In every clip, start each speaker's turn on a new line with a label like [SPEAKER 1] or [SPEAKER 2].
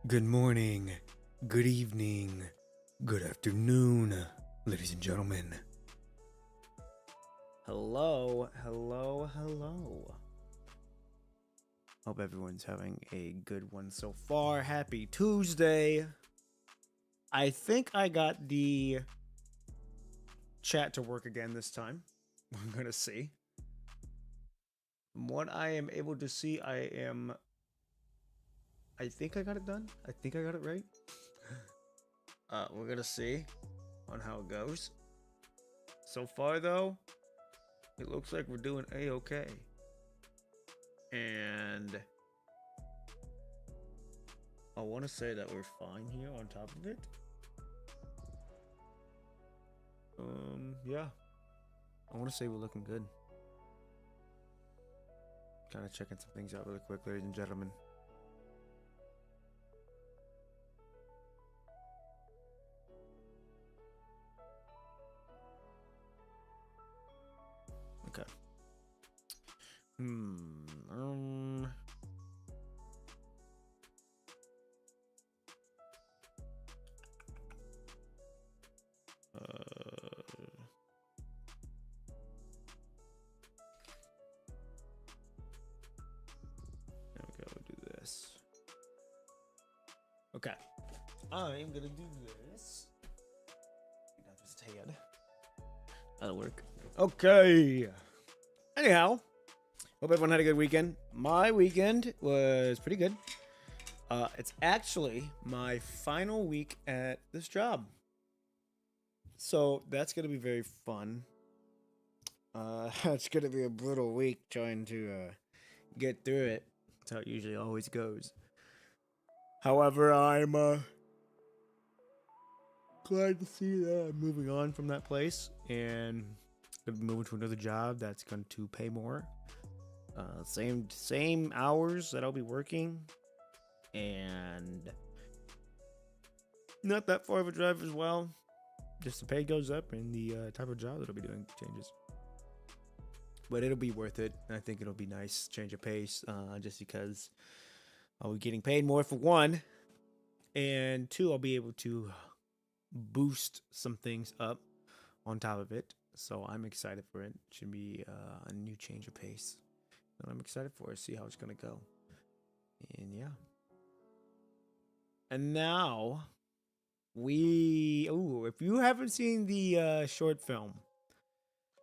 [SPEAKER 1] Good morning, good evening, good afternoon, ladies and gentlemen. Hello. Hope everyone's having a good one so far. Happy Tuesday. I think I got the chat to work again this time. We're gonna see. From what I am able to see, I think I got it done. I think I got it right. We're gonna see on how it goes. So far, though, it looks like we're doing a-okay. And I want to say that we're fine here on top of it. Yeah. I want to say we're looking good. Kind of checking some things out really quick, ladies and gentlemen. Okay. There we go. Do this. Okay. I'm gonna do this. Not just head. That'll work. Okay. Anyhow, hope everyone had a good weekend. My weekend was pretty good. It's actually my final week at this job. So that's going to be very fun. It's going to be a brutal week trying to get through it. That's how it usually always goes. However, I'm glad to see that I'm moving on from that place and gonna be moving to another job that's going to pay more. Same hours that I'll be working, and not that far of a drive as well. Just the pay goes up and the type of job that I'll be doing changes. But it'll be worth it. I think it'll be nice change of pace, just because I'll be getting paid more for one, and two, I'll be able to boost some things up on top of it. So I'm excited for it. Should be a new change of pace that I'm excited for. See how it's gonna go. And yeah. And now if you haven't seen the short film,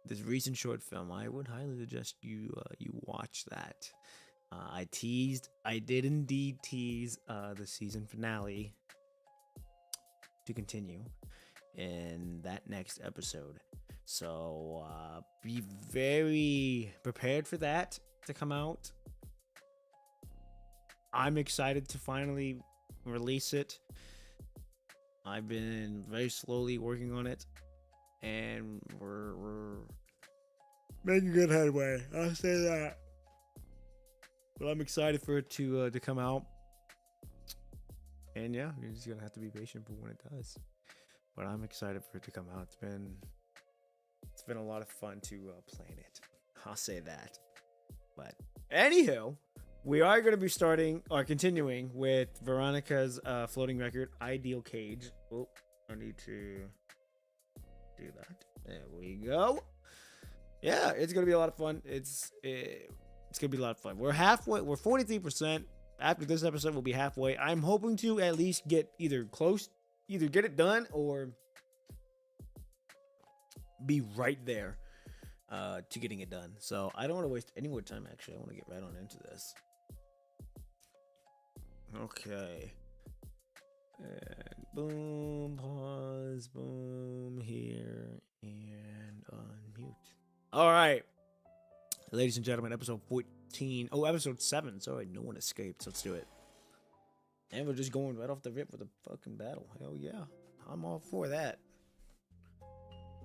[SPEAKER 1] this recent short film, I would highly suggest you watch that. I did indeed tease the season finale to continue in that next episode. So be very prepared for that to come out. I'm excited to finally release it. I've been very slowly working on it, and we're making good headway. I'll say that. But I'm excited for it to come out. And yeah, you're just gonna have to be patient for when it does. But I'm excited for it to come out. It's been a lot of fun to plan it. I'll say that. But anywho, we are going to be continuing with Veronica's floating record, Ideal Cage. Oh, I need to do that. There we go. Yeah, it's going to be a lot of fun. It's going to be a lot of fun. We're halfway. We're 43%. After this episode, we'll be halfway. I'm hoping to at least get either get it done or be right there to getting it done. So I don't want to waste any more time. Actually, I want to get right on into this. Okay. And boom, pause, boom, here, and unmute. All right. Ladies and gentlemen, episode 14. Oh, episode 7. Sorry, no one escaped. So let's do it. And we're just going right off the rip with a fucking battle. Hell yeah. I'm all for that.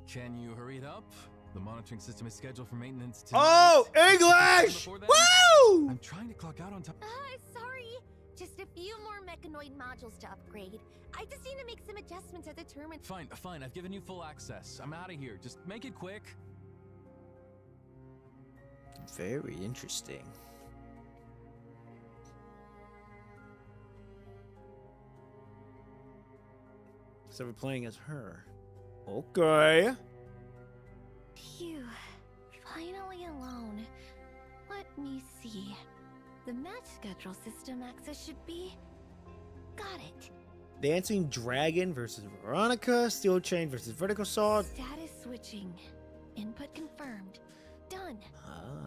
[SPEAKER 2] Can you hurry it up? The monitoring system is scheduled for maintenance tonight.
[SPEAKER 1] Oh, English! Woo!
[SPEAKER 2] I'm trying to clock out on time.
[SPEAKER 3] Sorry. Just a few more mechanoid modules to upgrade. I just need to make some adjustments at the terminal.
[SPEAKER 2] Fine. I've given you full access. I'm out of here. Just make it quick.
[SPEAKER 1] Very interesting. So we're playing as her. Okay.
[SPEAKER 3] Phew. Finally alone. Let me see. The match schedule system access should be... Got it.
[SPEAKER 1] Dancing Dragon versus Veronica. Steel Chain versus Vertical Sword.
[SPEAKER 3] Status switching. Input confirmed. Done.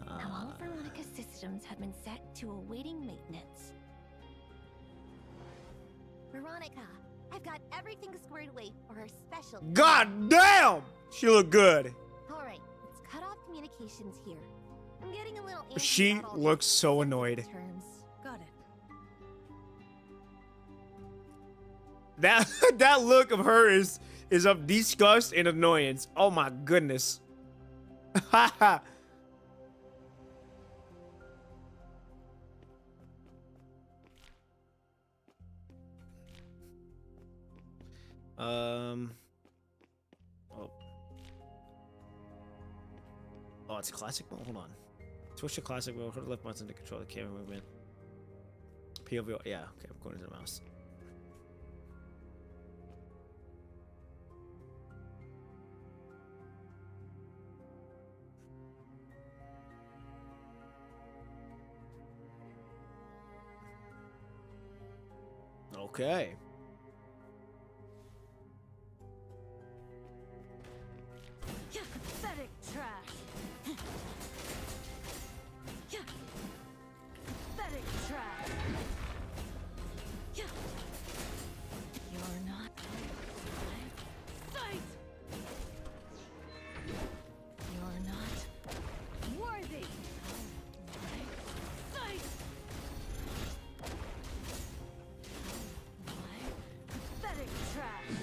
[SPEAKER 3] Now all of Veronica's systems have been set to awaiting maintenance. Veronica, I've got everything squared away for her special...
[SPEAKER 1] God damn! She look good.
[SPEAKER 3] Alright, let's cut off communications here. I'm getting a little antsy
[SPEAKER 1] She
[SPEAKER 3] about all
[SPEAKER 1] looks
[SPEAKER 3] these
[SPEAKER 1] so annoyed.
[SPEAKER 3] terms. Got it.
[SPEAKER 1] That look of her is of disgust and annoyance. Oh my goodness. Haha. Oh. Oh, it's classic mode. Hold on. Switch to classic mode. Hold the left button to control the camera movement. POV. Yeah. Okay. I'm going to the mouse. Okay.
[SPEAKER 3] Pathetic trash. Pathetic trash. You're not fight. You're not worthy. Fight. Pathetic trash.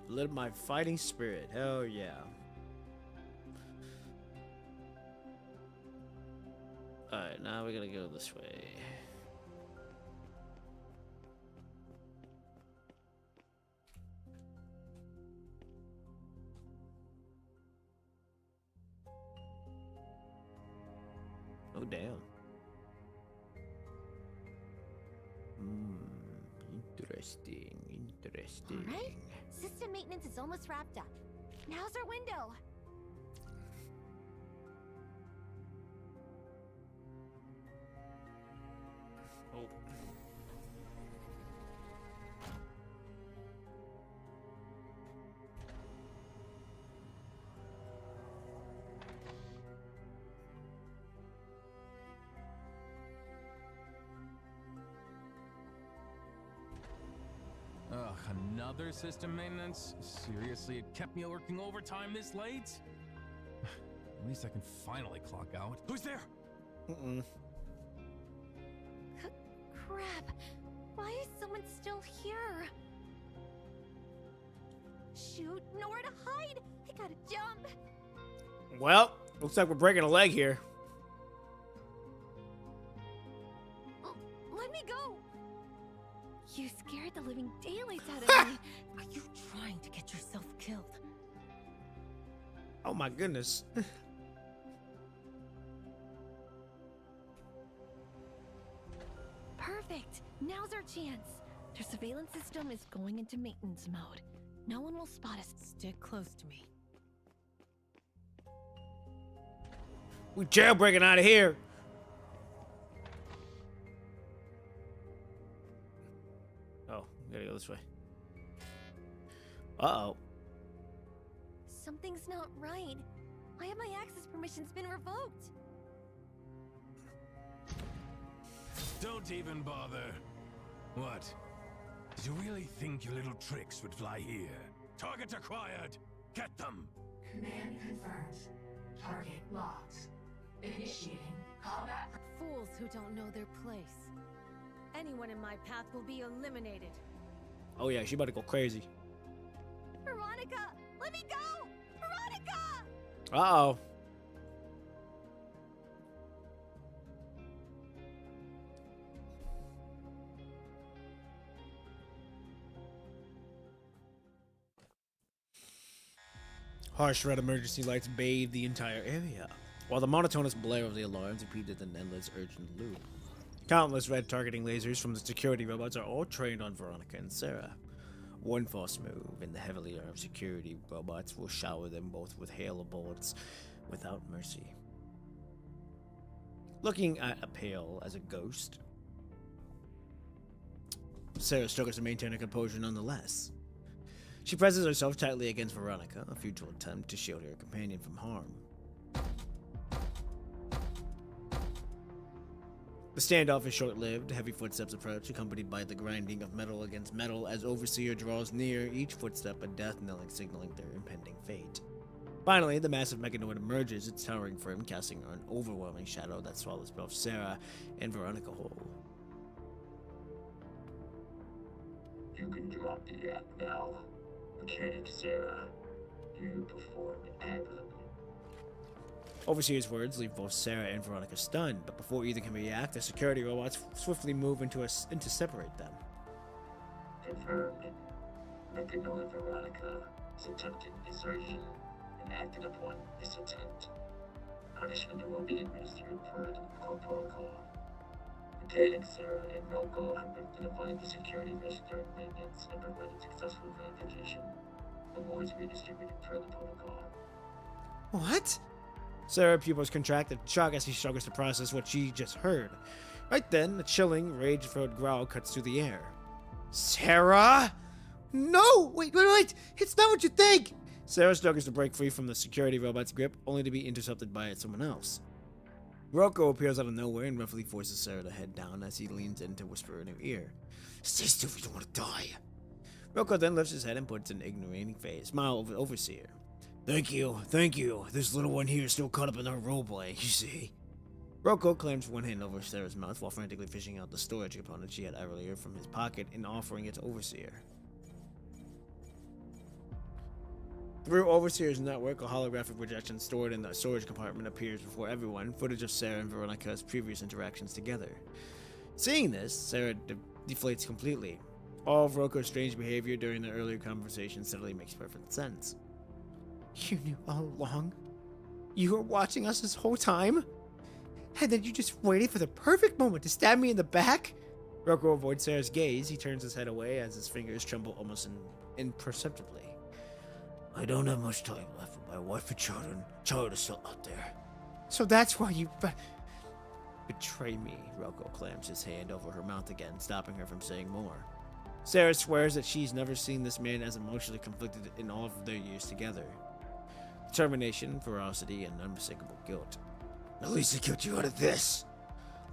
[SPEAKER 1] Lit my fighting spirit. Hell yeah. Alright, now we're gonna go this way. Oh, damn. Interesting. Interesting.
[SPEAKER 3] All right. System maintenance is almost wrapped up. Now's our window.
[SPEAKER 1] Oh.
[SPEAKER 2] Ugh, another system maintenance? Seriously, it kept me working overtime this late? At least I can finally clock out. Who's there?
[SPEAKER 3] Crap. Why is someone still here? Shoot, nowhere to hide. I gotta jump.
[SPEAKER 1] Well, looks like we're breaking a leg here.
[SPEAKER 3] Let me go. You scared the living daylights out of me.
[SPEAKER 4] Are you trying to get yourself killed?
[SPEAKER 1] Oh my goodness.
[SPEAKER 3] Perfect. Now's our chance. Their surveillance system is going into maintenance mode. No one will spot us.
[SPEAKER 4] Stick close to me.
[SPEAKER 1] We jailbreaking out of here. Oh, we gotta go this way. Uh-oh.
[SPEAKER 3] Something's not right. Why have my access permissions been revoked?
[SPEAKER 2] Don't even bother. What? Did you really think your little tricks would fly here? Targets acquired! Get them!
[SPEAKER 5] Command confirmed. Target locked. Initiating combat.
[SPEAKER 4] Fools who don't know their place. Anyone in my path will be eliminated.
[SPEAKER 1] Oh yeah, she about to go crazy.
[SPEAKER 3] Veronica, let me go! Veronica!
[SPEAKER 1] Uh-oh. Harsh red emergency lights bathe the entire area, while the monotonous blare of the alarms repeated an endless urgent loop. Countless red targeting lasers from the security robots are all trained on Veronica and Sarah. One false move, and the heavily armed security robots will shower them both with hail of bullets without mercy. Looking at a pale as a ghost, Sarah struggles to maintain her composure nonetheless. She presses herself tightly against Veronica, a futile attempt to shield her companion from harm. The standoff is short-lived. Heavy footsteps approach, accompanied by the grinding of metal against metal as Overseer draws near, each footstep a death knell signaling their impending fate. Finally, the massive mechanoid emerges, its towering frame casting an overwhelming shadow that swallows both Sarah and Veronica whole.
[SPEAKER 6] You can drop the act now. Mechanic Sarah, you performed admirably.
[SPEAKER 1] Overseer's words leave both Sarah and Veronica stunned, but before either can react, the security robots swiftly move in to separate them.
[SPEAKER 6] Confirmed. Mechanoid Veronica is attempting desertion and acted upon this attempt. Punishment will be administered per the protocol. Mechanic Sarah and Rocco have identified the security risk during maintenance and provided successful verification. The wards redistributed per the protocol.
[SPEAKER 1] What? Sarah's pupils contract in shock as she struggles to process what she just heard. Right then, a chilling, rage-filled growl cuts through the air. Sarah? No! Wait! It's not what you think! Sarah struggles to break free from the security robot's grip, only to be intercepted by someone else. Rocco appears out of nowhere and roughly forces Sarah to head down as he leans in to whisper in her ear. Stay still if you don't want to die. Rocco then lifts his head and puts an ignorating face, smile over Overseer. Thank you. This little one here is still caught up in our roleplay, you see. Rocco clams one hand over Sarah's mouth while frantically fishing out the storage component she had earlier from his pocket and offering it to Overseer. Through Overseer's network, a holographic projection stored in the storage compartment appears before everyone, footage of Sarah and Veronica's previous interactions together. Seeing this, Sarah deflates completely. All of Rocco's strange behavior during the earlier conversation suddenly makes perfect sense. You knew all along? You were watching us this whole time? And then you just waited for the perfect moment to stab me in the back? Rocco avoids Sarah's gaze. He turns his head away as his fingers tremble almost imperceptibly. I don't have much time left with my wife and children. Child is still out there. So that's why you betray me. Rocco clams his hand over her mouth again, stopping her from saying more. Sarah swears that she's never seen this man as emotionally conflicted in all of their years together. Determination, ferocity, and unmistakable guilt. At least I kept you out of this.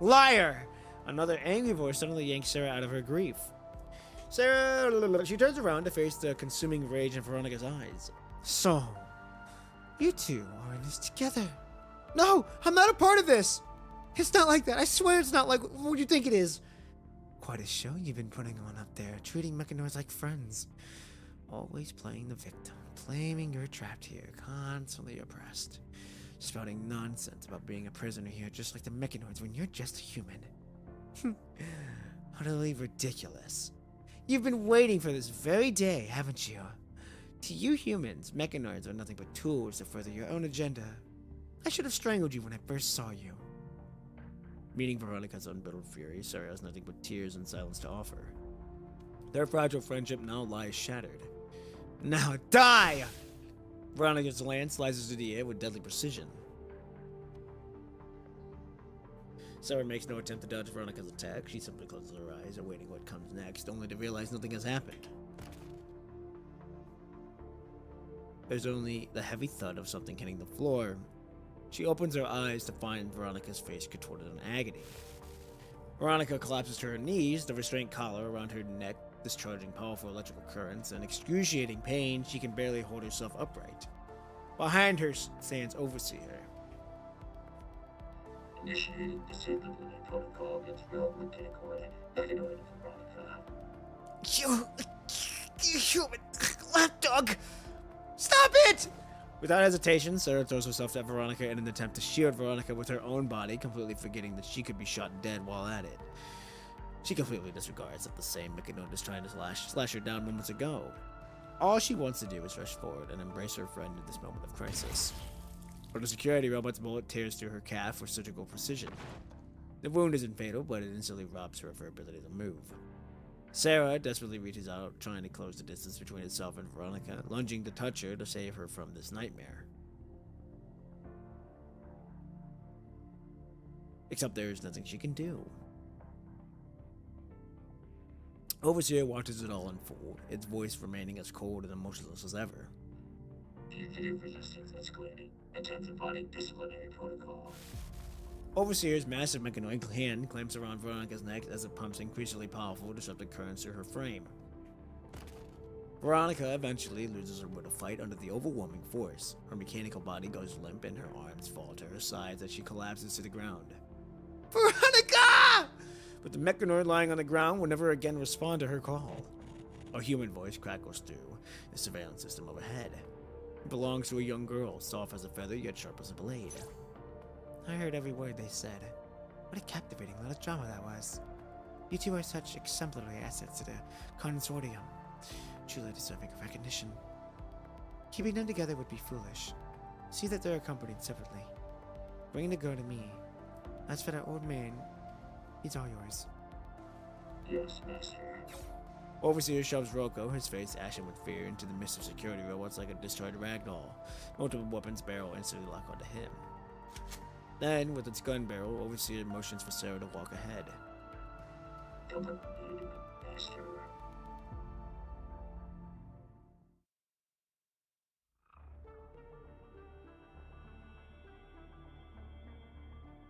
[SPEAKER 1] Liar! Another angry voice suddenly yanks Sarah out of her grief. Sarah, she turns around to face the consuming rage in Veronica's eyes. So, you two are in this together. No, I'm not a part of this. It's not like that. I swear it's not like what you think it is. Quite a show you've been putting on up there, treating mechanoids like friends. Always playing the victim, claiming you're trapped here, constantly oppressed. Spouting nonsense about being a prisoner here just like the mechanoids when you're just a human. Utterly ridiculous. You've been waiting for this very day, haven't you? To you humans, mechanoids are nothing but tools to further your own agenda. I should have strangled you when I first saw you. Meeting Veronica's unbridled fury, Sarah has nothing but tears and silence to offer. Their fragile friendship now lies shattered. Now die! Veronica's lance slices through the air with deadly precision. Sarah makes no attempt to dodge Veronica's attack. She simply closes her eyes, awaiting what comes next, only to realize nothing has happened. There's only the heavy thud of something hitting the floor. She opens her eyes to find Veronica's face contorted in agony. Veronica collapses to her knees, the restraint collar around her neck discharging powerful electrical currents. In excruciating pain, she can barely hold herself upright. Behind her stands Overseer.
[SPEAKER 6] Initiating disabling protocol against real mechanoid Veronica.
[SPEAKER 1] You human lapdog! Stop it! Without hesitation, Sarah throws herself at Veronica in an attempt to shield Veronica with her own body, completely forgetting that she could be shot dead while at it. She completely disregards that the same mechanoid is trying to slash her down moments ago. All she wants to do is rush forward and embrace her friend in this moment of crisis. But a security robot's bullet tears through her calf with surgical precision. The wound isn't fatal, but it instantly robs her of her ability to move. Sarah desperately reaches out, trying to close the distance between herself and Veronica, lunging to touch her to save her from this nightmare. Except there is nothing she can do. Overseer watches it all unfold, its voice remaining as cold and emotionless as ever.
[SPEAKER 6] Fugitive resistance escalating. Intensifying disciplinary protocol.
[SPEAKER 1] Overseer's massive mechanoid hand clamps around Veronica's neck as it pumps increasingly powerful disruptive currents through her frame. Veronica eventually loses her will to fight under the overwhelming force. Her mechanical body goes limp and her arms fall to her sides as she collapses to the ground. Veronica! But the mechanoid lying on the ground will never again respond to her call. A human voice crackles through the surveillance system overhead. It belongs to a young girl, soft as a feather yet sharp as a blade. I heard every word they said. What a captivating little drama that was. You two are such exemplary assets to the consortium, truly deserving of recognition. Keeping them together would be foolish. See that they're accompanied separately. Bring the girl to me. As for that old man, he's all yours.
[SPEAKER 6] Yes, Master.
[SPEAKER 1] Overseer shoves Rocco, his face ashen with fear, into the midst of security robots like a destroyed ragdoll. Multiple weapons barrel instantly lock onto him. Then, with its gun barrel, Overseer motions for Sarah to walk ahead.
[SPEAKER 6] Come with me, Master.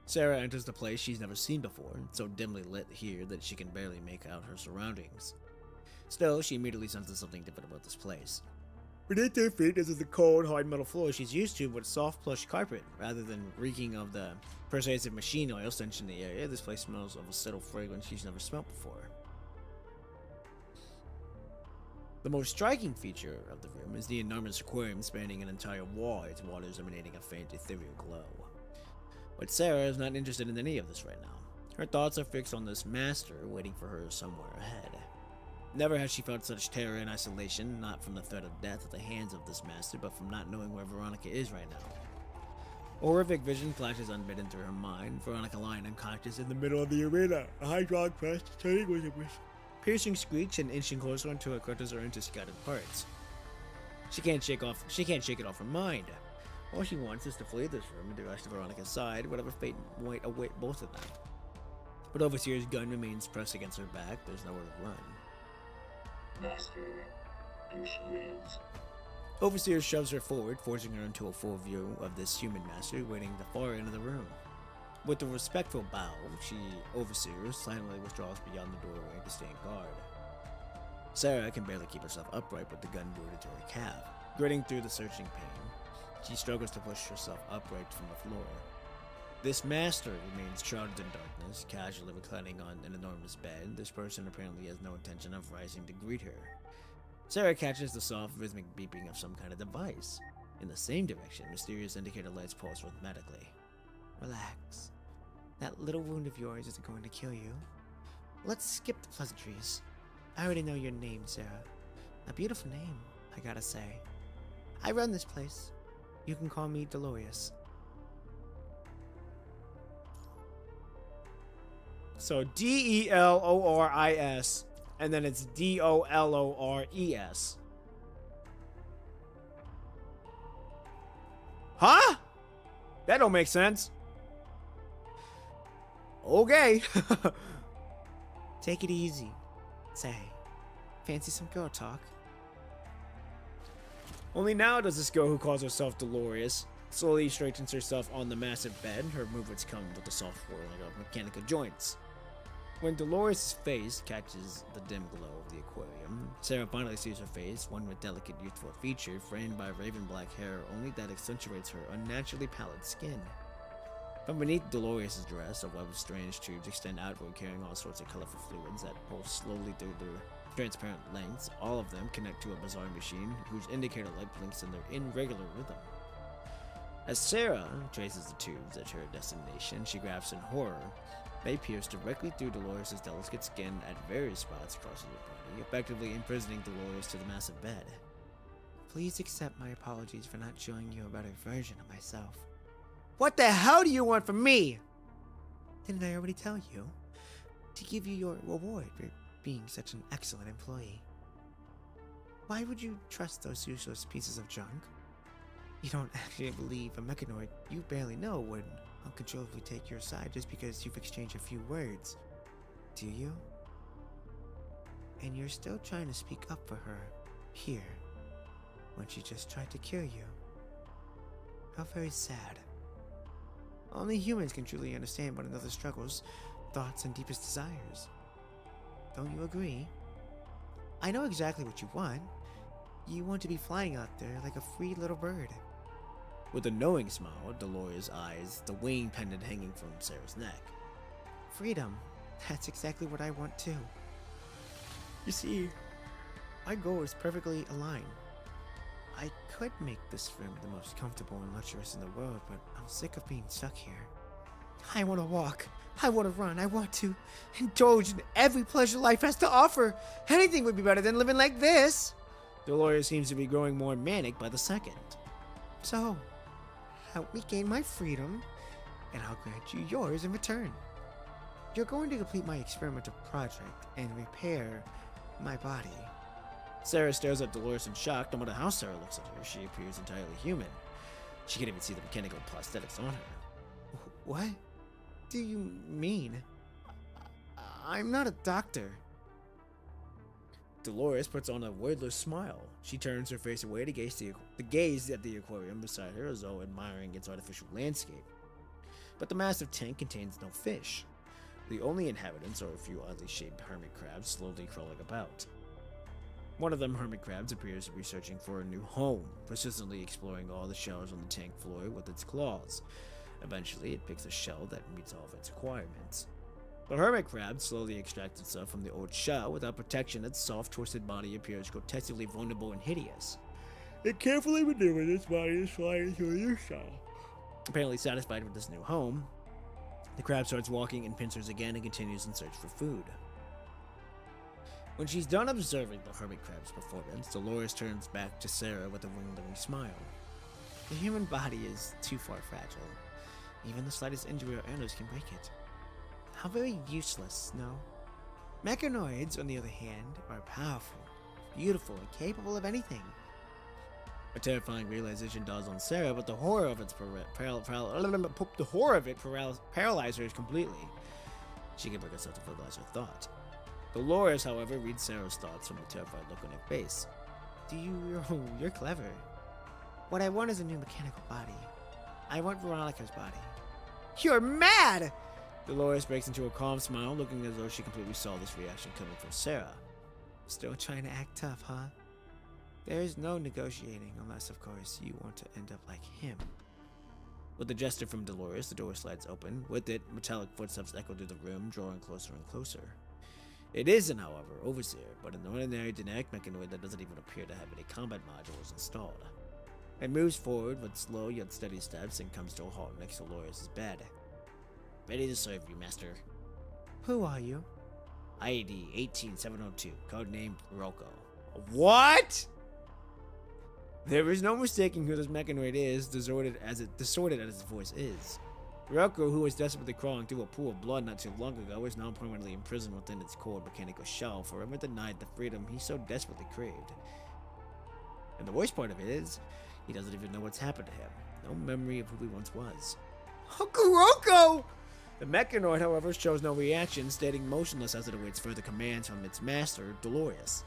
[SPEAKER 1] Sarah enters the place she's never seen before, so dimly lit here that she can barely make out her surroundings. Still, she immediately senses something different about this place. Beneath their feet is the cold, hard metal floor she's used to with soft plush carpet. Rather than reeking of the persuasive machine oil stench in the area, this place smells of a subtle fragrance she's never smelled before. The most striking feature of the room is the enormous aquarium spanning an entire wall, its waters emanating a faint ethereal glow. But Sarah is not interested in any of this right now. Her thoughts are fixed on this master waiting for her somewhere ahead. Never has she felt such terror and isolation, not from the threat of death at the hands of this master, but from not knowing where Veronica is right now. A horrific vision flashes unbidden through her mind, Veronica lying unconscious in the middle of the arena, a hydraulic press turning with a piercing screech and inching closer until it cutters her into scattered parts. She can't shake it off her mind. All she wants is to flee this room and to rush to Veronica's side, whatever fate might await both of them. But Overseer's gun remains pressed against her back, there's nowhere to run.
[SPEAKER 6] Master, here she is.
[SPEAKER 1] Overseer shoves her forward, forcing her into a full view of this human master waiting at the far end of the room. With a respectful bow, Overseer silently withdraws beyond the doorway to stand guard. Sarah can barely keep herself upright with the gun booted to her calf. Gritting through the searching pain, she struggles to push herself upright from the floor. This master remains shrouded in darkness, casually reclining on an enormous bed. This person apparently has no intention of rising to greet her. Sarah catches the soft, rhythmic beeping of some kind of device. In the same direction, mysterious indicator lights pulse rhythmically. Relax. That little wound of yours isn't going to kill you. Let's skip the pleasantries. I already know your name, Sarah. A beautiful name, I gotta say. I run this place. You can call me Dolores. So Delors, and then it's Dolores. Huh? That don't make sense. Okay. Take it easy. Say, fancy some girl talk? Only now does this girl who calls herself Dolores slowly straightens herself on the massive bed. Her movements come with the soft whirling of mechanical joints. When Dolores' face catches the dim glow of the aquarium, Sarah finally sees her face, one with delicate youthful feature framed by raven black hair only that accentuates her unnaturally pallid skin. From beneath Dolores' dress, a web of strange tubes extend outward carrying all sorts of colorful fluids that pulse slowly through their transparent lengths. All of them connect to a bizarre machine whose indicator light blinks in their irregular rhythm. As Sarah traces the tubes at her destination, she grasps in horror. They pierce directly through Dolores' delicate skin at various spots across her body, effectively imprisoning Dolores to the massive bed. Please accept my apologies for not showing you a better version of myself. What the hell do you want from me? Didn't I already tell you? To give you your reward for being such an excellent employee. Why would you trust those useless pieces of junk? You don't actually believe a mechanoid you barely know would uncontrollably take your side just because you've exchanged a few words, do you? And you're still trying to speak up for her, here, when she just tried to kill you. How very sad. Only humans can truly understand one another's struggles, thoughts, and deepest desires. Don't you agree? I know exactly what you want. You want to be flying out there like a free little bird. With a knowing smile, Dolores eyes the wing pendant hanging from Sarah's neck. Freedom. That's exactly what I want too. You see, my goal is perfectly aligned. I could make this room the most comfortable and luxurious in the world, but I'm sick of being stuck here. I want to walk. I want to run. I want to indulge in every pleasure life has to offer. Anything would be better than living like this. Dolores seems to be growing more manic by the second. So, help me gain my freedom, and I'll grant you yours in return. You're going to complete my experimental project and repair my body. Sarah stares at Dolores in shock. No matter how Sarah looks at her, she appears entirely human. She can't even see the mechanical prosthetics on her. What do you mean? I'm not a doctor. Dolores puts on a wordless smile. She turns her face away to gaze at the aquarium beside her as though admiring its artificial landscape. But the massive tank contains no fish. The only inhabitants are a few oddly shaped hermit crabs slowly crawling about. One of them, hermit crabs, appears to be searching for a new home, persistently exploring all the shells on the tank floor with its claws. Eventually, it picks a shell that meets all of its requirements. The hermit crab slowly extracts itself from the old shell. Without protection, its soft, twisted body appears grotesquely vulnerable and hideous. It carefully maneuvers its body to slide into a new shell. Apparently satisfied with this new home, the crab starts walking and pincers again and continues in search for food. When she's done observing the hermit crab's performance, Dolores turns back to Sarah with a wingling smile. The human body is too far fragile. Even the slightest injury or illness can break it. How very useless, no? Mechanoids, on the other hand, are powerful, beautiful, and capable of anything. A terrifying realization dawns on Sarah, but the horror of it paralyzes her completely. She can bring herself to verbalize her thought. Dolores, however, reads Sarah's thoughts from a terrified look on her face. You're clever. What I want is a new mechanical body. I want Veronica's body. You're mad! Dolores breaks into a calm smile, looking as though she completely saw this reaction coming from Sarah. Still trying to act tough, huh? There is no negotiating unless, of course, you want to end up like him. With a gesture from Dolores, the door slides open. With it, metallic footsteps echo through the room, drawing closer and closer. It isn't, however, Overseer, but an ordinary generic mechanoid that doesn't even appear to have any combat modules installed. It moves forward with slow yet steady steps and comes to a halt next to Dolores' bed. Ready to serve you, Master. Who are you? ID 18702, codename Rocco. What? There is no mistaking who this mechanoid is, distorted as its voice is. Rocco, who was desperately crawling through a pool of blood not too long ago, is now permanently imprisoned within its cold mechanical shell, forever denied the freedom he so desperately craved. And the worst part of it is, he doesn't even know what's happened to him. No memory of who he once was. Uncle Rocco! The mechanoid, however, shows no reaction, staying motionless as it awaits further commands from its master, Dolores.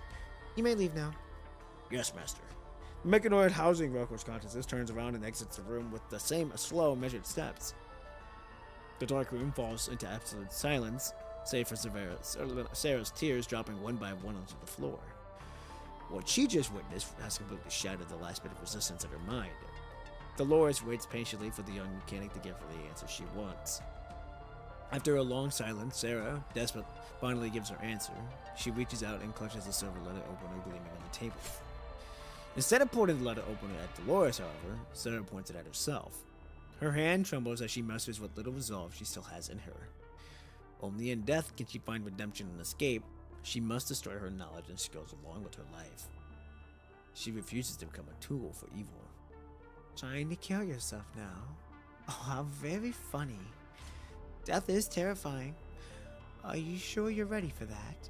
[SPEAKER 1] You may leave now. Yes, Master. The mechanoid housing Rocco's consciousness turns around and exits the room with the same slow, measured steps. The dark room falls into absolute silence, save for Sarah's tears dropping one by one onto the floor. What she just witnessed has completely shattered the last bit of resistance in her mind. Dolores waits patiently for the young mechanic to give her the answer she wants. After a long silence, Sarah, desperate, finally gives her answer. She reaches out and clutches the silver letter opener gleaming on the table. Instead of pointing the letter opener at Dolores, however, Sarah points it at herself. Her hand trembles as she musters what little resolve she still has in her. Only in death can she find redemption and escape. She must destroy her knowledge and skills along with her life. She refuses to become a tool for evil. Trying to kill yourself now? Oh, how very funny. Death is terrifying. Are you sure you're ready for that?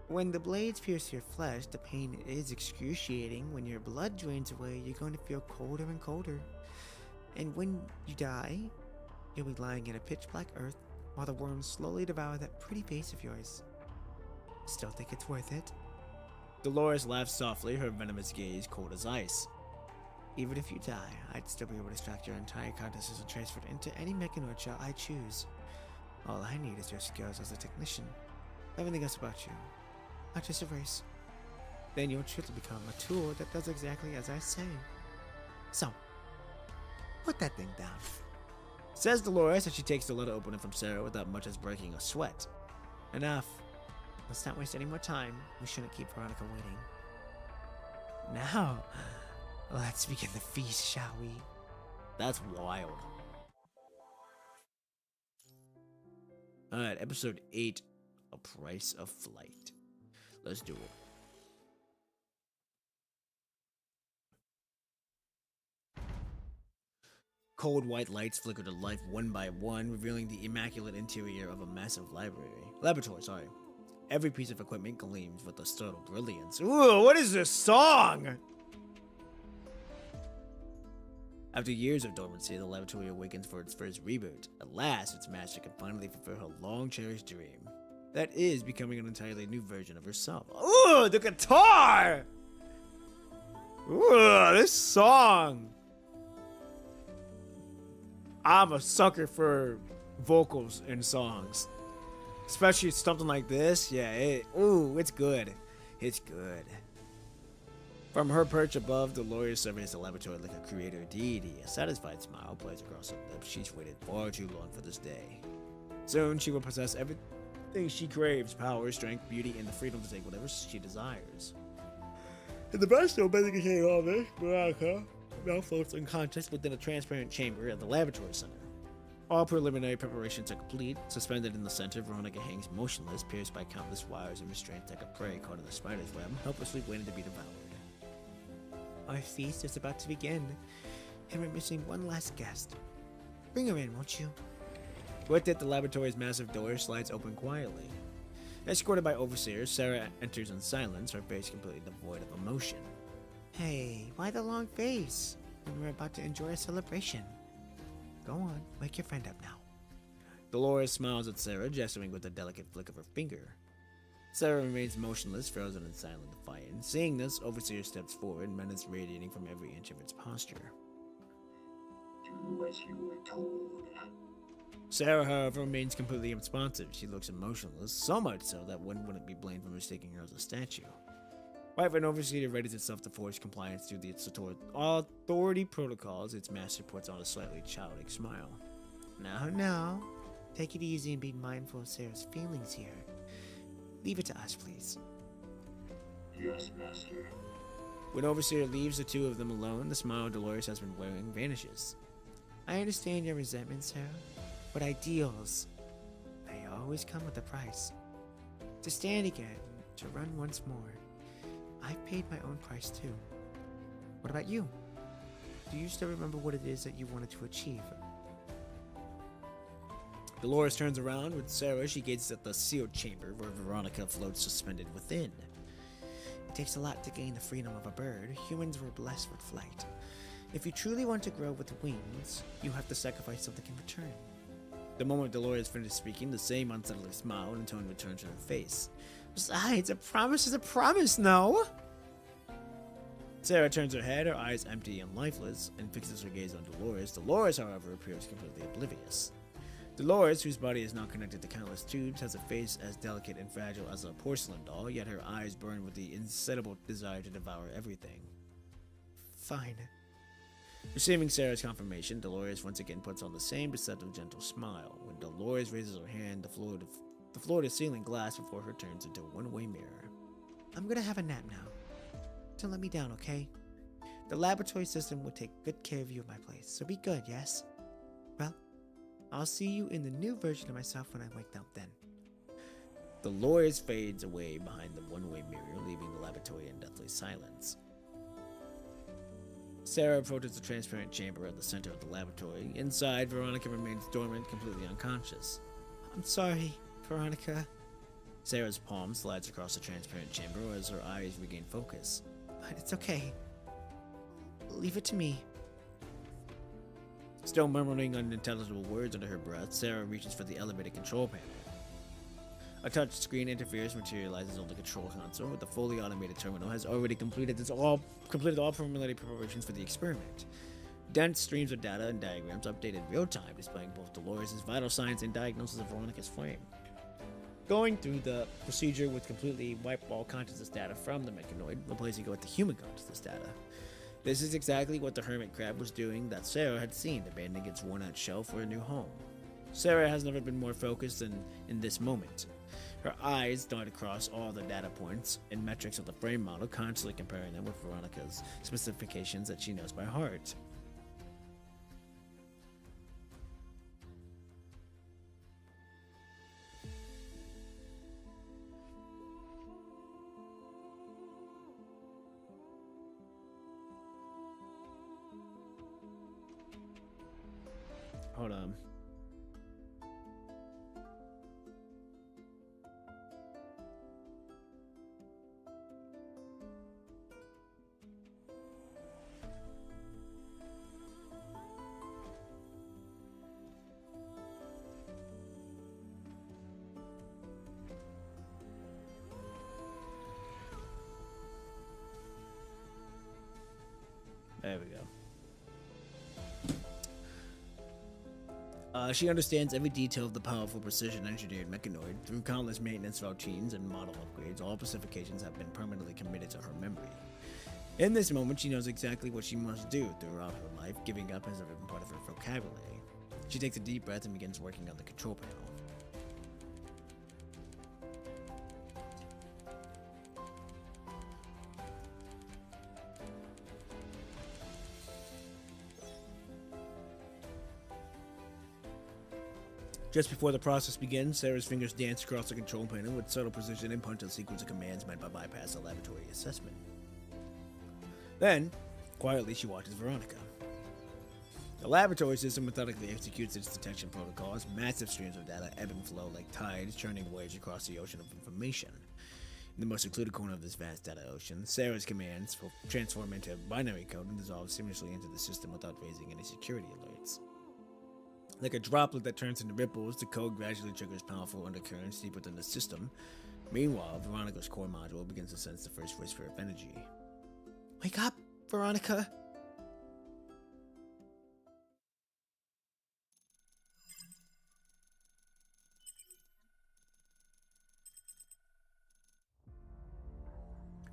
[SPEAKER 1] When the blades pierce your flesh, the pain is excruciating. When your blood drains away, you're going to feel colder and colder. And when you die, you'll be lying in a pitch black earth while the worms slowly devour that pretty face of yours. Still think it's worth it? Dolores laughs softly, her venomous gaze cold as ice. Even if you die, I'd still be able to extract your entire consciousness and transfer it into any mechanoid I choose. All I need is your skills as a technician. Everything else about you, I just erase. Then you'll truly become a tool that does exactly as I say. So, put that thing down. Says Dolores as she takes the letter opener from Sarah without much as breaking a sweat. Enough. Let's not waste any more time. We shouldn't keep Veronica waiting. Now, let's begin the feast, shall we? That's wild. Alright, episode 8, A Price of Flight. Let's do it. Cold white lights flicker to life one by one, revealing the immaculate interior of a massive laboratory. Every piece of equipment gleams with a startled brilliance. Ooh, what is this song? After years of dormancy, the laboratory awakens for its first reboot. At last, its master can finally fulfill her long-cherished dream. That is becoming an entirely new version of herself. Ooh, the guitar! Ooh, this song! I'm a sucker for vocals in songs. Especially something like this. Yeah, it's good. It's good. From her perch above, Dolores surveys the laboratory like a creator deity. A satisfied smile plays across her lips. She's waited far too long for this day. Soon, she will possess everything she craves: power, strength, beauty, and the freedom to take whatever she desires. In the best of being all this, Veronica now floats unconscious within a transparent chamber at the laboratory center. All preliminary preparations are complete. Suspended in the center, Veronica hangs motionless, pierced by countless wires and restraints like a prey caught in a spider's web, helplessly waiting to be devoured. Our feast is about to begin, and we're missing one last guest. Bring her in, won't you? With it, the laboratory's massive door slides open quietly. Escorted by overseers, Sarah enters in silence, her face completely devoid of emotion. Hey, why the long face? When we're about to enjoy a celebration. Go on, wake your friend up now. Dolores smiles at Sarah, gesturing with a delicate flick of her finger. Sarah remains motionless, frozen in silent defiance. Seeing this, Overseer steps forward, menace radiating from every inch of its posture.
[SPEAKER 6] Do as you were told.
[SPEAKER 1] Sarah, however, remains completely unresponsive. She looks emotionless, so much so that one wouldn't be blamed for mistaking her as a statue. Right when Overseer readies itself to force compliance through the authority protocols, its master puts on a slightly childish smile. Now, take it easy and be mindful of Sarah's feelings here. Leave it to us, please.
[SPEAKER 6] Yes, Master.
[SPEAKER 1] When Overseer leaves the two of them alone, the smile Dolores has been wearing vanishes. I understand your resentment, Sarah, but ideals, they always come with a price. To stand again, to run once more, I've paid my own price too. What about you? Do you still remember what it is that you wanted to achieve? Dolores turns around. With Sarah, she gazes at the sealed chamber where Veronica floats suspended within. It takes a lot to gain the freedom of a bird. Humans were blessed with flight. If you truly want to grow with wings, you have to sacrifice something in return. The moment Dolores finished speaking, the same unsettling smile and tone returned to her face. Besides, a promise is a promise, no? Sarah turns her head, her eyes empty and lifeless, and fixes her gaze on Dolores. Dolores, however, appears completely oblivious. Dolores, whose body is now connected to countless tubes, has a face as delicate and fragile as a porcelain doll, yet her eyes burn with the insatiable desire to devour everything. Fine. Receiving Sarah's confirmation, Dolores once again puts on the same deceptive, gentle smile. When Dolores raises her hand, the floor-to-ceiling glass before her turns into a one-way mirror. I'm gonna have a nap now. Don't let me down, okay? The laboratory system will take good care of you at my place, so be good, yes? Well, I'll see you in the new version of myself when I wake up then. Dolores fades away behind the one-way mirror, leaving the laboratory in deathly silence. Sarah approaches the transparent chamber at the center of the laboratory. Inside, Veronica remains dormant, completely unconscious. I'm sorry, Veronica. Sarah's palm slides across the transparent chamber as her eyes regain focus. But it's okay. Leave it to me. Still murmuring unintelligible words under her breath, Sarah reaches for the elevated control panel. A touch screen interface materializes on the control console. The fully automated terminal has already completed all preliminary preparations for the experiment. Dense streams of data and diagrams update in real time, displaying both Dolores' vital signs and diagnosis of Veronica's flame. Going through the procedure would completely wipe all consciousness data from the mechanoid, replacing it with the human consciousness data. This is exactly what the hermit crab was doing that Sarah had seen, abandoning its worn-out shell for a new home. Sarah has never been more focused than in this moment. Her eyes dart across all the data points and metrics of the frame model, constantly comparing them with Veronica's specifications that she knows by heart. Hold on. There we go. She understands every detail of the powerful precision-engineered mechanoid. Through countless maintenance routines and model upgrades, all specifications have been permanently committed to her memory. In this moment, she knows exactly what she must do throughout her life, giving up has never been part of her vocabulary. She takes a deep breath and begins working on the control panel. Just before the process begins, Sarah's fingers dance across the control panel with subtle precision and punch a sequence of commands meant to bypass the laboratory assessment. Then, quietly, she watches Veronica. The laboratory system methodically executes its detection protocols. Massive streams of data ebb and flow like tides, churning waves across the ocean of information. In the most secluded corner of this vast data ocean, Sarah's commands will transform into binary code and dissolve seamlessly into the system without raising any security alerts. Like a droplet that turns into ripples, the code gradually triggers powerful undercurrents deep within the system. Meanwhile, Veronica's core module begins to sense the first whisper of energy. Wake up, Veronica!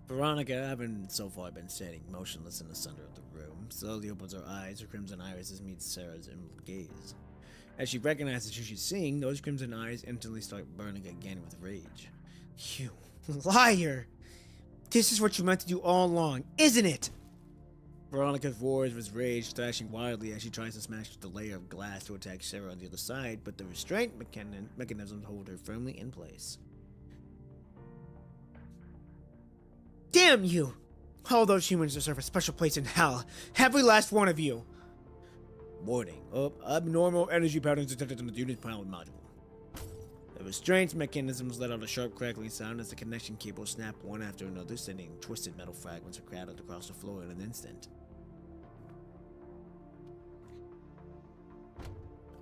[SPEAKER 1] Veronica, having so far been standing motionless in the center of the room, slowly opens her eyes. Her crimson irises meet Sarah's emerald gaze. As she recognizes who she's seeing, those crimson eyes instantly start burning again with rage. You liar! This is what you meant to do all along, isn't it? Veronica roars with rage, thrashing wildly as she tries to smash the layer of glass to attack Sarah on the other side, but the restraint mechanisms hold her firmly in place. Damn you! All those humans deserve a special place in hell. Every last one of you! Warning. Abnormal energy patterns detected on the unit's pilot module. The restraint mechanisms let out a sharp crackling sound as the connection cables snapped one after another, sending twisted metal fragments crowded across the floor in an instant.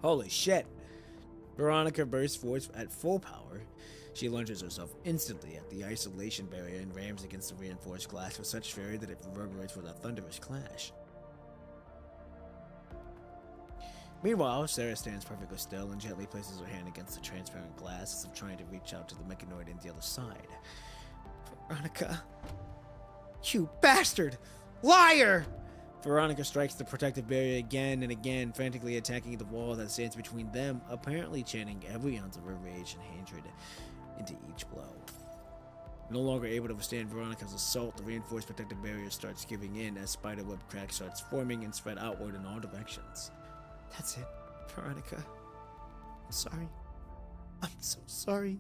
[SPEAKER 1] Holy shit! Veronica bursts forth at full power. She lunges herself instantly at the isolation barrier and rams against the reinforced glass with such fury that it reverberates with a thunderous clash. Meanwhile, Sarah stands perfectly still and gently places her hand against the transparent glass as if trying to reach out to the mechanoid on the other side. Veronica. You bastard! Liar! Veronica strikes the protective barrier again and again, frantically attacking the wall that stands between them, apparently channeling every ounce of her rage and hatred into each blow. No longer able to withstand Veronica's assault, the reinforced protective barrier starts giving in as spiderweb cracks starts forming and spread outward in all directions. That's it, Veronica. I'm sorry. I'm so sorry.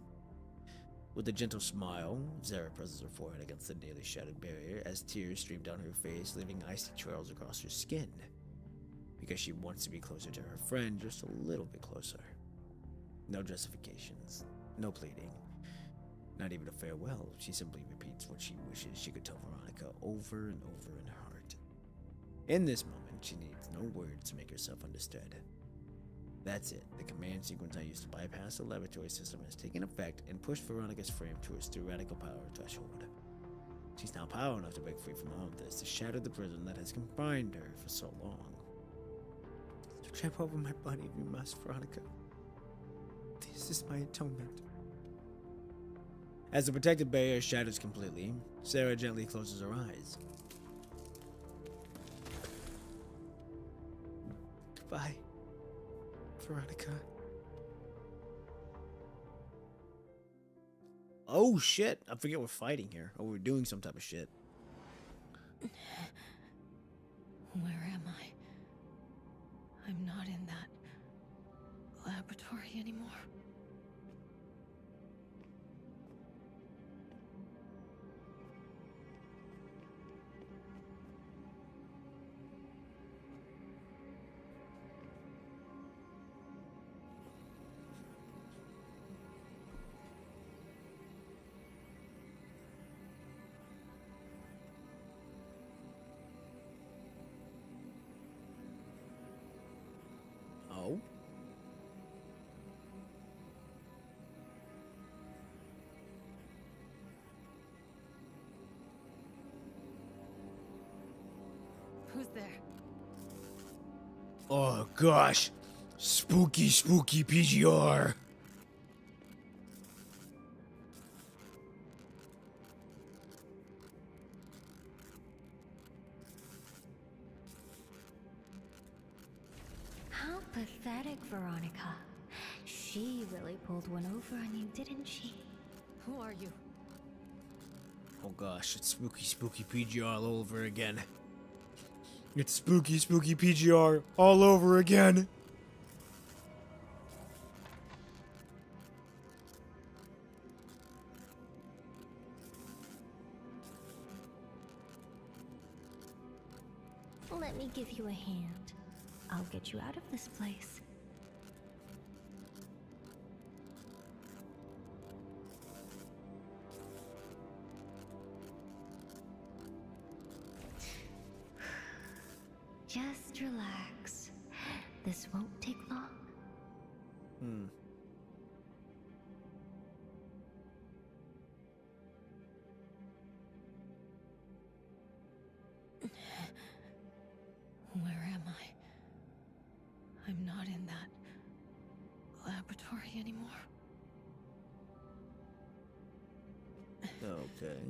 [SPEAKER 1] With a gentle smile, Zara presses her forehead against the nearly shattered barrier as tears stream down her face, leaving icy trails across her skin. Because she wants to be closer to her friend, just a little bit closer. No justifications, no pleading, not even a farewell. She simply repeats what she wishes she could tell Veronica over and over in her heart. In this moment, she needs no words to make herself understood. That's it. The command sequence I used to bypass the laboratory system has taken effect and pushed Veronica's frame to its theoretical power threshold. She's now powerful enough to break free from all of this, to shatter the prison that has confined her for so long. So jump over my body if you must, Veronica. This is my atonement. As the protective barrier shatters completely, Sarah gently closes her eyes. Goodbye, Veronica. Oh shit, I forget we're fighting here, or we're doing some type of shit.
[SPEAKER 4] Where am I? I'm not in that laboratory anymore.
[SPEAKER 1] Oh?
[SPEAKER 4] Who's there?
[SPEAKER 1] Oh gosh. Spooky, spooky PGR.
[SPEAKER 3] How pathetic, Veronica. She really pulled one over on you, didn't she?
[SPEAKER 4] Who are you?
[SPEAKER 1] Oh gosh, it's spooky, spooky PGR all over again. It's spooky, spooky PGR all over again.
[SPEAKER 3] Let me give you a hand. I'll get you out of this place. Just relax. This won't take long.
[SPEAKER 1] Hmm.
[SPEAKER 4] Where am I? I'm not in that laboratory anymore.
[SPEAKER 1] Okay.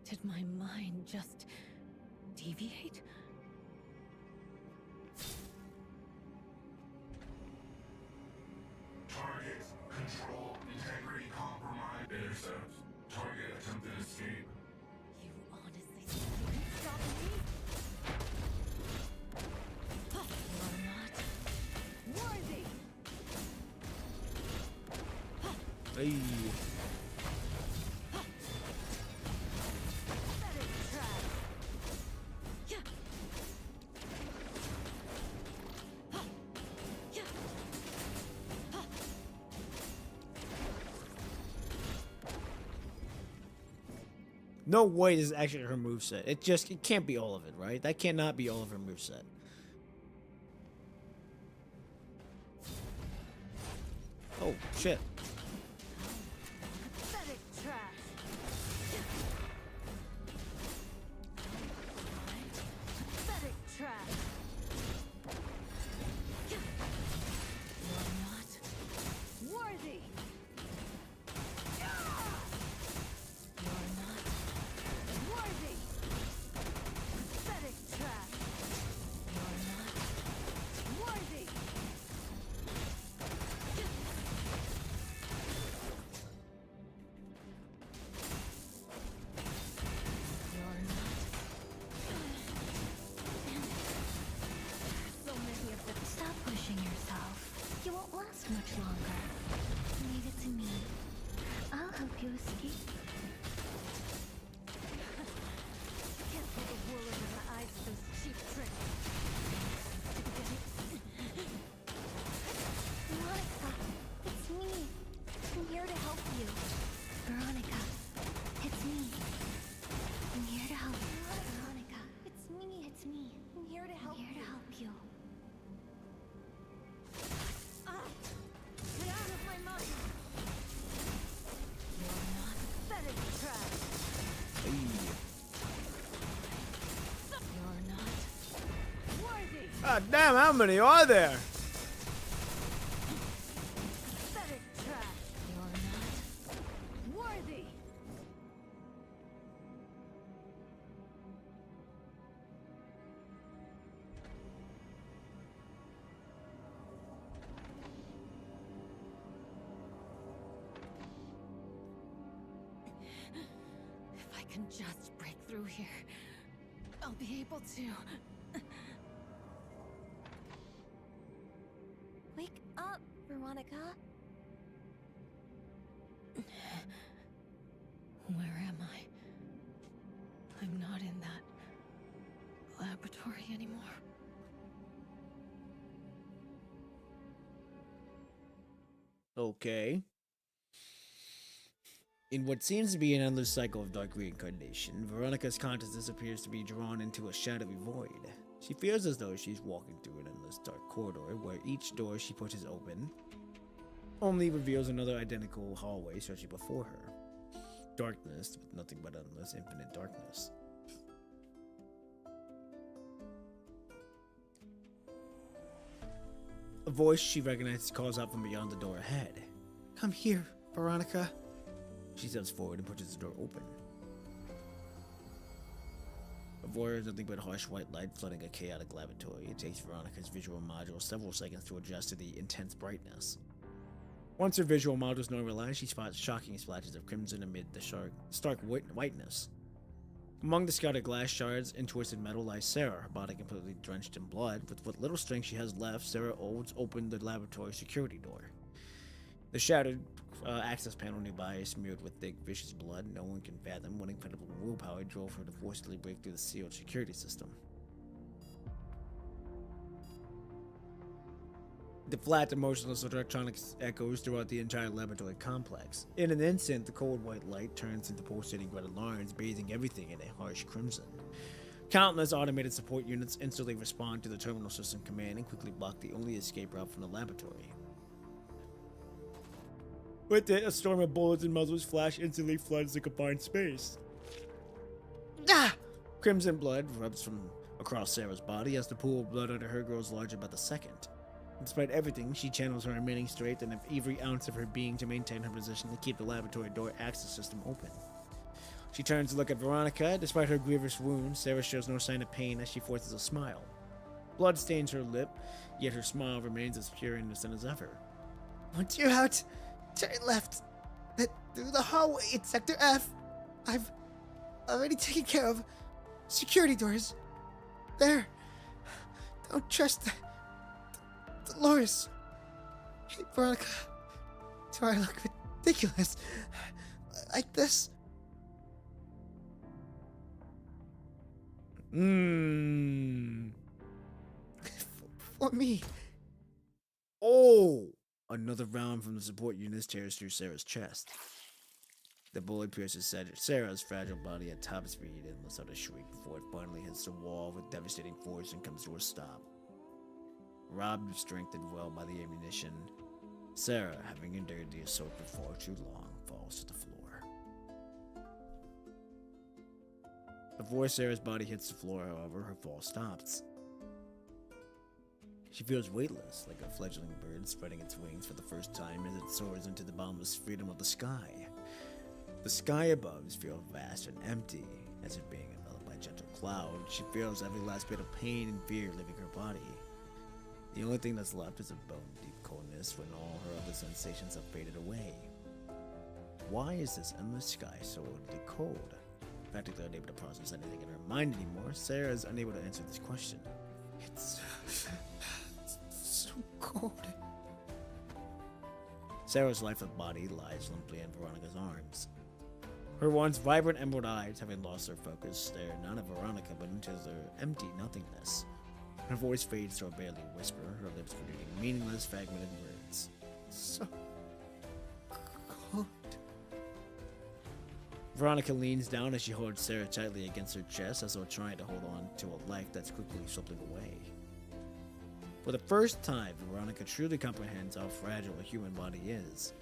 [SPEAKER 4] Did my mind just deviate?
[SPEAKER 2] Target control integrity compromised. Intercept. Target attempted escape.
[SPEAKER 4] You honestly think you can stop me? You're not worthy!
[SPEAKER 1] Hey.
[SPEAKER 4] Pathetic trash! Yeah. Yeah.
[SPEAKER 1] No way this is actually her moveset. It can't be all of it, right? That cannot be all of her moveset. Oh, shit.
[SPEAKER 4] Pathetic trash! Pathetic trash! You're not worthy! You're not worthy! Pathetic trash! You're not worthy!
[SPEAKER 3] escape? Can't pull the wool over my eyes with those cheap tricks. Veronica, it's me. I'm here to help you. Veronica, it's me. I'm here to help you. Veronica, it's me. It's me. I'm here to help you. I'm here to help you. Get out of my mind! You're not better than trash. You're not worthy.
[SPEAKER 1] God damn, how many are there?
[SPEAKER 3] Better trash. You're not worthy.
[SPEAKER 4] If I can just break through here, I'll be able to.
[SPEAKER 3] Wake up, Veronica.
[SPEAKER 4] Where am I? I'm not in that laboratory anymore.
[SPEAKER 1] Okay. In what seems to be an endless cycle of dark reincarnation, Veronica's consciousness appears to be drawn into a shadowy void. She feels as though she's walking through an endless dark corridor where each door she pushes open only reveals another identical hallway stretching before her. Darkness with nothing but endless, infinite darkness. A voice she recognizes calls out from beyond the door ahead. "Come here, Veronica." She steps forward and pushes the door open. Before her is nothing but harsh white light flooding a chaotic laboratory. It takes Veronica's visual module several seconds to adjust to the intense brightness. Once her visual module is normalized, she spots shocking splashes of crimson amid the stark whiteness. Among the scattered glass shards and twisted metal lies Sarah, her body completely drenched in blood. With what little strength she has left, Sarah holds open the laboratory security door. The shattered access panel nearby is smeared with thick, vicious blood. No one can fathom what incredible willpower drove her to forcibly break through the sealed security system. The flat, emotionless electronics echoes throughout the entire laboratory complex. In an instant, the cold white light turns into pulsating red alarms, bathing everything in a harsh crimson. Countless automated support units instantly respond to the terminal system command and quickly block the only escape route from the laboratory. With it, a storm of bullets and muzzles flash instantly floods the confined space. Ah! Crimson blood rubs from across Sarah's body as the pool of blood under her grows larger by the second. Despite everything, she channels her remaining strength and every ounce of her being to maintain her position to keep the laboratory door access system open. She turns to look at Veronica. Despite her grievous wounds, Sarah shows no sign of pain as she forces a smile. Blood stains her lip, yet her smile remains as pure and innocent as ever. "Once you're out, turn left. Through the hallway in Sector F. I've already taken care of security doors. There. Don't trust the Dolores. Hey, Veronica. Do I look ridiculous like this?" For me. Oh! Another round from the support units tears through Sarah's chest. The bullet pierces Sarah's fragile body at top speed and lets out a shriek before it finally hits the wall with devastating force and comes to a stop. Robbed of strength and well by the ammunition, Sarah, having endured the assault for far too long, falls to the floor. Before Sarah's body hits the floor, however, her fall stops. She feels weightless, like a fledgling bird spreading its wings for the first time as it soars into the boundless freedom of the sky. The sky above feels vast and empty, as if being enveloped by gentle clouds. She feels every last bit of pain and fear leaving her body. The only thing that's left is a bone-deep coldness when all her other sensations have faded away. Why is this endless sky so utterly cold? Practically unable to process anything in her mind anymore, Sarah is unable to answer this question. It's so cold. Sarah's lifeless body lies limply in Veronica's arms. Her once vibrant emerald eyes, having lost their focus, stare not at Veronica but into their empty nothingness. Her voice fades to a barely whisper, her lips producing meaningless, fragmented words. So cold. Veronica leans down as she holds Sarah tightly against her chest as though trying to hold on to a life that's quickly slipping away. For the first time, Veronica truly comprehends how fragile a human body is,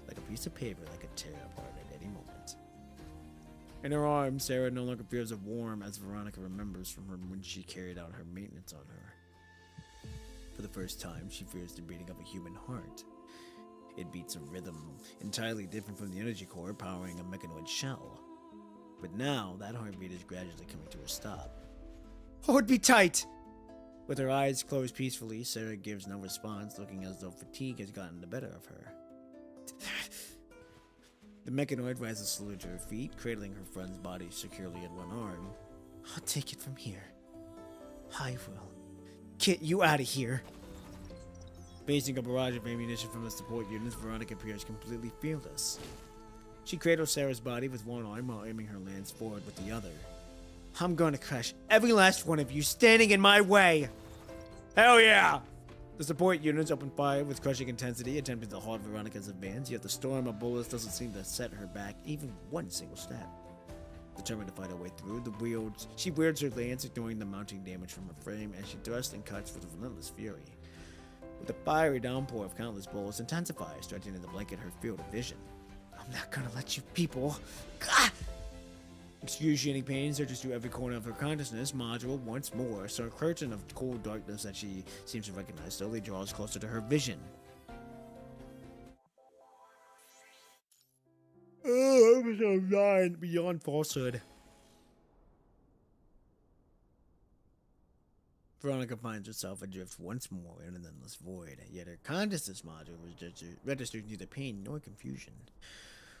[SPEAKER 1] like a piece of paper that could tear apart at any moment. In her arms, Sarah no longer feels as warm as Veronica remembers from her when she carried out her maintenance on her. For the first time, she feels the beating of a human heart. It beats a rhythm entirely different from the energy core powering a mechanoid shell. But now, that heartbeat is gradually coming to a stop. Hold me tight! With her eyes closed peacefully, Sarah gives no response, looking as though fatigue has gotten the better of her. The mechanoid rises slowly to her feet, cradling her friend's body securely in one arm. I'll take it from here. I will. Get you out of here! Facing a barrage of ammunition from the support units, Veronica appears completely fearless. She cradles Sarah's body with one arm while aiming her lance forward with the other. I'm going to crush every last one of you standing in my way! Hell yeah! The support units open fire with crushing intensity, attempting to halt Veronica's advance, yet the storm of bullets doesn't seem to set her back even one single step. Determined to fight her way through, she wields her lance, ignoring the mounting damage from her frame, as she thrusts and cuts with relentless fury. With the fiery downpour of countless bullets intensifies, threatening to blanket her field of vision. I'm not gonna let you people... Ah! Excruciating pain searches through every corner of her consciousness module once more, so a curtain of cold darkness that she seems to recognize slowly draws closer to her vision. Episode 9, Beyond Falsehood. Veronica finds herself adrift once more in an endless void, yet her consciousness module registers neither pain nor confusion.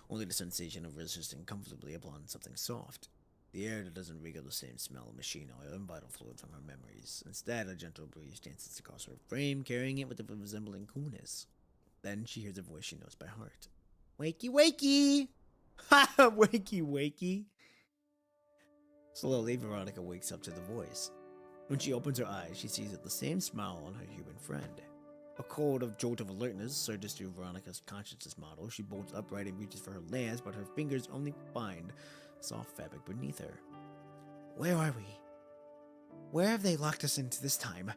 [SPEAKER 1] Only the sensation of resisting comfortably upon something soft. The air that doesn't reek of the same smell of machine oil and vital fluid from her memories. Instead, a gentle breeze dances across her frame, carrying it with a resembling coolness. Then she hears a voice she knows by heart. Wakey, wakey! Ha! Wakey, wakey! Slowly, Veronica wakes up to the voice. When she opens her eyes, she sees the same smile on her human friend. A cold jolt of alertness surges through Veronica's consciousness model. She bolts upright and reaches for her lance, but her fingers only find soft fabric beneath her. Where are we? Where have they locked us into this time?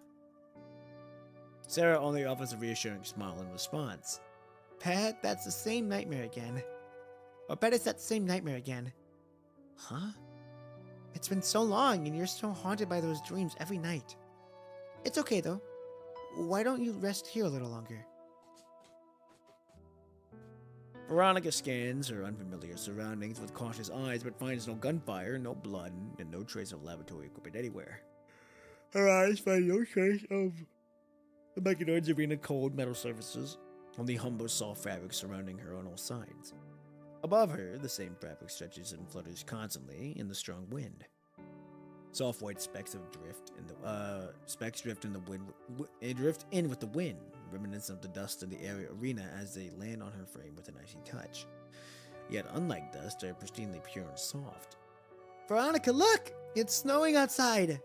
[SPEAKER 1] Sarah only offers a reassuring smile in response. Pat, that's the same nightmare again. Or bet it's that same nightmare again. Huh? It's been so long and you're still haunted by those dreams every night. It's okay though. Why don't you rest here a little longer? Veronica scans her unfamiliar surroundings with cautious eyes, but finds no gunfire, no blood, and no trace of laboratory equipment anywhere. Her eyes find no trace of the mechanoid's arena cold metal surfaces, only humble soft fabric surrounding her on all sides. Above her, the same fabric stretches and flutters constantly in the strong wind. Soft white specks drift in the wind, drift in with the wind, reminiscent of the dust in the arena as they land on her frame with an icy touch. Yet, unlike dust, they're pristinely pure and soft. Veronica, look! It's snowing outside!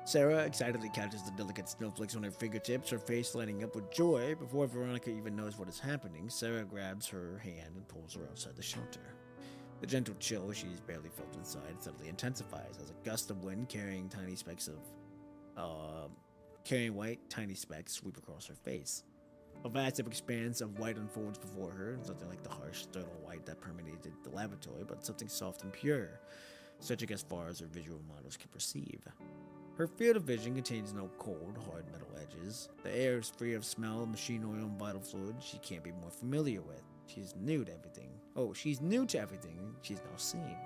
[SPEAKER 1] Sarah excitedly catches the delicate snowflakes on her fingertips, her face lighting up with joy. Before Veronica even knows what is happening, Sarah grabs her hand and pulls her outside the shelter. The gentle chill she's barely felt inside suddenly intensifies as a gust of wind carrying white tiny specks sweep across her face. A vast expanse of white unfolds before her, something like the harsh, sterile white that permeated the laboratory, but something soft and pure, stretching as far as her visual models can perceive. Her field of vision contains no cold, hard metal edges. The air is free of smell, machine oil, and vital fluid she can't be more familiar with. She's new to everything she's now seeing.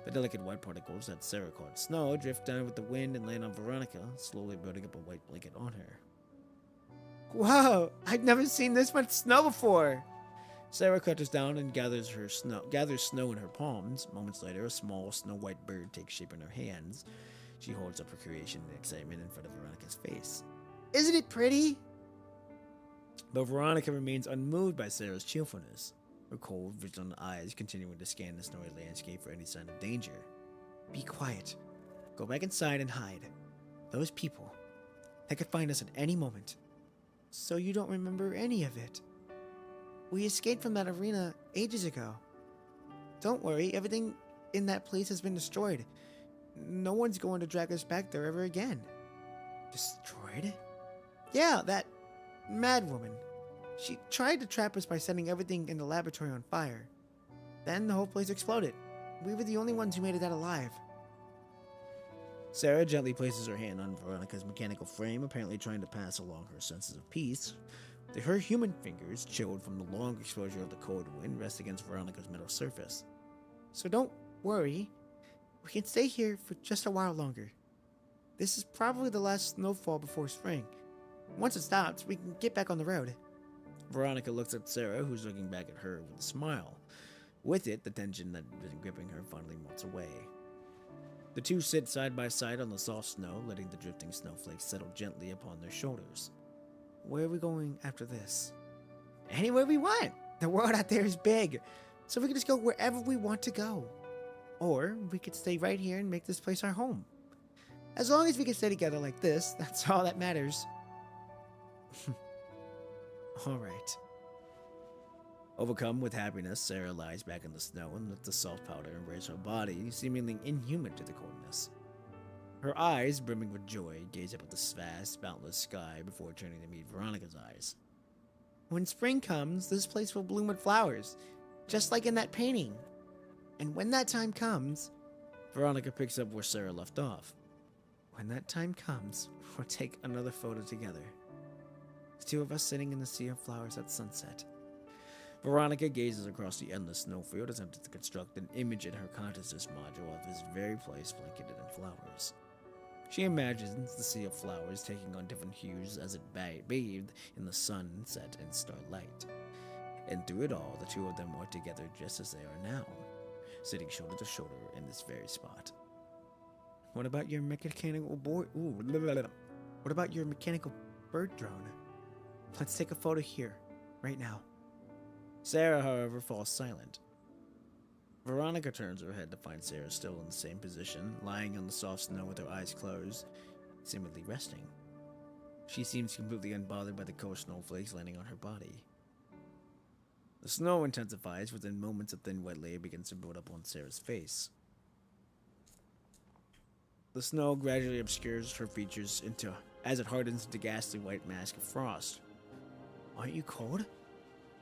[SPEAKER 1] The delicate white particles that Sarah called snow drift down with the wind and land on Veronica, slowly building up a white blanket on her. Whoa! I've never seen this much snow before! Sarah clutches down and gathers snow in her palms. Moments later, a small snow-white bird takes shape in her hands. She holds up her creation in excitement in front of Veronica's face. Isn't it pretty? But Veronica remains unmoved by Sarah's cheerfulness, her cold, vigilant eyes continuing to scan the snowy landscape for any sign of danger. Be quiet. Go back inside and hide. Those people, they could find us at any moment. So you don't remember any of it. We escaped from that arena ages ago. Don't worry, everything in that place has been destroyed. No one's going to drag us back there ever again. Destroyed? Yeah, that mad woman. She tried to trap us by setting everything in the laboratory on fire. Then the whole place exploded. We were the only ones who made it out alive. Sarah gently places her hand on Veronica's mechanical frame, apparently trying to pass along her senses of peace. Her human fingers, chilled from the long exposure of the cold wind, rest against Veronica's metal surface. So don't worry. We can stay here for just a while longer. This is probably the last snowfall before spring. Once it stops, we can get back on the road. Veronica looks at Sarah, who's looking back at her with a smile. With it, the tension that had been gripping her finally melts away. The two sit side by side on the soft snow, letting the drifting snowflakes settle gently upon their shoulders. Where are we going after this? Anywhere we want. The world out there is big, so we can just go wherever we want to go. Or we could stay right here and make this place our home. As long as we can stay together like this, that's all that matters. Alright. Overcome with happiness, Sarah lies back in the snow and lets the salt powder embrace her body, seemingly inhuman to the coldness. Her eyes, brimming with joy, gaze up at the vast, boundless sky before turning to meet Veronica's eyes. When spring comes, this place will bloom with flowers, just like in that painting. And when that time comes, Veronica picks up where Sarah left off. When that time comes, we'll take another photo together. The two of us sitting in the sea of flowers at sunset. Veronica gazes across the endless snowfield, attempting to construct an image in her consciousness module of this very place blanketed in flowers. She imagines the sea of flowers taking on different hues as it bathed in the sunset and starlight. And through it all, the two of them are together just as they are now, sitting shoulder to shoulder in this very spot. What about your mechanical board? What about your mechanical bird drone? Let's take a photo here, right now. Sarah, however, falls silent. Veronica turns her head to find Sarah still in the same position, lying on the soft snow with her eyes closed, seemingly resting. She seems completely unbothered by the cold snowflakes landing on her body. The snow intensifies. Within moments, a thin wet layer begins to build up on Sarah's face. The snow gradually obscures her features as it hardens into ghastly white mask of frost. Aren't you cold?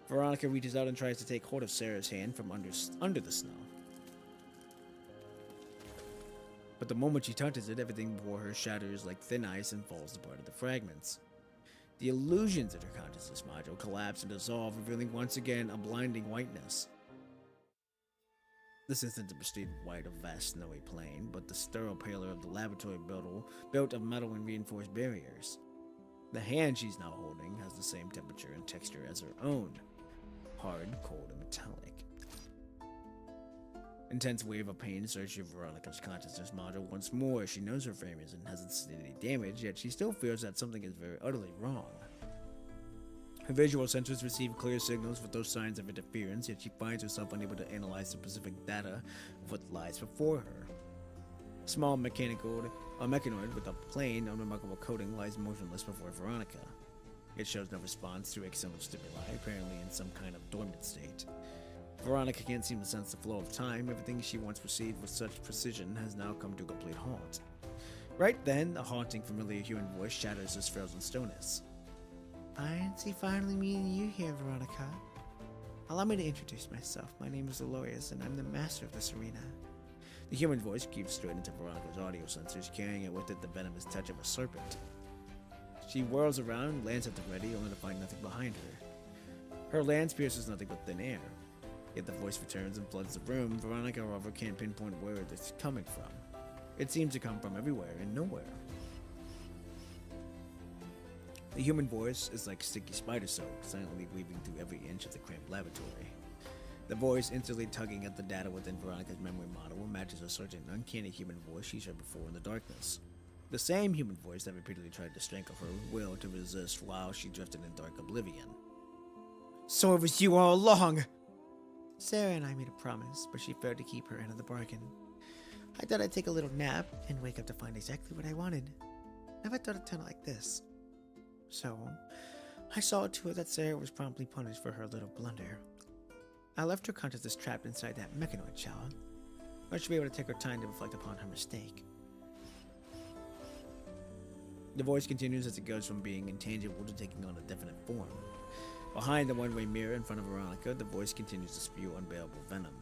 [SPEAKER 1] Veronica reaches out and tries to take hold of Sarah's hand from under the snow. But the moment she touches it, everything before her shatters like thin ice and falls apart into fragments. The illusions in her consciousness module collapse and dissolve, revealing once again a blinding whiteness. This isn't the pristine white of vast snowy plain, but the sterile pallor of the laboratory built of metal and reinforced barriers. The hand she's now holding has the same temperature and texture as her own. Hard, cold, and metallic. Intense wave of pain surges through Veronica's consciousness module once more. She knows her frame hasn't seen any damage, yet she still feels that something is very utterly wrong. Her visual sensors receive clear signals with those signs of interference, yet she finds herself unable to analyze the specific data of what lies before her. A small mechanoid with a plain, unremarkable coating lies motionless before Veronica. It shows no response to external stimuli, apparently in some kind of dormant state. Veronica can't seem to sense the flow of time. Everything she once perceived with such precision has now come to a complete halt. Right then, a haunting, familiar human voice shatters this frozen stillness. Fancy finally meeting you here, Veronica. Allow me to introduce myself. My name is Dolores, and I'm the master of this arena. The human voice creeps straight into Veronica's audio sensors, carrying it with it the venomous touch of a serpent. She whirls around, lance at the ready, only to find nothing behind her. Her lance pierces nothing but thin air. Yet the voice returns and floods the room. Veronica, however, can't pinpoint where it's coming from. It seems to come from everywhere and nowhere. The human voice is like sticky spider silk, silently weaving through every inch of the cramped laboratory. The voice, instantly tugging at the data within Veronica's memory model, matches a certain uncanny human voice she's heard before in the darkness. The same human voice that repeatedly tried to strangle her will to resist while she drifted in dark oblivion. So it was you all along! Sarah and I made a promise, but she failed to keep her end of the bargain. I thought I'd take a little nap and wake up to find exactly what I wanted. Never thought it'd turn out like this. So, I saw to it that Sarah was promptly punished for her little blunder. I left her consciousness trapped inside that mechanoid shell. I should be able to take her time to reflect upon her mistake. The voice continues as it goes from being intangible to taking on a definite form. Behind the one-way mirror in front of Veronica, the voice continues to spew unbearable venom.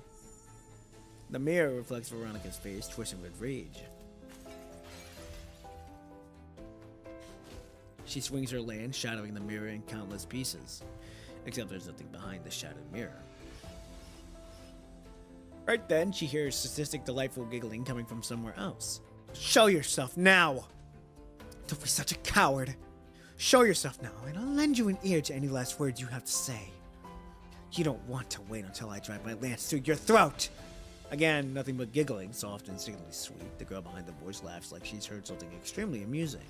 [SPEAKER 1] The mirror reflects Veronica's face, twisting with rage. She swings her lance, shattering the mirror in countless pieces. Except there's nothing behind the shattered mirror. Right then, she hears sadistic, delightful giggling coming from somewhere else. Show yourself now! Don't be such a coward! Show yourself now, and I'll lend you an ear to any last words you have to say. You don't want to wait until I drive my lance through your throat! Again, nothing but giggling, soft and sickly sweet. The girl behind the voice laughs like she's heard something extremely amusing.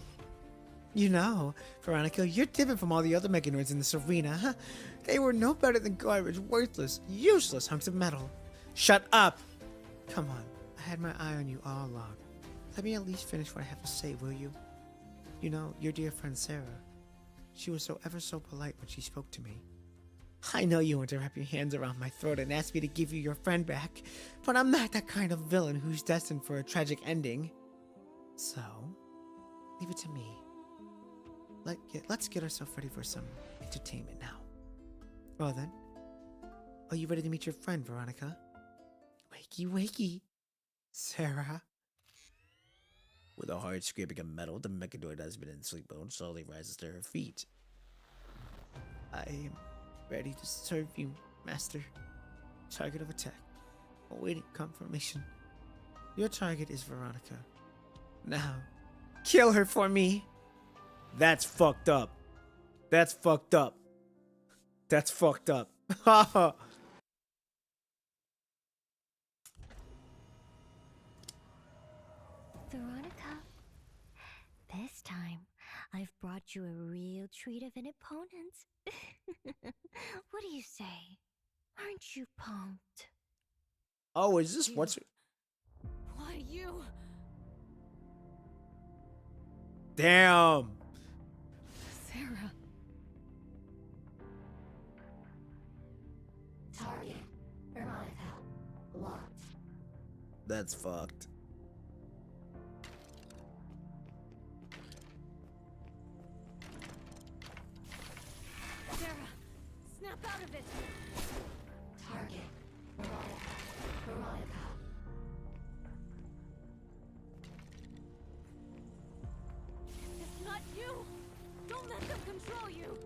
[SPEAKER 1] You know, Veronica, you're different from all the other mechanoids in this arena, huh? They were no better than garbage, worthless, useless hunks of metal. Shut up! Come on, I had my eye on you all along. Let me at least finish what I have to say, will you? You know, your dear friend Sarah. She was so ever so polite when she spoke to me. I know you want to wrap your hands around my throat and ask me to give you your friend back, but I'm not that kind of villain who's destined for a tragic ending. So, leave it to me. Let's get ourselves ready for some entertainment now. Well then, are you ready to meet your friend, Veronica? Wakey, wakey, Sarah. With a hard scraping of metal, the mechanoid has been in sleep mode slowly rises to her feet. I am ready to serve you, Master. Target of attack. Awaiting confirmation. Your target is Veronica. Now, kill her for me! That's fucked up. That's fucked up. That's fucked up. Haha.
[SPEAKER 3] Veronica, this time I've brought you a real treat of an opponent. What do you say? Aren't you pumped?
[SPEAKER 1] Oh, is this what's...
[SPEAKER 4] Why you?
[SPEAKER 1] Damn.
[SPEAKER 4] Sarah.
[SPEAKER 5] Target. Veronica. Locked.
[SPEAKER 1] That's fucked.
[SPEAKER 4] Sarah, snap out of it.
[SPEAKER 5] Target. Veronica. Veronica.
[SPEAKER 4] It's not you. Don't let them control you.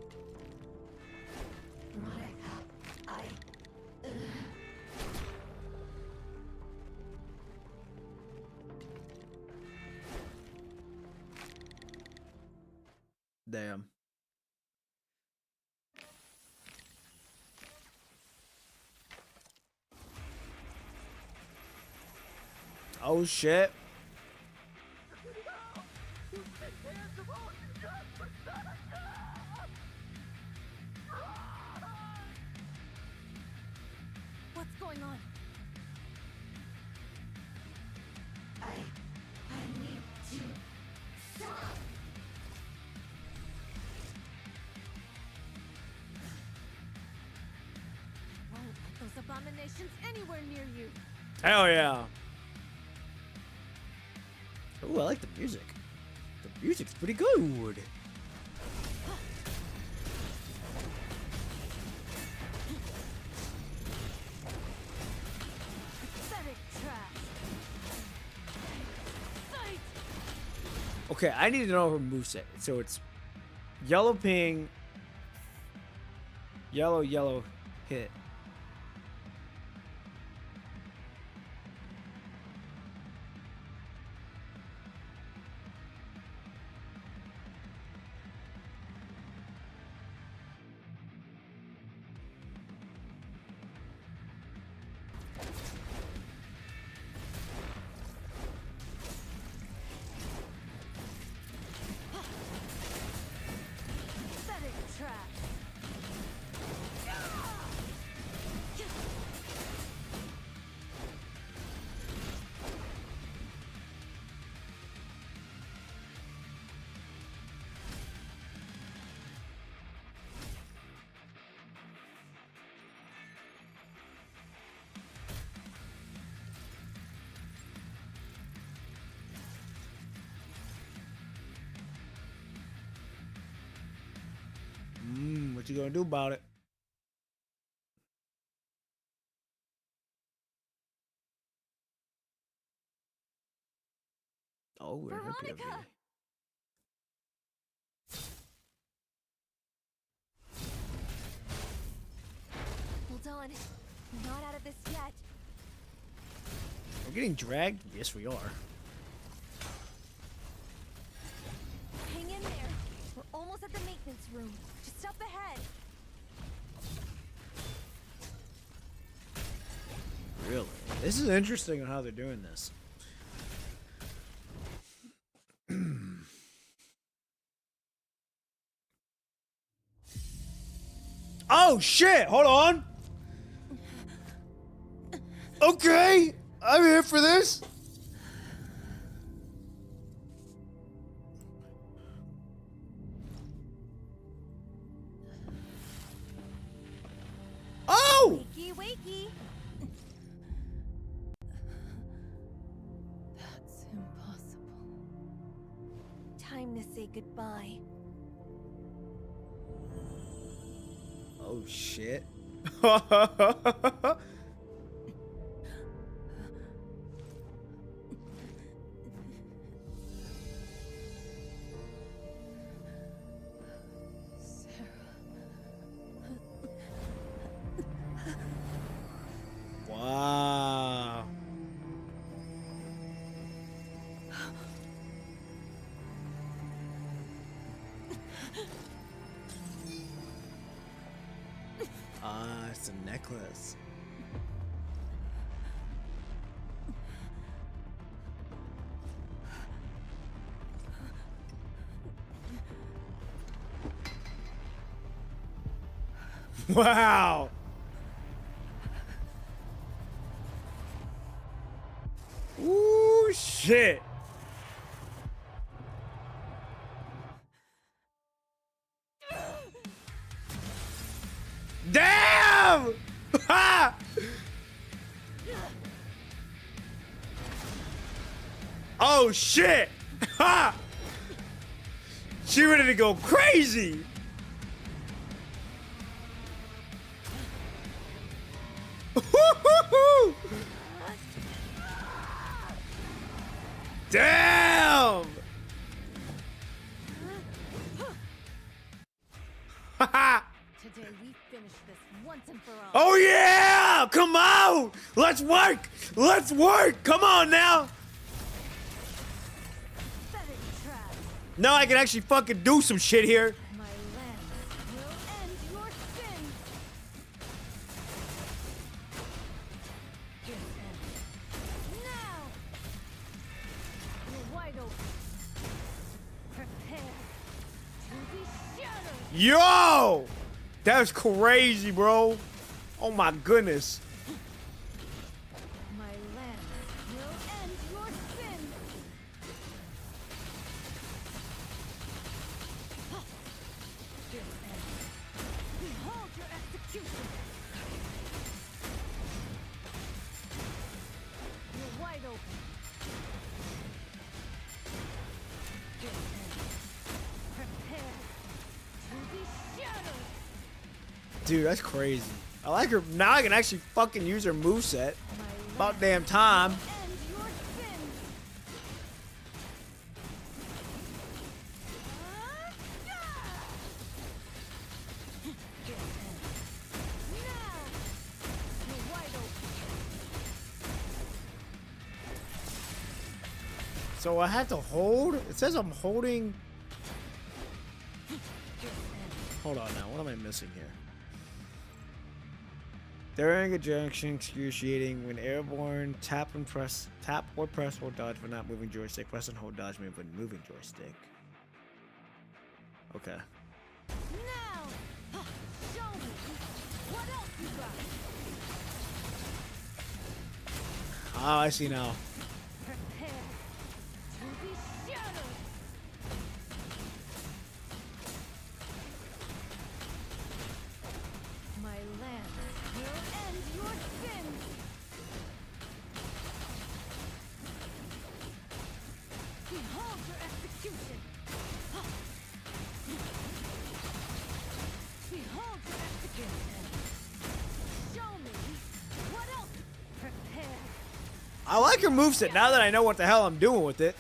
[SPEAKER 5] Veronica.
[SPEAKER 1] Damn. Oh shit.
[SPEAKER 4] What's going on?
[SPEAKER 5] I need to stop.
[SPEAKER 4] Won't let those abominations anywhere near you.
[SPEAKER 1] Hell yeah. Ooh, I like the music. The music's pretty good.
[SPEAKER 4] Pathetic trash. Fight!
[SPEAKER 1] Okay, I need to know her moveset. So it's yellow ping, yellow yellow hit. What you gonna do about it? Oh, we're in her POV.
[SPEAKER 3] Veronica! Hold on. We're not out of this yet.
[SPEAKER 1] We're getting dragged? Yes, we are.
[SPEAKER 3] Hang in there. We're almost at the maintenance room. Just up ahead.
[SPEAKER 1] Really? This is interesting on how they're doing this. Oh shit! Hold on. Okay, I'm here for this. Oh!
[SPEAKER 3] Wakey, wakey.
[SPEAKER 4] That's impossible.
[SPEAKER 3] Time to say goodbye.
[SPEAKER 1] Oh shit. Wow. Ah, it's a necklace. Wow. Ooh, shit. Damn! Ha! Oh shit! Ha! She ready to go crazy! Damn! Ha!
[SPEAKER 3] Today we finish this once and for all.
[SPEAKER 1] Oh yeah! Come on! Let's work! Let's work! Come on now!
[SPEAKER 3] Better try.
[SPEAKER 1] Now I can actually fucking do some shit here.
[SPEAKER 3] My lens will end your sins. This ends. Now. You're wide open. Prepare to be shattered.
[SPEAKER 1] Yo! That was crazy, bro. Oh my goodness.
[SPEAKER 3] My lens will end your sins. This ends. Behold your execution. You're wide open. This ends. Prepare to be shattered.
[SPEAKER 1] Dude, that's crazy. I like her. Now I can actually fucking use her moveset. About damn time.
[SPEAKER 3] End your sins. Now, you're wide open.
[SPEAKER 1] So I have to hold? It says I'm holding. Hold on now. What am I missing here? During ejection, excruciating when airborne, tap or press or dodge when not moving joystick. Press and hold dodge move when moving joystick. Okay.
[SPEAKER 3] Now, show me what else you got.
[SPEAKER 1] Oh, I see now.
[SPEAKER 3] Prepare to be shattered. My lance will end your sins. Behold your execution. Behold
[SPEAKER 1] I like her moveset now that I know what the hell I'm doing with it.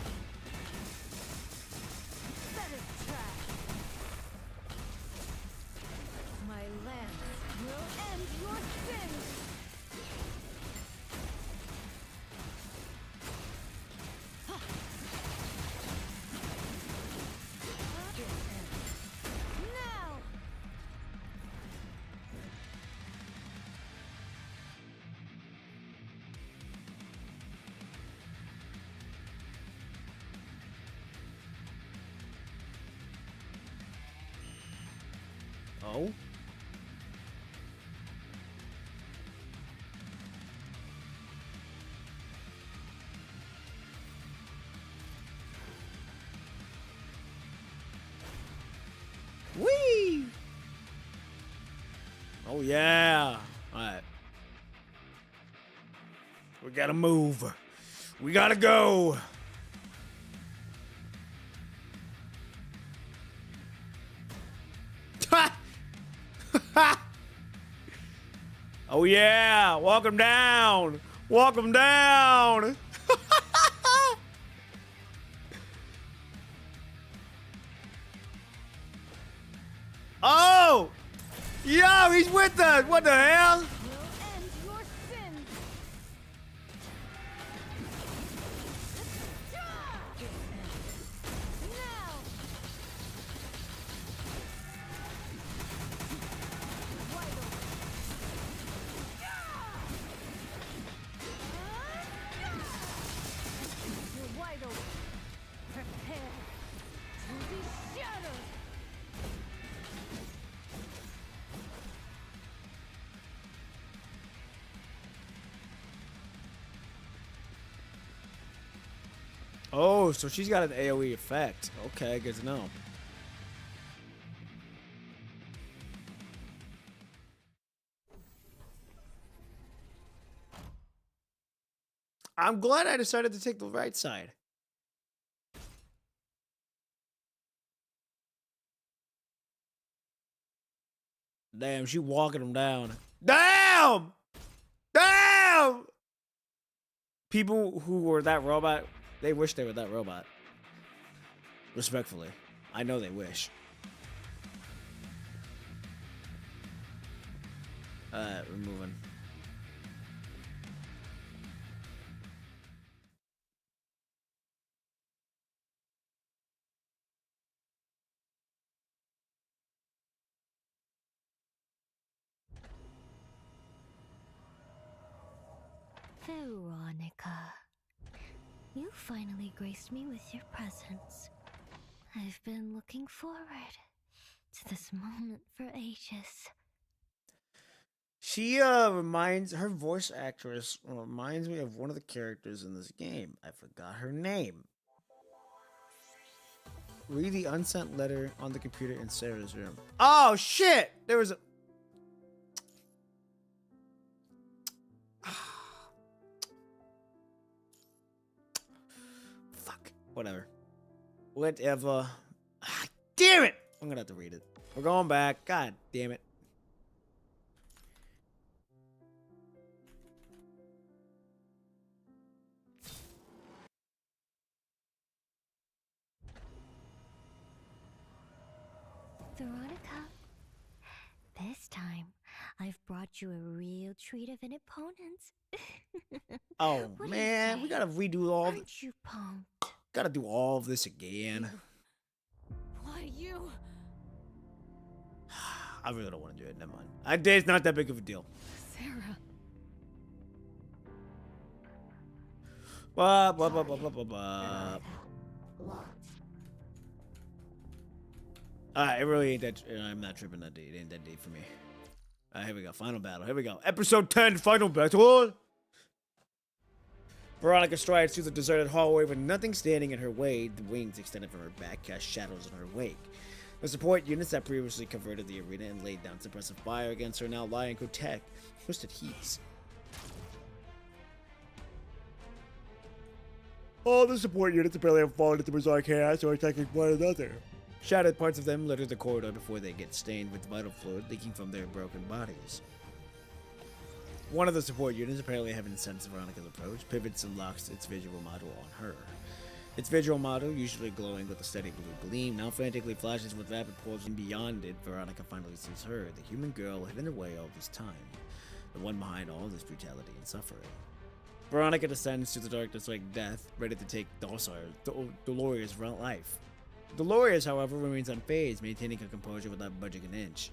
[SPEAKER 4] My lance will end your sins. Now.
[SPEAKER 1] Oh. Whee! Oh yeah. Alright. We gotta move. We gotta go. Oh yeah, walk him down. Walk him down. Oh! Yo, he's with us. What the hell?
[SPEAKER 4] Will end your sins. Now. You're wide open. Prepare to be shattered.
[SPEAKER 1] Oh, so she's got an AoE effect. Okay, good to know. I'm glad I decided to take the right side. Damn, she walking him down. Damn! Damn! People who were that robot, they wish they were that robot. Respectfully. I know they wish. We're moving.
[SPEAKER 3] Veronica, you finally graced me with your presence. I've been looking forward to this moment for ages.
[SPEAKER 1] She her voice actress reminds me of one of the characters in this game. I forgot her name. Read the unsent letter on the computer in Sarah's room. Oh shit! There was a fuck. Whatever. Whatever. Ah, damn it! I'm gonna have to read it. We're going back. God damn it.
[SPEAKER 3] Veronica, this time I've brought you a real treat of an opponent.
[SPEAKER 1] Oh
[SPEAKER 3] What do you
[SPEAKER 1] man, we
[SPEAKER 3] say?
[SPEAKER 1] gotta redo all.
[SPEAKER 3] Aren't you pumped?
[SPEAKER 1] Gotta do all of this again.
[SPEAKER 4] Why you?
[SPEAKER 1] I really don't want to do it. Never mind. It's not that big of a deal.
[SPEAKER 4] Sarah.
[SPEAKER 1] Blah, blah, blah, blah, blah, blah, blah.
[SPEAKER 5] Locked.
[SPEAKER 1] It really ain't that. I'm not tripping that deep. It ain't that deep for me. Here we go. Final battle. Here we go. Episode 10. Final battle. Veronica strides through the deserted hallway with nothing standing in her way. The wings extended from her back cast shadows in her wake. The support units that previously converted the arena and laid down suppressive fire against her now lie in grotesque, twisted heaps. All the support units apparently have fallen into bizarre chaos or attacking one another. Shattered parts of them litter the corridor before they get stained with vital fluid leaking from their broken bodies. One of the support units, apparently having sensed Veronica's approach, pivots and locks its visual model on her. Its visual model, usually glowing with a steady blue gleam, now frantically flashes with rapid pulls, and beyond it, Veronica finally sees her, the human girl hidden away all this time, the one behind all this brutality and suffering. Veronica descends to the darkness like death, ready to take Dolores' life. Dolores, however, remains unfazed, maintaining her composure without budging an inch.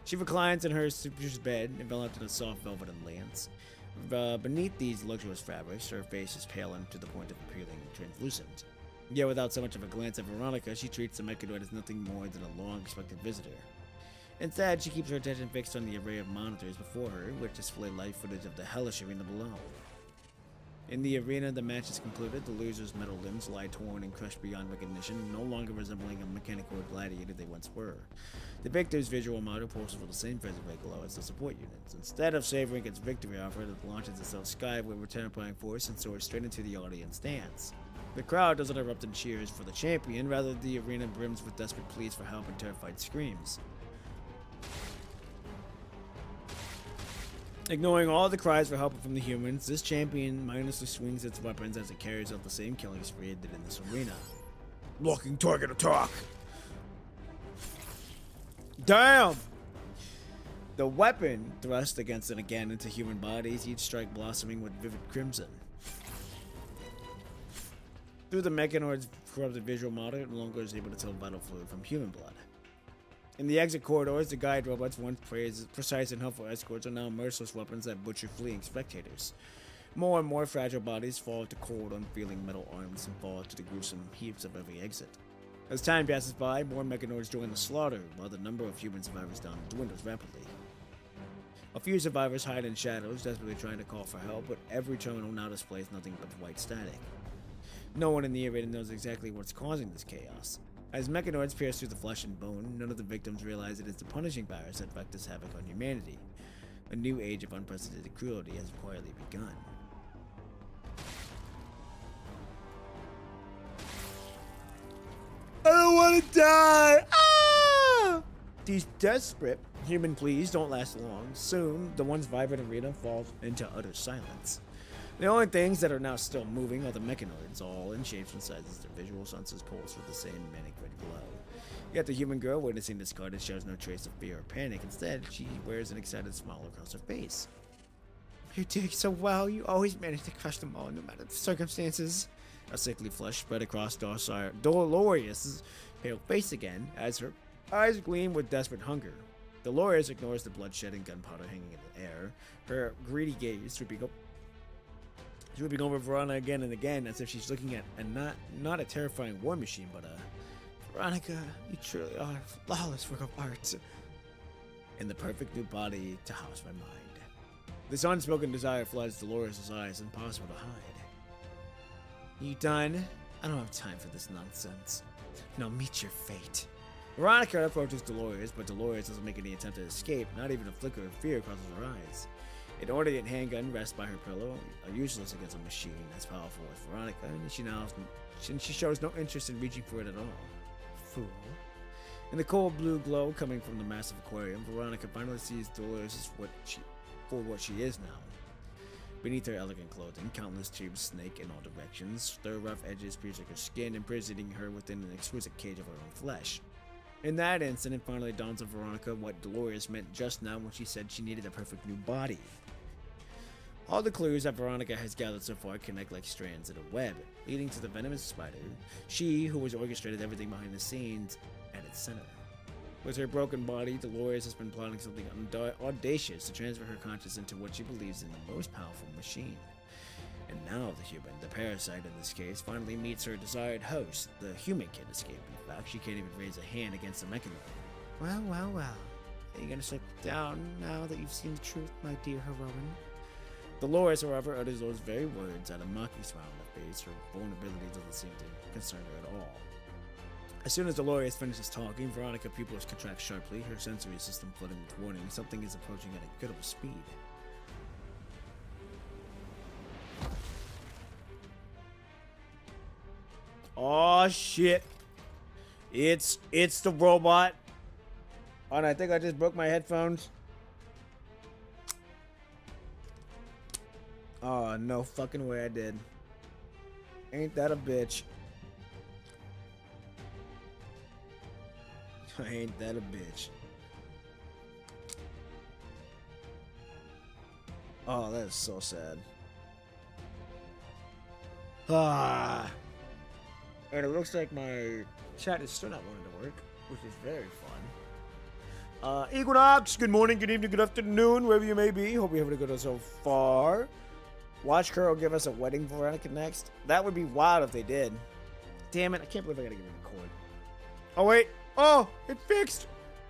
[SPEAKER 1] She reclines in her sumptuous bed, enveloped in a soft velvet and lance. Beneath these luxurious fabrics, her face is pale and to the point of appearing translucent. Yet without so much of a glance at Veronica, she treats the mechanoid as nothing more than a long-expected visitor. Instead, she keeps her attention fixed on the array of monitors before her, which display live footage of the hellish arena below. In the arena, the match is concluded. The loser's metal limbs lie torn and crushed beyond recognition, no longer resembling a mechanical gladiator they once were. The victor's visual model pulses with the same physical glow as the support units. Instead of savoring its victory offer, it launches itself skyward with terrifying force and soars straight into the audience stands. The crowd doesn't erupt in cheers for the champion, rather the arena brims with desperate pleas for help and terrified screams. Ignoring all the cries for help from the humans, this champion mindlessly swings its weapons as it carries out the same killing spree it did in this arena. Blocking target attack! Damn! The weapon thrust against and again into human bodies, each strike blossoming with vivid crimson. Through the mechanoid's corrupted visual model, it no longer is able to tell vital fluid from human blood. In the exit corridors, the guide robots, once precise and helpful escorts, are now merciless weapons that butcher fleeing spectators. More and more fragile bodies fall to cold, unfeeling metal arms and fall to the gruesome heaps of every exit. As time passes by, more mechanoids join the slaughter, while the number of human survivors down dwindles rapidly. A few survivors hide in shadows, desperately trying to call for help, but every terminal now displays nothing but white static. No one in the arena knows exactly what's causing this chaos. As mechanoids pierce through the flesh and bone, none of the victims realize it is the punishing virus that wreaked its havoc on humanity. A new age of unprecedented cruelty has quietly begun. I don't want to die! Ah! These desperate human pleas don't last long. Soon, the once vibrant arena falls into utter silence. The only things that are now still moving are the mechanoids, all in shapes and sizes. Their visual senses pulse with the same manic red glow. Yet the human girl witnessing this carnage shows no trace of fear or panic. Instead, she wears an excited smile across her face. You're doing so well. You always manage to crush them all, no matter the circumstances. A sickly flush spread across Dolores' pale face again, as her eyes gleam with desperate hunger. Dolores ignores the bloodshed and gunpowder hanging in the air, her greedy gaze sweeping over Veronica again and again, as if she's looking at not a terrifying war machine, but a Veronica, you truly are a flawless work of art, and the perfect new body to house my mind. This unspoken desire floods Dolores' eyes, impossible to hide. You done? I don't have time for this nonsense. Now meet your fate. Veronica approaches Dolores, but Dolores doesn't make any attempt to escape. Not even a flicker of fear crosses her eyes. An ornate handgun rests by her pillow, useless against a machine as powerful as Veronica, and she shows no interest in reaching for it at all. Fool. In the cold blue glow coming from the massive aquarium, Veronica finally sees Dolores for what she is now. Beneath her elegant clothing, countless tubes snake in all directions, their rough edges piercing her skin, imprisoning her within an exquisite cage of her own flesh. In that instant, it finally dawns on Veronica what Dolores meant just now when she said she needed a perfect new body. All the clues that Veronica has gathered so far connect like strands in a web, leading to the venomous spider, she who has orchestrated everything behind the scenes, at its center. With her broken body, Dolores has been plotting something audacious to transfer her conscience into what she believes in the most powerful machine. And now the human, the parasite in this case, finally meets her desired host. The human can't escape. In fact, she can't even raise a hand against the mechanoid. Well, well, well. Are you gonna sit down now that you've seen the truth, my dear heroine? Dolores, however, utters those very words at a mocking smile on her face. Her vulnerability doesn't seem to concern her at all. As soon as Dolores finishes talking, Veronica's pupils contract sharply, her sensory system flooding with warning. Something is approaching at a good of a speed. Oh shit. It's the robot. Oh, and I think I just broke my headphones. Oh, no fucking way I did. Ain't that a bitch? Ain't that a bitch? Oh, that is so sad. Ah. And it looks like my chat is still not wanting to work, which is very fun. Equinox, good morning, good evening, good afternoon, wherever you may be. Hope you're having a good one so far. Watch Kuro give us a wedding for Veronica next. That would be wild if they did. Damn it, I can't believe I gotta give him a record. Oh, wait. Oh, it fixed.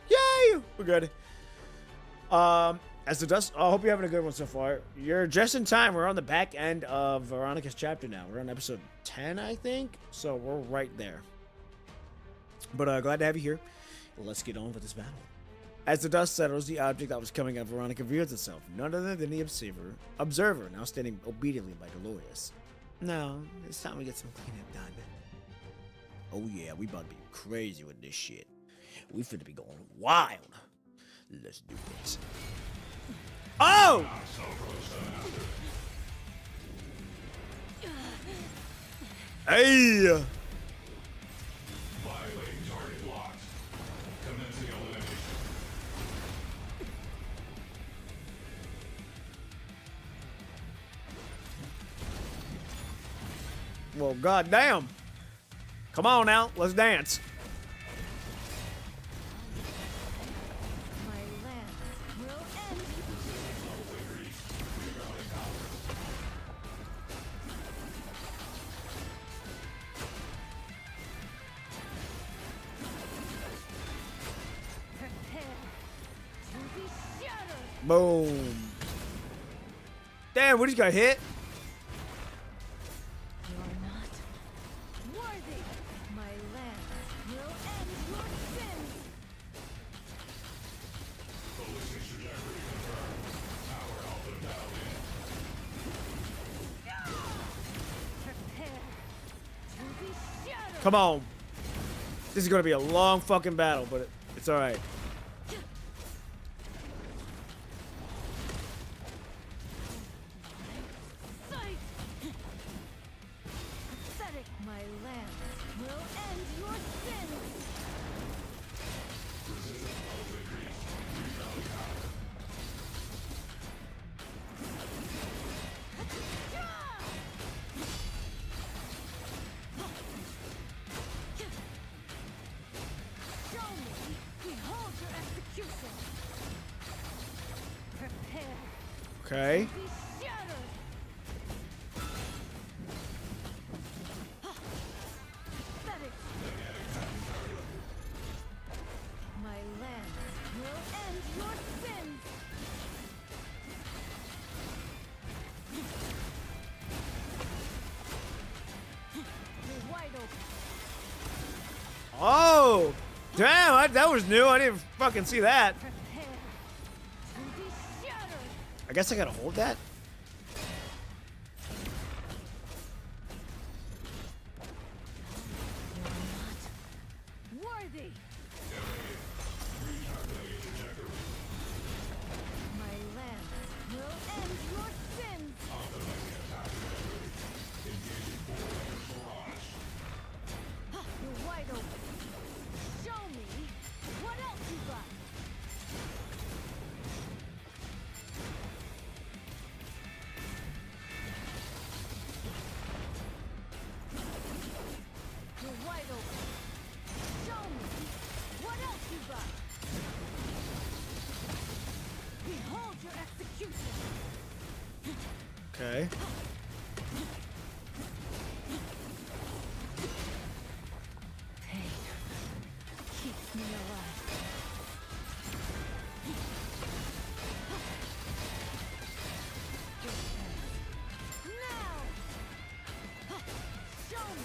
[SPEAKER 1] Yay! We're good. As the dust, I hope you're having a good one so far. You're just in time. We're on the back end of Veronica's chapter now. We're on episode 10, I think. So we're right there. But glad to have you here. Let's get on with this battle. As the dust settles, the object that was coming at Veronica reveals itself. None other than the observer, now standing obediently by Dolores. Now, it's time we get some cleanup done. Oh yeah, we about to be crazy with this shit. We finna be going wild. Let's do this. Oh! Hey!
[SPEAKER 2] Violating target locked. Commencing elimination.
[SPEAKER 1] Well, goddamn. Come on now, let's dance.
[SPEAKER 4] My lance will end. Prepare to be shattered.
[SPEAKER 1] Boom. Damn, we just got hit.
[SPEAKER 4] You're not worthy. My lance will end your sins. Prepare to be shattered.
[SPEAKER 1] Come on. This is gonna be a long fucking battle, but it's alright.
[SPEAKER 4] Sight. Pathetic. My lance will end your sins. Show me. Behold your execution. Prepare.
[SPEAKER 1] Okay.
[SPEAKER 4] Be shattered. Pathetic. My lance will end your sins. You're wide open.
[SPEAKER 1] Oh! Damn, that was new. I didn't fucking see that.
[SPEAKER 4] Prepare to be shattered.
[SPEAKER 1] I guess I gotta hold that?
[SPEAKER 4] You're not worthy. My lance will end your sins. You're wide open. Show me what else you got. You're wide open. Show me what else you got. Behold your execution.
[SPEAKER 1] Okay.
[SPEAKER 4] Pain keeps me alive. Now! Show me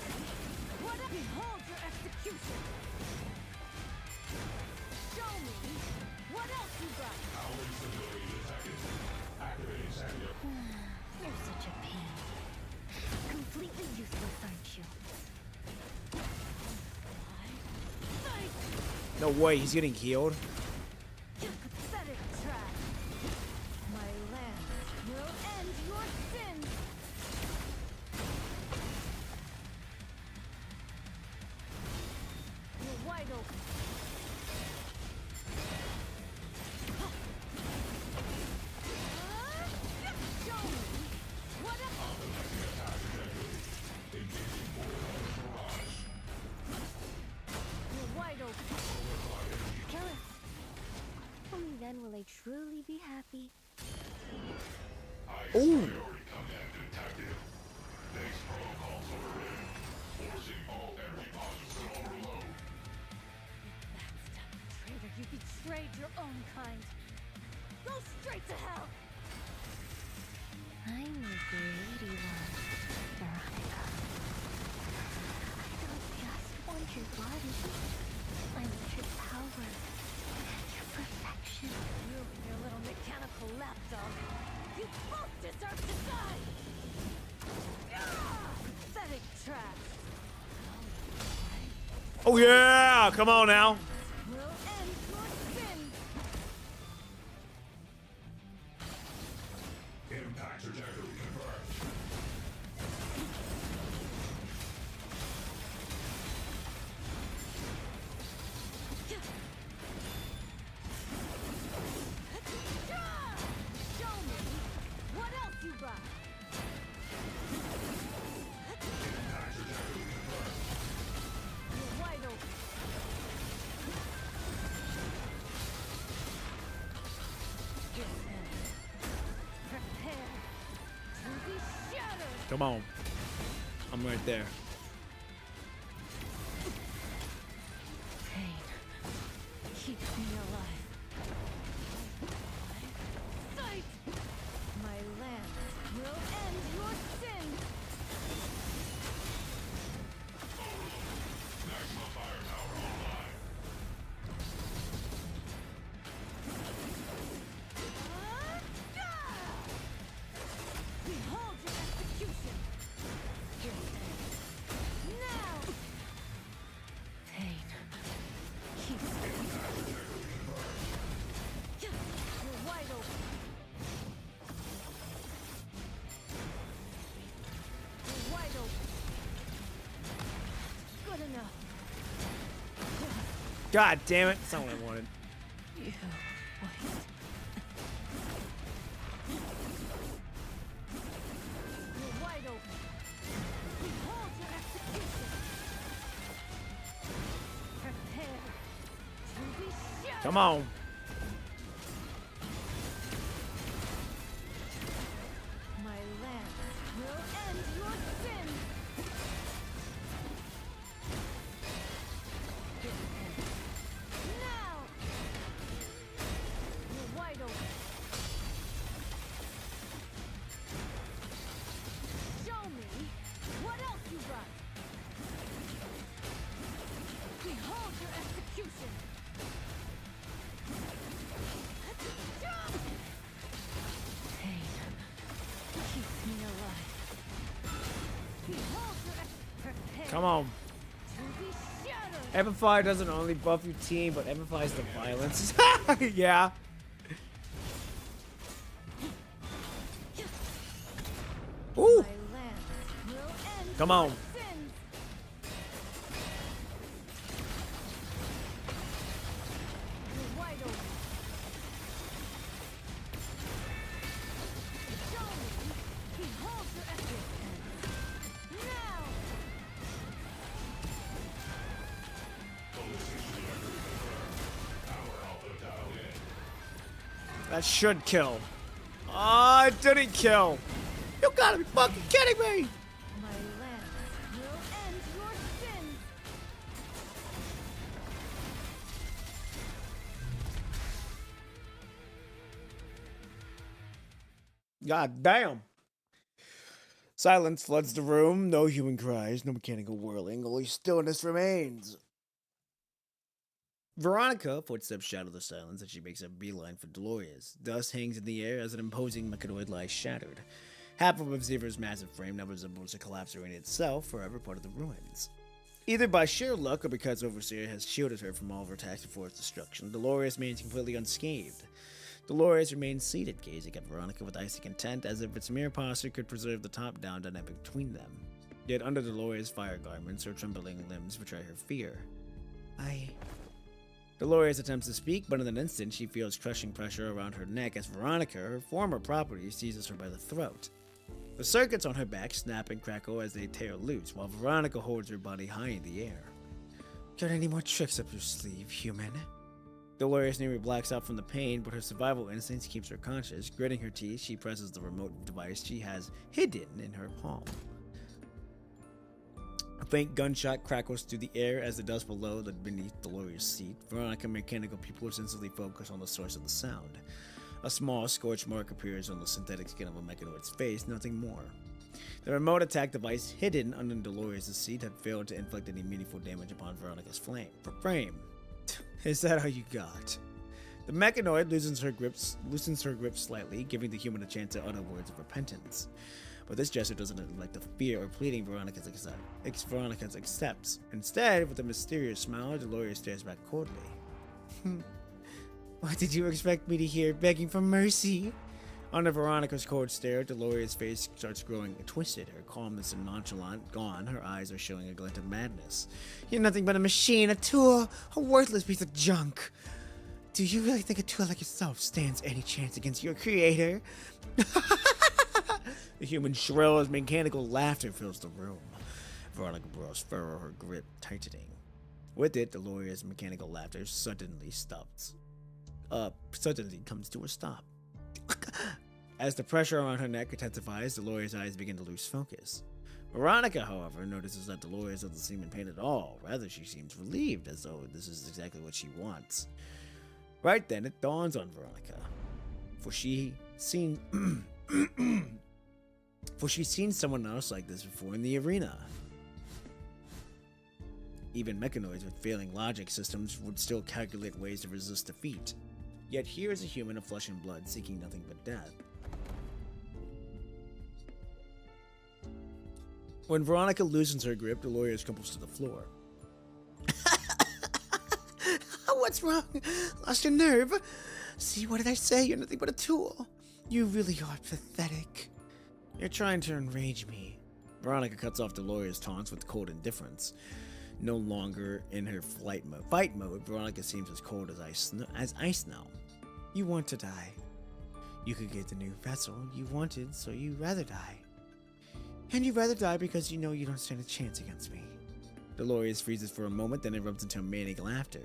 [SPEAKER 4] what behold your execution. Show me what else you got. You're such a pain. Completely useless, aren't you? Fight!
[SPEAKER 1] No way, he's getting healed.
[SPEAKER 4] Pathetic trash. My lance will end your sins.
[SPEAKER 1] Ooh.
[SPEAKER 3] Traitor, you betrayed your own kind. Go straight to hell! I'm the greedy one, Veronica. I don't just want your body. I want your power and your perfection. You and your little mechanical lapdog. You both deserve to die! Pathetic trash.
[SPEAKER 1] Oh yeah! Come on now.
[SPEAKER 3] Will end your sins.
[SPEAKER 2] Impact trajectory confirmed.
[SPEAKER 3] Show me what else you got. You're wide open. Get ready. Prepare to be shattered.
[SPEAKER 1] Come on. I'm right there.
[SPEAKER 3] Pain keeps me alive. Sight! My lance will end your sins! Behold your execution! Now! Pain keeps me. You're wide open. You're wide open. Good enough.
[SPEAKER 1] God damn it. That's not what I wanted.
[SPEAKER 3] You waste. You're wide open. Behold your execution. Prepare to be shattered.
[SPEAKER 1] Come on.
[SPEAKER 3] My lance will end your sins. Get ready. Now. You're wide open. Show me what else you got. Behold your execution. Pain keeps me alive. Behold your prepare
[SPEAKER 1] Come on.
[SPEAKER 3] to be shattered.
[SPEAKER 1] Amplify doesn't only buff your team, but amplifies the violence. Yeah. Ooh.
[SPEAKER 3] My lance will end
[SPEAKER 1] Come
[SPEAKER 3] your
[SPEAKER 1] on.
[SPEAKER 3] sins. You're wide open. Show me. Behold your execution. Now.
[SPEAKER 1] That should kill. Oh, it didn't kill. You gotta be fucking kidding me.
[SPEAKER 3] My lance will end your sins.
[SPEAKER 1] God damn. Silence floods the room. No human cries, no mechanical whirling. Only stillness remains. Veronica, footsteps shadow the silence as she makes a beeline for Dolores. Dust hangs in the air as an imposing mechanoid lies shattered. Half of Observer's massive frame now resembles a collapsed arena itself, forever part of the ruins. Either by sheer luck or because Overseer has shielded her from all of her attacks before its destruction, Dolores remains completely unscathed. Dolores remains seated, gazing at Veronica with icy content, as if its mere posture could preserve the top-down dynamic between them. Yet under Dolores' fire garments, her trembling limbs betray her fear. Dolores attempts to speak, but in an instant she feels crushing pressure around her neck as Veronica, her former property, seizes her by the throat. The circuits on her back snap and crackle as they tear loose, while Veronica holds her body high in the air. Got any more tricks up your sleeve, human? Dolores nearly blacks out from the pain, but her survival instinct keeps her conscious. Gritting her teeth, she presses the remote device she has hidden in her palm. A faint gunshot crackles through the air as the dust below the beneath Dolores' seat. Veronica's mechanical pupils instantly focus on the source of the sound. A small scorch mark appears on the synthetic skin of a mechanoid's face, nothing more. The remote attack device hidden under Dolores' seat had failed to inflict any meaningful damage upon Veronica's frame. Is that all you got? The mechanoid loosens her grip slightly, giving the human a chance to utter words of repentance. But this gesture doesn't reflect the fear or pleading Veronica accepts. Instead, with a mysterious smile, Dolores stares back coldly. What did you expect me to hear, begging for mercy? Under Veronica's cold stare, Dolores' face starts growing twisted, her calmness and nonchalant gone, her eyes are showing a glint of madness. You're nothing but a machine, a tool, a worthless piece of junk. Do you really think a tool like yourself stands any chance against your creator? The human shrill as mechanical laughter fills the room. Veronica brows furrow, her grip tightening. With it, Dolores' mechanical laughter suddenly comes to a stop. As the pressure around her neck intensifies, Dolores' eyes begin to lose focus. Veronica, however, notices that Dolores doesn't seem in pain at all. Rather, she seems relieved, as though this is exactly what she wants. Right then, it dawns on Veronica, for she's seen someone else like this before in the arena. Even mechanoids with failing logic systems would still calculate ways to resist defeat. Yet here is a human of flesh and blood seeking nothing but death. When Veronica loosens her grip, Dolores crumbles to the floor. What's wrong? Lost your nerve? See, what did I say? You're nothing but a tool. You really are pathetic. You're trying to enrage me. Veronica cuts off Dolores' taunts with cold indifference. No longer in her fight mode, Veronica seems as cold as ice now. You want to die. You could get the new vessel you wanted, so you'd rather die. And you'd rather die because you know you don't stand a chance against me. Dolores freezes for a moment, then erupts into manic laughter.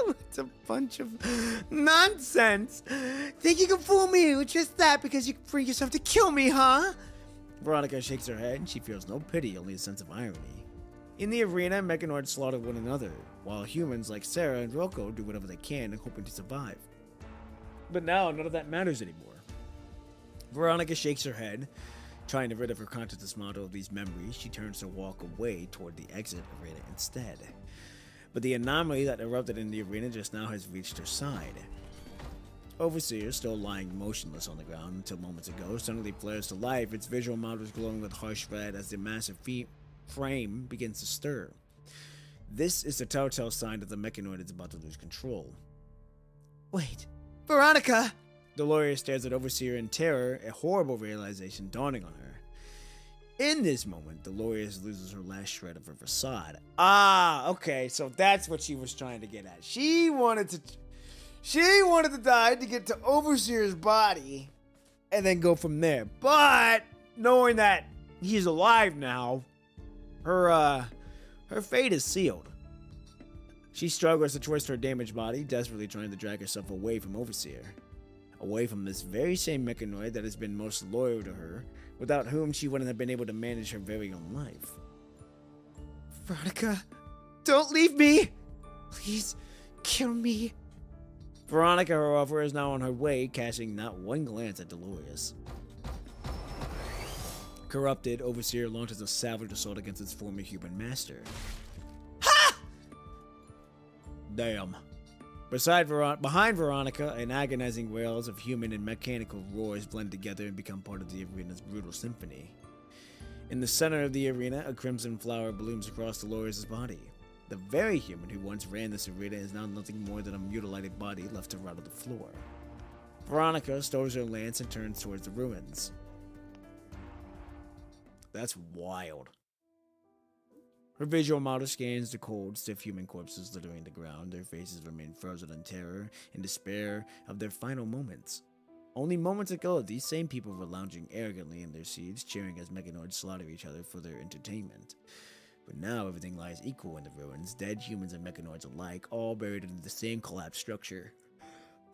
[SPEAKER 1] It's a bunch of nonsense. Think you can fool me with just that because you can bring yourself to kill me, huh? Veronica shakes her head and she feels no pity, only a sense of irony. In the arena, mechanoids slaughter one another, while humans like Sarah and Rocco do whatever they can, hoping to survive. But now, none of that matters anymore. Veronica shakes her head, trying to rid of her consciousness model of these memories. She turns to walk away toward the exit arena instead. But the anomaly that erupted in the arena just now has reached her side. Overseer, still lying motionless on the ground until moments ago, suddenly flares to life, its visual models glowing with harsh red as the massive frame begins to stir. This is the telltale sign that the mechanoid is about to lose control. Wait, Veronica! Dolores stares at Overseer in terror, a horrible realization dawning on her. In this moment, Dolores loses her last shred of her facade. Ah, okay, so that's what she was trying to get at. She wanted to die to get to Overseer's body and then go from there. But knowing that he's alive now, her fate is sealed. She struggles to twist her damaged body, desperately trying to drag herself away from Overseer. Away from this very same mechanoid that has been most loyal to her, without whom she wouldn't have been able to manage her very own life. Veronica, don't leave me! Please, kill me. Veronica, however, is now on her way, casting not one glance at Dolores. Corrupted, Overseer launches a savage assault against its former human master. Ha! Damn. Behind Veronica, an agonizing wails of human and mechanical roars blend together and become part of the arena's brutal symphony. In the center of the arena, a crimson flower blooms across Dolores' body. The very human who once ran this arena is now nothing more than a mutilated body left to rot on the floor. Veronica stows her lance and turns towards the ruins. That's wild. Her visual model scans the cold, stiff human corpses littering the ground. Their faces remain frozen in terror and despair of their final moments. Only moments ago, these same people were lounging arrogantly in their seats, cheering as mechanoids slaughter each other for their entertainment. But now everything lies equal in the ruins, dead humans and mechanoids alike, all buried in the same collapsed structure.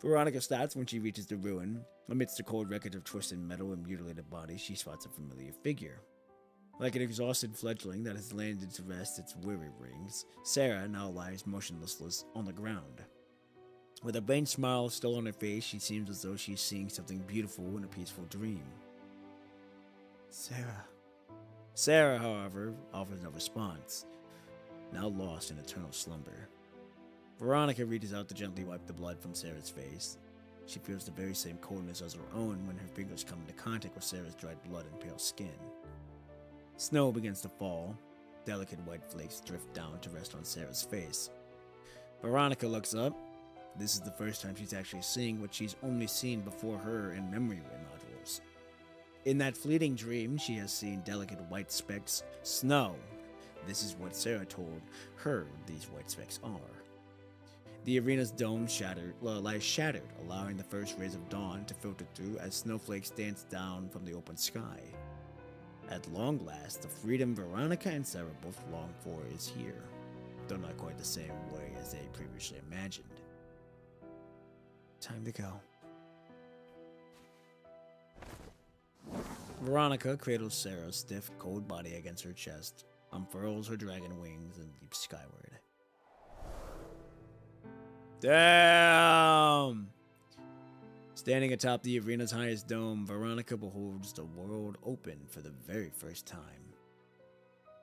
[SPEAKER 1] Veronica stops when she reaches the ruin. Amidst the cold wreckage of twisted metal and mutilated bodies, she spots a familiar figure. Like an exhausted fledgling that has landed to rest its weary wings, Sarah now lies motionless on the ground. With a faint smile still on her face, she seems as though she's seeing something beautiful in a peaceful dream. Sarah. Sarah, however, offers no response, now lost in eternal slumber. Veronica reaches out to gently wipe the blood from Sarah's face. She feels the very same coldness as her own when her fingers come into contact with Sarah's dried blood and pale skin. Snow begins to fall. Delicate white flakes drift down to rest on Sarah's face. Veronica looks up. This is the first time she's actually seeing what she's only seen before her in memory modules. In that fleeting dream, she has seen delicate white specks, snow. This is what Sarah told her these white specks are. The arena's dome lies shattered, allowing the first rays of dawn to filter through as snowflakes dance down from the open sky. At long last, the freedom Veronica and Sarah both long for is here, though not quite the same way as they previously imagined. Time to go. Veronica cradles Sarah's stiff, cold body against her chest, unfurls her dragon wings, and leaps skyward. Damn! Standing atop the arena's highest dome, Veronica beholds the world open for the very first time.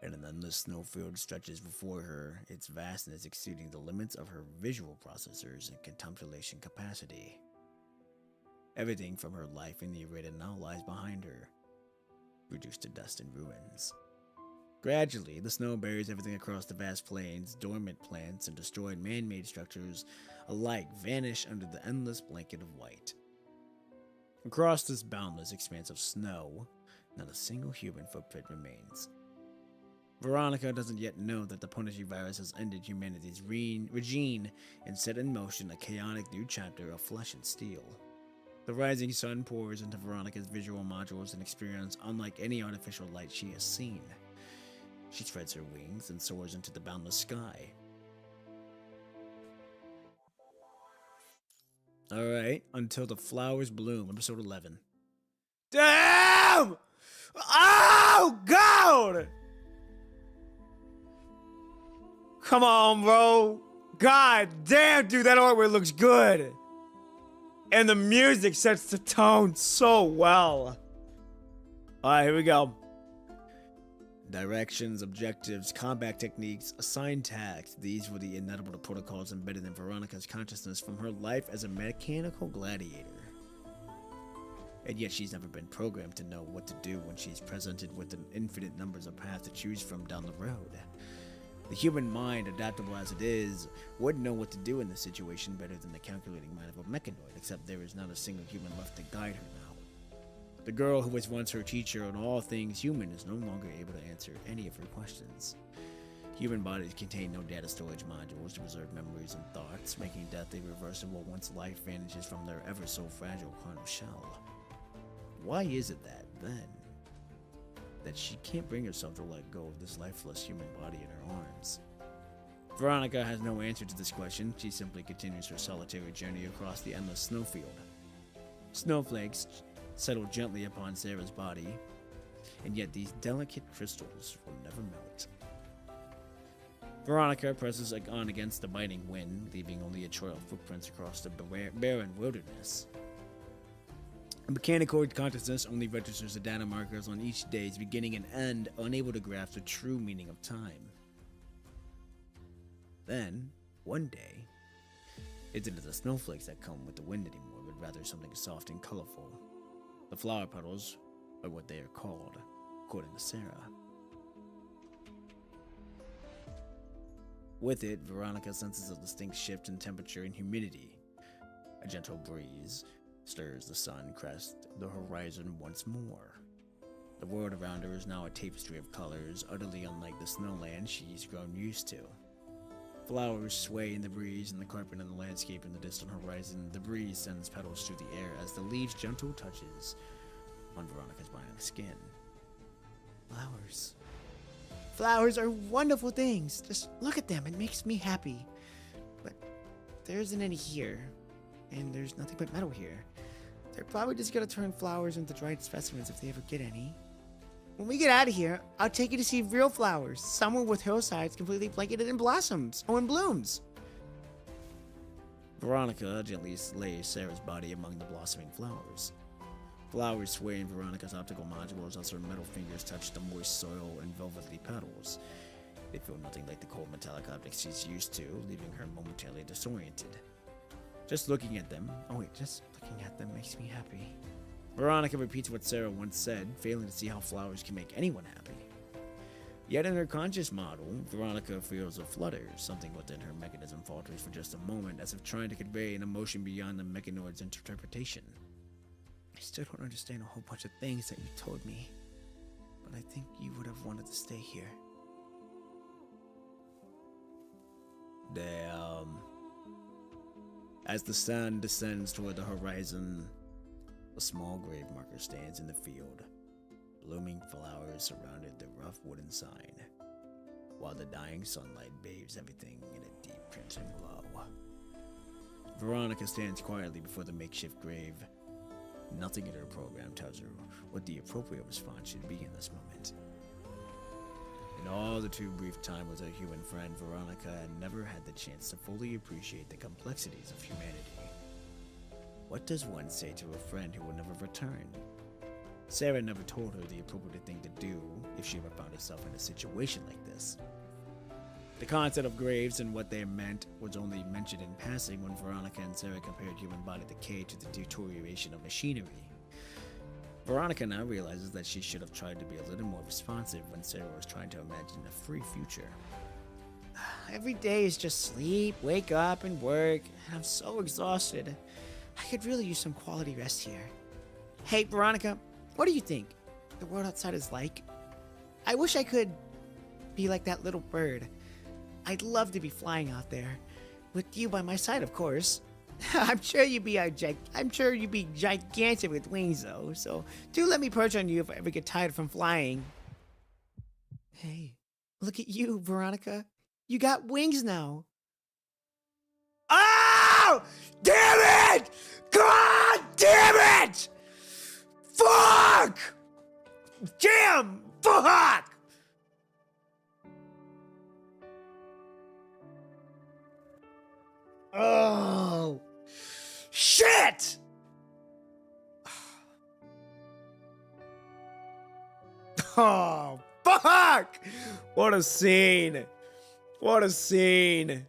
[SPEAKER 1] And an endless snowfield stretches before her, its vastness exceeding the limits of her visual processors and contemplation capacity. Everything from her life in the arena now lies behind her, reduced to dust and ruins. Gradually, the snow buries everything across the vast plains. Dormant plants and destroyed man-made structures alike vanish under the endless blanket of white. Across this boundless expanse of snow, not a single human footprint remains. Veronica doesn't yet know that the Punisher virus has ended humanity's regime and set in motion a chaotic new chapter of flesh and steel. The rising sun pours into Veronica's visual modules, an experience unlike any artificial light she has seen. She spreads her wings and soars into the boundless sky. Alright, until the flowers bloom, episode 11. Damn! Oh, God! Come on, bro. God damn, dude, that artwork looks good. And the music sets the tone so well. Alright, here we go. Directions, objectives, combat techniques, assigned tasks. These were the inedible protocols embedded in Veronica's consciousness from her life as a mechanical gladiator. And yet she's never been programmed to know what to do when she's presented with an infinite numbers of paths to choose from down the road. The human mind, adaptable as it is, wouldn't know what to do in this situation better than the calculating mind of a mechanoid, except there is not a single human left to guide her now. The girl who was once her teacher on all things human is no longer able to answer any of her questions. Human bodies contain no data storage modules to preserve memories and thoughts, making death irreversible once life vanishes from their ever so fragile carnal shell. Why is it that she can't bring herself to let go of this lifeless human body in her arms? Veronica has no answer to this question. She simply continues her solitary journey across the endless snowfield. Snowflakes settle gently upon Sarah's body, and yet these delicate crystals will never melt. Veronica presses on against the biting wind, leaving only a trail of footprints across the barren wilderness. A mechanical consciousness only registers the data markers on each day's beginning and end, unable to grasp the true meaning of time. Then, one day, it isn't the snowflakes that come with the wind anymore, but rather something soft and colorful. The flower petals are what they are called, according to Sarah. With it, Veronica senses a distinct shift in temperature and humidity. A gentle breeze stirs the sun crest the horizon once more. The world around her is now a tapestry of colors, utterly unlike the snowland she's grown used to. Flowers sway in the breeze, and the carpet and the landscape in the distant horizon. The breeze sends petals through the air as the leaves gentle touches on Veronica's bionic skin. Flowers. Flowers are wonderful things. Just look at them. It makes me happy. But there isn't any here. And there's nothing but metal here. They're probably just gonna turn flowers into dried specimens if they ever get any. When we get out of here, I'll take you to see real flowers. Somewhere with hillsides completely blanketed in blossoms or in blooms. Veronica gently lays Sarah's body among the blossoming flowers. Flowers sway in Veronica's optical modules as her metal fingers touch the moist soil and velvety petals. They feel nothing like the cold metallic objects she's used to, leaving her momentarily disoriented. Just looking at them makes me happy. Veronica repeats what Sarah once said, failing to see how flowers can make anyone happy. Yet in her conscious model, Veronica feels a flutter. Something within her mechanism falters for just a moment, as if trying to convey an emotion beyond the mechanoid's interpretation. I still don't understand a whole bunch of things that you told me, but I think you would have wanted to stay here. Damn. As the sun descends toward the horizon, a small grave marker stands in the field. Blooming flowers surrounded the rough wooden sign, while the dying sunlight bathes everything in a deep crimson glow. Veronica stands quietly before the makeshift grave. Nothing in her program tells her what the appropriate response should be in this moment. In all the too brief time with her human friend, Veronica had never had the chance to fully appreciate the complexities of humanity. What does one say to a friend who will never return? Sarah never told her the appropriate thing to do if she ever found herself in a situation like this. The concept of graves and what they meant was only mentioned in passing when Veronica and Sarah compared human body decay to the deterioration of machinery. Veronica now realizes that she should have tried to be a little more responsive when Sarah was trying to imagine a free future. Every day is just sleep, wake up, and work, and I'm so exhausted. I could really use some quality rest here. Hey, Veronica, what do you think the world outside is like? I wish I could be like that little bird. I'd love to be flying out there, with you by my side, of course. I'm sure you'd be gigantic with wings, though. So do let me perch on you if I ever get tired from flying. Hey, look at you, Veronica. You got wings now. Oh! Damn it! God damn it! Fuck! Damn! Fuck! Oh! Shit! Oh, fuck! What a scene! What a scene!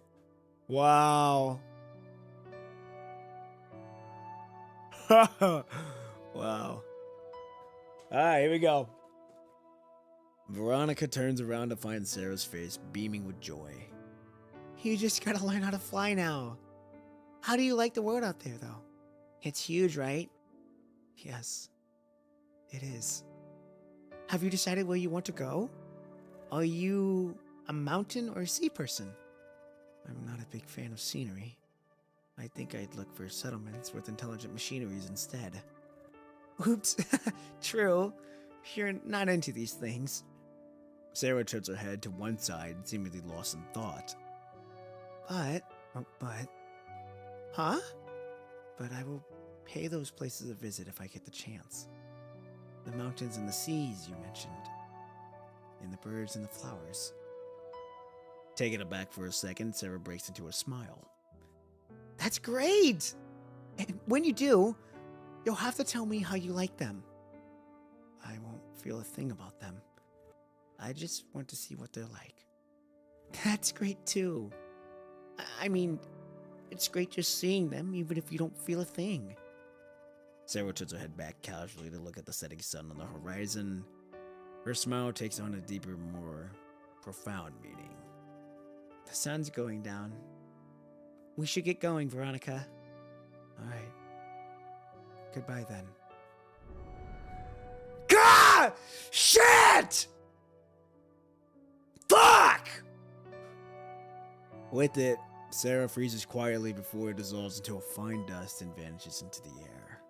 [SPEAKER 1] Wow. Wow. Alright, here we go. Veronica turns around to find Sarah's face beaming with joy. You just gotta learn how to fly now. How do you like the world out there, though? It's huge, right? Yes, it is. Have you decided where you want to go? Are you a mountain or a sea person? I'm not a big fan of scenery. I think I'd look for settlements with intelligent machineries instead. Oops, true. You're not into these things. Sarah tilts her head to one side, seemingly lost in thought. But, huh? But I will pay those places a visit if I get the chance. The mountains and the seas you mentioned. And the birds and the flowers. Taken aback for a second, Sarah breaks into a smile. That's great! And when you do, you'll have to tell me how you like them. I won't feel a thing about them. I just want to see what they're like. That's great too. I mean, it's great just seeing them, even if you don't feel a thing. Sarah turns her head back casually to look at the setting sun on the horizon. Her smile takes on a deeper, more profound meaning. The sun's going down. We should get going, Veronica. Alright. Goodbye then. God! Shit! Fuck! With it, Sarah freezes quietly before it dissolves into a fine dust and vanishes into the air.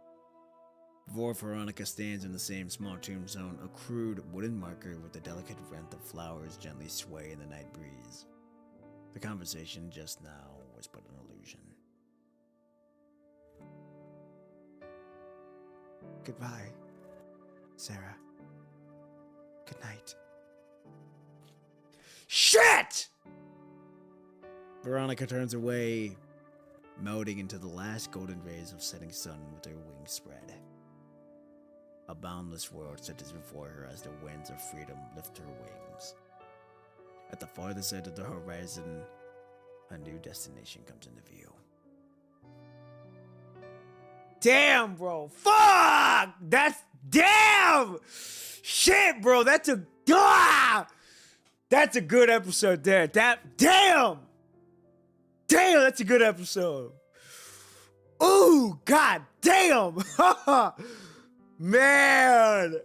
[SPEAKER 1] Before Veronica stands in the same small tomb zone, a crude wooden marker with the delicate wreath of flowers gently sway in the night breeze. The conversation just now was but an illusion. Goodbye, Sarah. Good night. Shit! Veronica turns away, melting into the last golden rays of setting sun with her wings spread. A boundless world stretches before her as the winds of freedom lift her wings. At the farthest end of the horizon, a new destination comes into view. Damn, bro. Fuck! That's... Damn! Shit, bro. That's a... That's a good episode there. Damn! Damn, that's a good episode. Ooh, god damn! Man!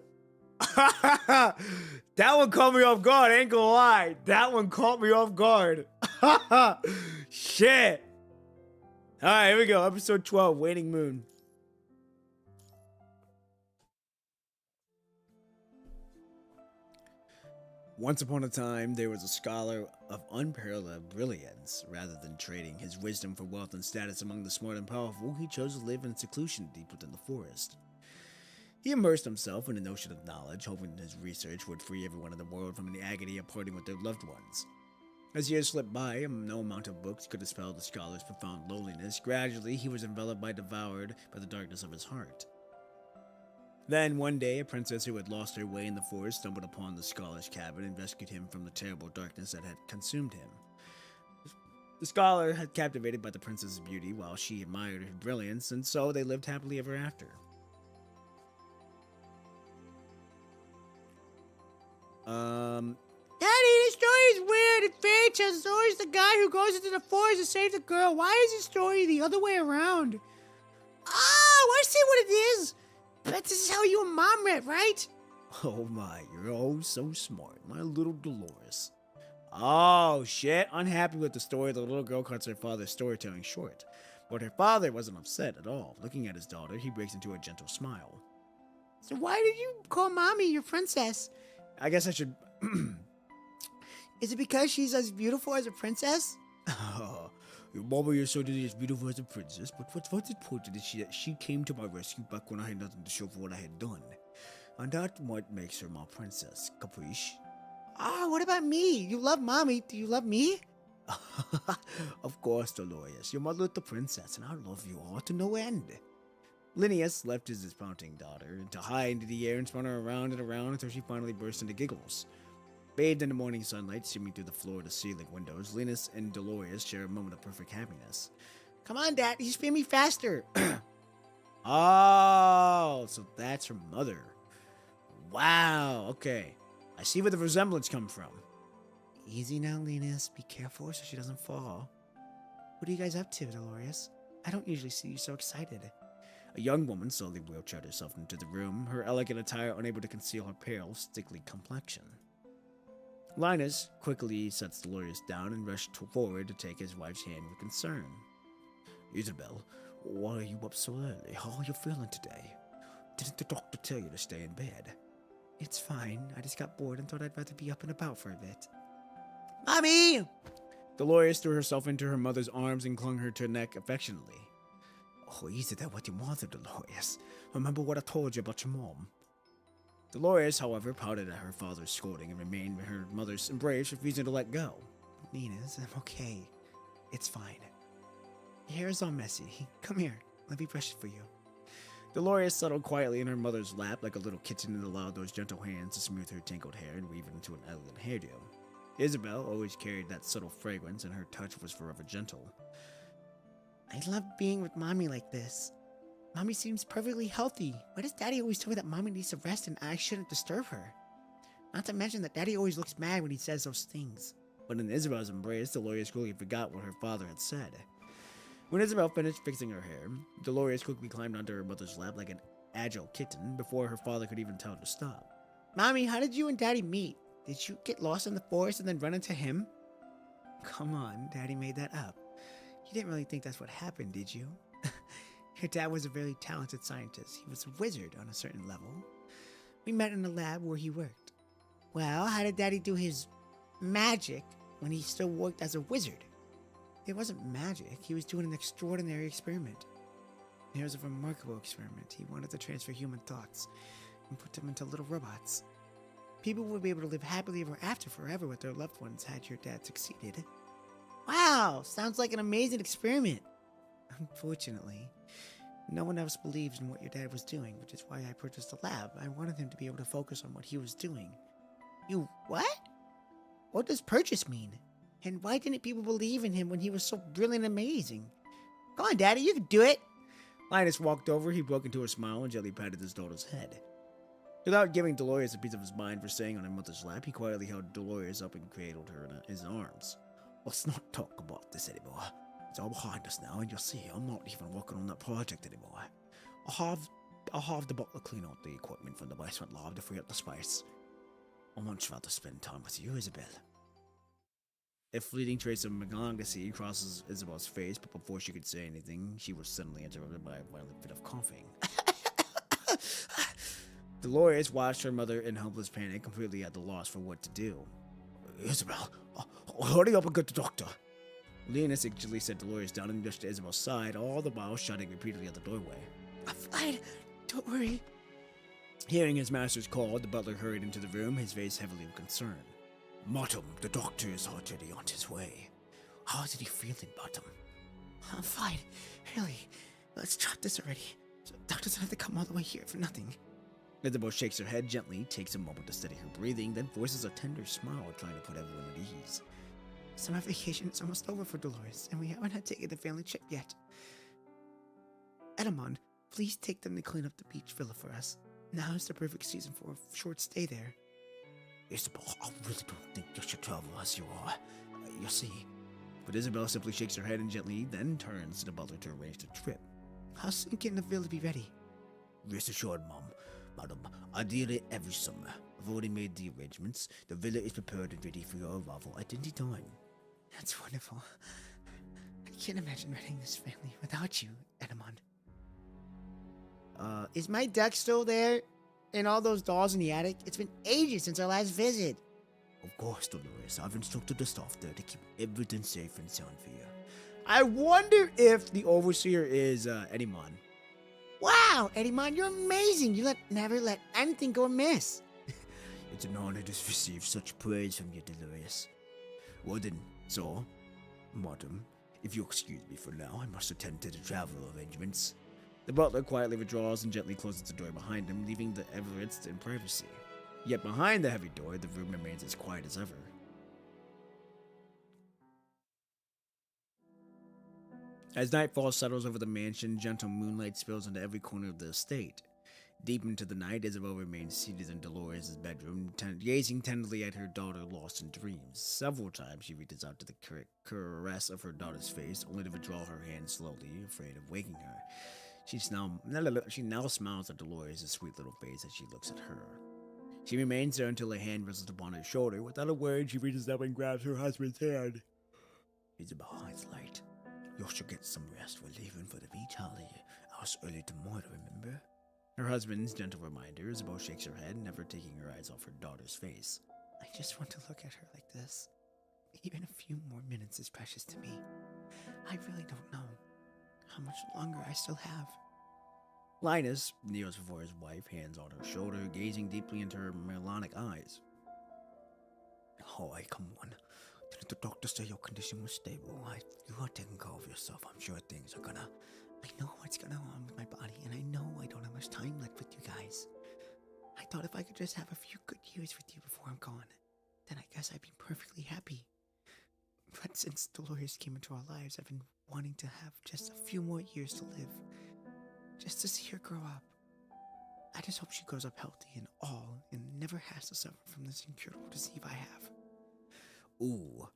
[SPEAKER 1] That one caught me off guard, I ain't gonna lie. That one caught me off guard. Shit. Alright, here we go. Episode 12, Waning Moon. Once upon a time, there was a scholar of unparalleled brilliance. Rather than trading his wisdom for wealth and status among the smart and powerful, he chose to live in seclusion deep within the forest. He immersed himself in an ocean of knowledge, hoping his research would free everyone in the world from the agony of parting with their loved ones. As years slipped by, no amount of books could dispel the scholar's profound loneliness. Gradually, he was enveloped devoured by the darkness of his heart. Then, one day, a princess who had lost her way in the forest stumbled upon the scholar's cabin and rescued him from the terrible darkness that had consumed him. The scholar had captivated by the princess's beauty while she admired her brilliance, and so they lived happily ever after. Daddy, this story is weird. It's fairy tales. It's always the guy who goes into the forest to save the girl. Why is the story the other way around? Oh, I see what it is. But this is how you and Mom read, right? Oh my, you're oh so smart, my little Dolores. Oh shit, unhappy with the story, the little girl cuts her father's storytelling short. But her father wasn't upset at all. Looking at his daughter, he breaks into a gentle smile. So why did you call Mommy your princess? I guess I should... Is it because she's as beautiful as a princess? Your mama is certainly as beautiful as a princess, but what's important is that she came to my rescue back when I had nothing to show for what I had done. And that's what makes her my princess, capiche? Ah, what about me? You love Mommy. Do you love me? Of course, Dolores. You're my little princess, and I love you all to no end. Linnaeus left his dismounting daughter to high into the air and spun her around and around until she finally burst into giggles. Bathed in the morning sunlight streaming through the floor-to-ceiling windows, Linus and Dolores share a moment of perfect happiness. Come on, Dad, you spin me faster. Oh, so that's her mother. Wow, okay. I see where the resemblance comes from. Easy now, Linus. Be careful so she doesn't fall. What are you guys up to, Dolores? I don't usually see you so excited. A young woman slowly wheelchaired herself into the room, her elegant attire unable to conceal her pale, sickly complexion. Linus quickly sets Dolores down and rushed forward to take his wife's hand with concern. Isabel, why are you up so early? How are you feeling today? Didn't the doctor tell you to stay in bed? It's fine. I just got bored and thought I'd rather be up and about for a bit. Mommy! Dolores threw herself into her mother's arms and clung her to her neck affectionately. Oh, is that what you wanted, Dolores? Remember what I told you about your mom? Dolores, however, pouted at her father's scolding and remained in her mother's embrace, refusing to let go. Nina's, I'm okay. It's fine. Your hair is all messy. Come here. Let me brush it for you. Dolores settled quietly in her mother's lap like a little kitten and allowed those gentle hands to smooth her tangled hair and weave it into an elegant hairdo. Isabel always carried that subtle fragrance, and her touch was forever gentle. I love being with Mommy like this. Mommy seems perfectly healthy. Why does Daddy always tell me that Mommy needs to rest and I shouldn't disturb her? Not to mention that Daddy always looks mad when he says those things. But in Isabel's embrace, Dolores quickly forgot what her father had said. When Isabel finished fixing her hair, Dolores quickly climbed onto her mother's lap like an agile kitten before her father could even tell her to stop. Mommy, how did you and Daddy meet? Did you get lost in the forest and then run into him? Come on, Daddy made that up. You didn't really think that's what happened, did you? Your dad was a very talented scientist. He was a wizard on a certain level. We met in a lab where he worked. Well, how did Daddy do his magic when he still worked as a wizard? It wasn't magic. He was doing an extraordinary experiment. It was a remarkable experiment. He wanted to transfer human thoughts and put them into little robots. People would be able to live happily ever after forever with their loved ones had your dad succeeded. Wow, sounds like an amazing experiment. Unfortunately, no one else believes in what your dad was doing, which is why I purchased a lab. I wanted him to be able to focus on what he was doing. You what? What does purchase mean? And why didn't people believe in him when he was so brilliant and amazing? Come on, Daddy, you can do it. Linus walked over, he broke into a smile and gently patted his daughter's head. Without giving Dolores a piece of his mind for staying on her mother's lap, he quietly held Dolores up and cradled her in his arms. Let's not talk about this anymore. It's all behind us now, and you'll see I'm not even working on that project anymore. I'll have the butler clean out the equipment from the basement lab to free up the space. I'd much rather spend time with you, Isabel. A fleeting trace of malignancy crosses Isabel's face, but before she could say anything, she was suddenly interrupted by a violent fit of coughing. Dolores watched her mother in helpless panic, completely at the loss for what to do. Isabel, hurry up and get the doctor. Linus actually set Dolores down and rushed to Isabel's side, all the while shouting repeatedly at the doorway. I'm fine, don't worry. Hearing his master's call, the butler hurried into the room, his face heavily with concern. Madam, the doctor is already on his way. How is he feeling, madam? I'm fine, really. Let's drop this already. The doctor doesn't have to come all the way here for nothing. Isabel shakes her head gently, takes a moment to steady her breathing, then forces a tender smile, trying to put everyone at ease. Summer vacation is almost over for Dolores, and we haven't had taken the family trip yet. Edamon, please take them to clean up the beach villa for us. Now is the perfect season for a short stay there. Isabel, I really don't think you should travel as you are. You'll see. But Isabel simply shakes her head and gently then turns to the butler to arrange the trip. How soon can the villa be ready? Rest assured, Madam, ideally every summer. I've already made the arrangements. The villa is prepared and ready for your arrival at any time. That's wonderful. I can't imagine running this family without you, Edamon. Is my duck still there? And all those dolls in the attic? It's been ages since our last visit. Of course, Dolores. I've instructed the staff there to keep everything safe and sound for you. I wonder if the overseer is, Edamon. Wow, Edamon, you're amazing. You never let anything go amiss. It's an honor to receive such praise from you, Dolores. Well then, so, madam, if you'll excuse me for now, I must attend to the travel arrangements. The butler quietly withdraws and gently closes the door behind him, leaving the Everetts in privacy. Yet behind the heavy door, the room remains as quiet as ever. As nightfall settles over the mansion, gentle moonlight spills into every corner of the estate. Deep into the night, Isabel remains seated in Dolores' bedroom, gazing tenderly at her daughter lost in dreams. Several times she reaches out to the caress of her daughter's face, only to withdraw her hand slowly, afraid of waking her. She now smiles at Dolores' sweet little face as she looks at her. She remains there until a hand rests upon her shoulder. Without a word, she reaches up and grabs her husband's hand. Isabel, it's late. You should get some rest. We're leaving for the beach holiday. Hours early tomorrow, remember? Her husband's gentle reminder. Isabel shakes her head, never taking her eyes off her daughter's face. I just want to look at her like this. Even a few more minutes is precious to me. I really don't know how much longer I still have. Linus kneels before his wife, hands on her shoulder, gazing deeply into her melanic eyes. Oh, come on. Didn't the doctor say your condition was stable? You are taking care of yourself. I'm sure things are gonna... I know what's going on with my body, and I know I don't have much time left with you guys. I thought if I could just have a few good years with you before I'm gone, then I guess I'd be perfectly happy. But since Dolores came into our lives, I've been wanting to have just a few more years to live. Just to see her grow up. I just hope she grows up healthy and all, and never has to suffer from this incurable disease I have. Ooh.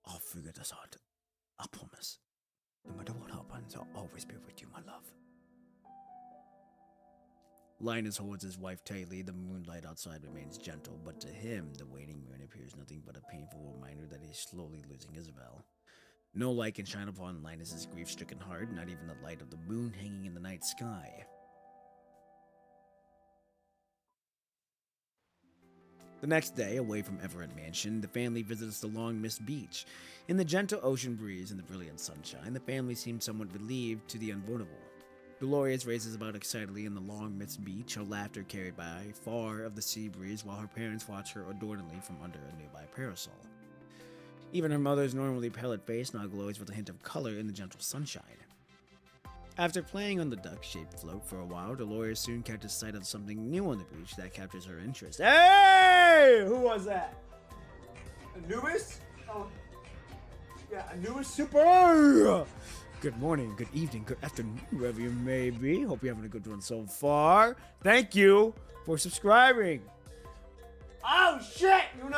[SPEAKER 1] I'll figure this out. I promise. No matter what happens, I'll always be with you, my love. Linus holds his wife tightly. The moonlight outside remains gentle, but to him, the waiting moon appears nothing but a painful reminder that he's slowly losing Isabel. No light can shine upon Linus's grief-stricken heart, not even the light of the moon hanging in the night sky. The next day, away from Everett Mansion, the family visits the long mist beach. In the gentle ocean breeze and the brilliant sunshine, the family seems somewhat relieved to the unavoidable. Dolores races about excitedly in the long mist beach, her laughter carried by far of the sea breeze while her parents watch her adorningly from under a nearby parasol. Even her mother's normally pallid face now glows with a hint of color in the gentle sunshine. After playing on the duck-shaped float for a while, Dolores soon catches sight of something new on the beach that captures her interest. Hey! Who was that? Anubis? Oh. Yeah, Anubis Super! Good morning, good evening, good afternoon, wherever you may be. Hope you're having a good one so far. Thank you for subscribing. Oh, shit! You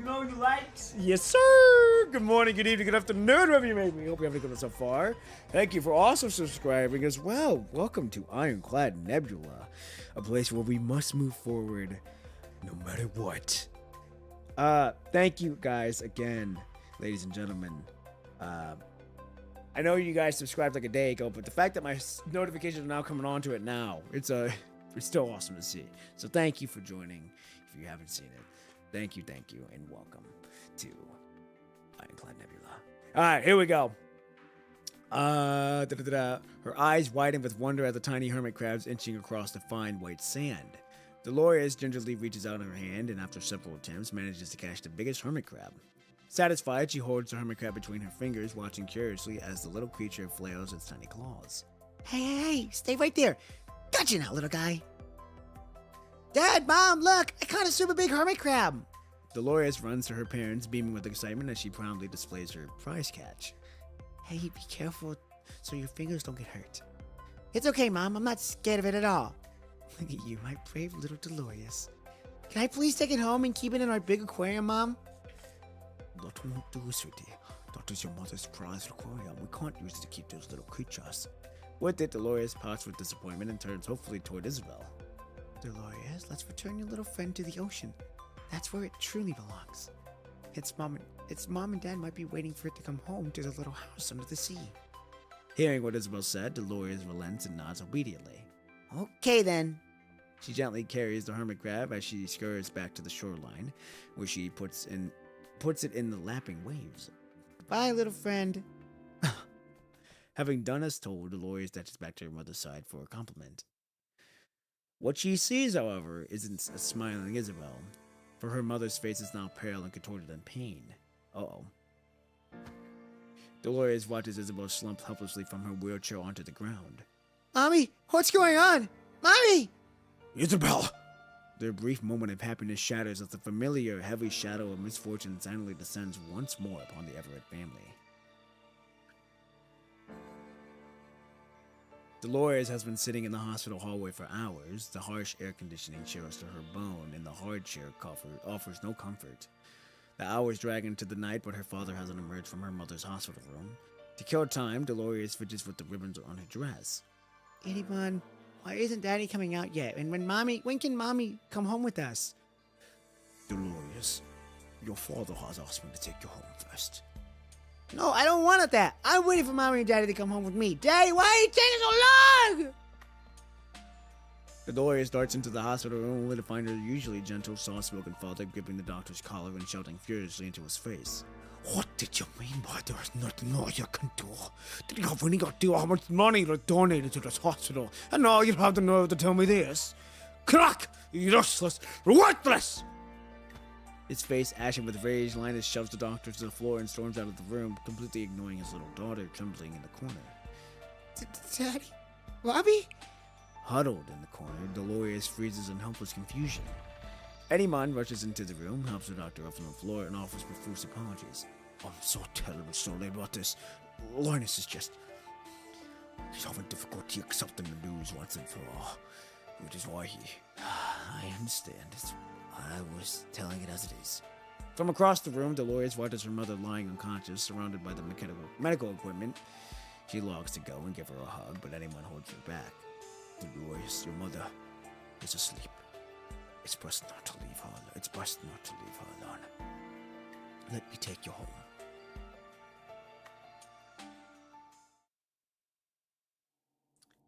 [SPEAKER 1] know you likes? Yes, sir! Good morning, good evening, good afternoon, wherever you may be. Hope you're having a good one so far. Thank you for also subscribing as well. Welcome to Ironclad Nebula, a place where we must move forward no matter what. Thank you guys again, ladies and gentlemen. I know you guys subscribed like a day ago, but the fact that my notifications are now coming on to it now, it's still awesome to see. So thank you for joining if you haven't seen it. Thank you, and welcome to Ironclad Nebula. Alright, here we go. Her eyes widen with wonder at the tiny hermit crabs inching across the fine white sand. Dolores gingerly reaches out her hand and after several attempts manages to catch the biggest hermit crab. Satisfied, she holds the hermit crab between her fingers, watching curiously as the little creature flails its tiny claws. Hey, stay right there. Gotcha now, little guy. Dad, Mom, look, I caught a super big hermit crab. Dolores runs to her parents, beaming with excitement as she proudly displays her prize catch. Hey, be careful so your fingers don't get hurt. It's okay, Mom, I'm not scared of it at all. Look at you, my brave little Dolores. Can I please take it home and keep it in our big aquarium, Mom? That won't do, sweetie. That is your mother's prized aquarium. We can't use it to keep those little creatures. With it, Dolores pouts with disappointment and turns hopefully toward Isabel. Dolores, let's return your little friend to the ocean. That's where it truly belongs. Its mom and dad might be waiting for it to come home to the little house under the sea. Hearing what Isabel said, Dolores relents and nods obediently. Okay then. She gently carries the hermit crab as she scurries back to the shoreline, where she puts it in the lapping waves. Goodbye, little friend. Having done as told, Dolores dashes back to her mother's side for a compliment. What she sees, however, isn't a smiling Isabel, for her mother's face is now pale and contorted in pain. Uh-oh. Dolores watches Isabel slump helplessly from her wheelchair onto the ground. Mommy, what's going on? Mommy! Isabel! Their brief moment of happiness shatters as the familiar, heavy shadow of misfortune silently descends once more upon the Everett family. Dolores has been sitting in the hospital hallway for hours. The harsh air conditioning chills to her bone, and the hard chair offers no comfort. The hours drag into the night, but her father hasn't emerged from her mother's hospital room. To kill time, Dolores fidgets with the ribbons on her dress. Anyone, why isn't Daddy coming out yet? And when can Mommy come home with us? Dolores, your father has asked me to take you home first. No, I don't want that. I'm waiting for Mommy and Daddy to come home with me. Daddy, why are you taking so long? Dolores darts into the hospital room only to find her usually gentle, soft-spoken father gripping the doctor's collar and shouting furiously into his face. What did you mean by there's nothing more you can do? Did you have any idea how much money you donated to this hospital? And now you have the nerve to tell me this? Crack! Useless! Worthless! His face ashen with rage, Linus shoves the doctor to the floor and storms out of the room, completely ignoring his little daughter trembling in the corner. Daddy? Bobby? Huddled in the corner, Dolores freezes in helpless confusion. Eddieman rushes into the room, helps the doctor up from the floor, and offers profuse apologies. I'm so terribly sorry about this. Linus is just... he's having difficulty accepting the news once and for all. Which is why he... I understand. I was telling it as it is. From across the room, Dolores watches her mother lying unconscious, surrounded by the medical equipment. She longs to go and give her a hug, but anyone holds her back. Dolores, your mother is asleep. It's best not to leave her alone. Let me take you home.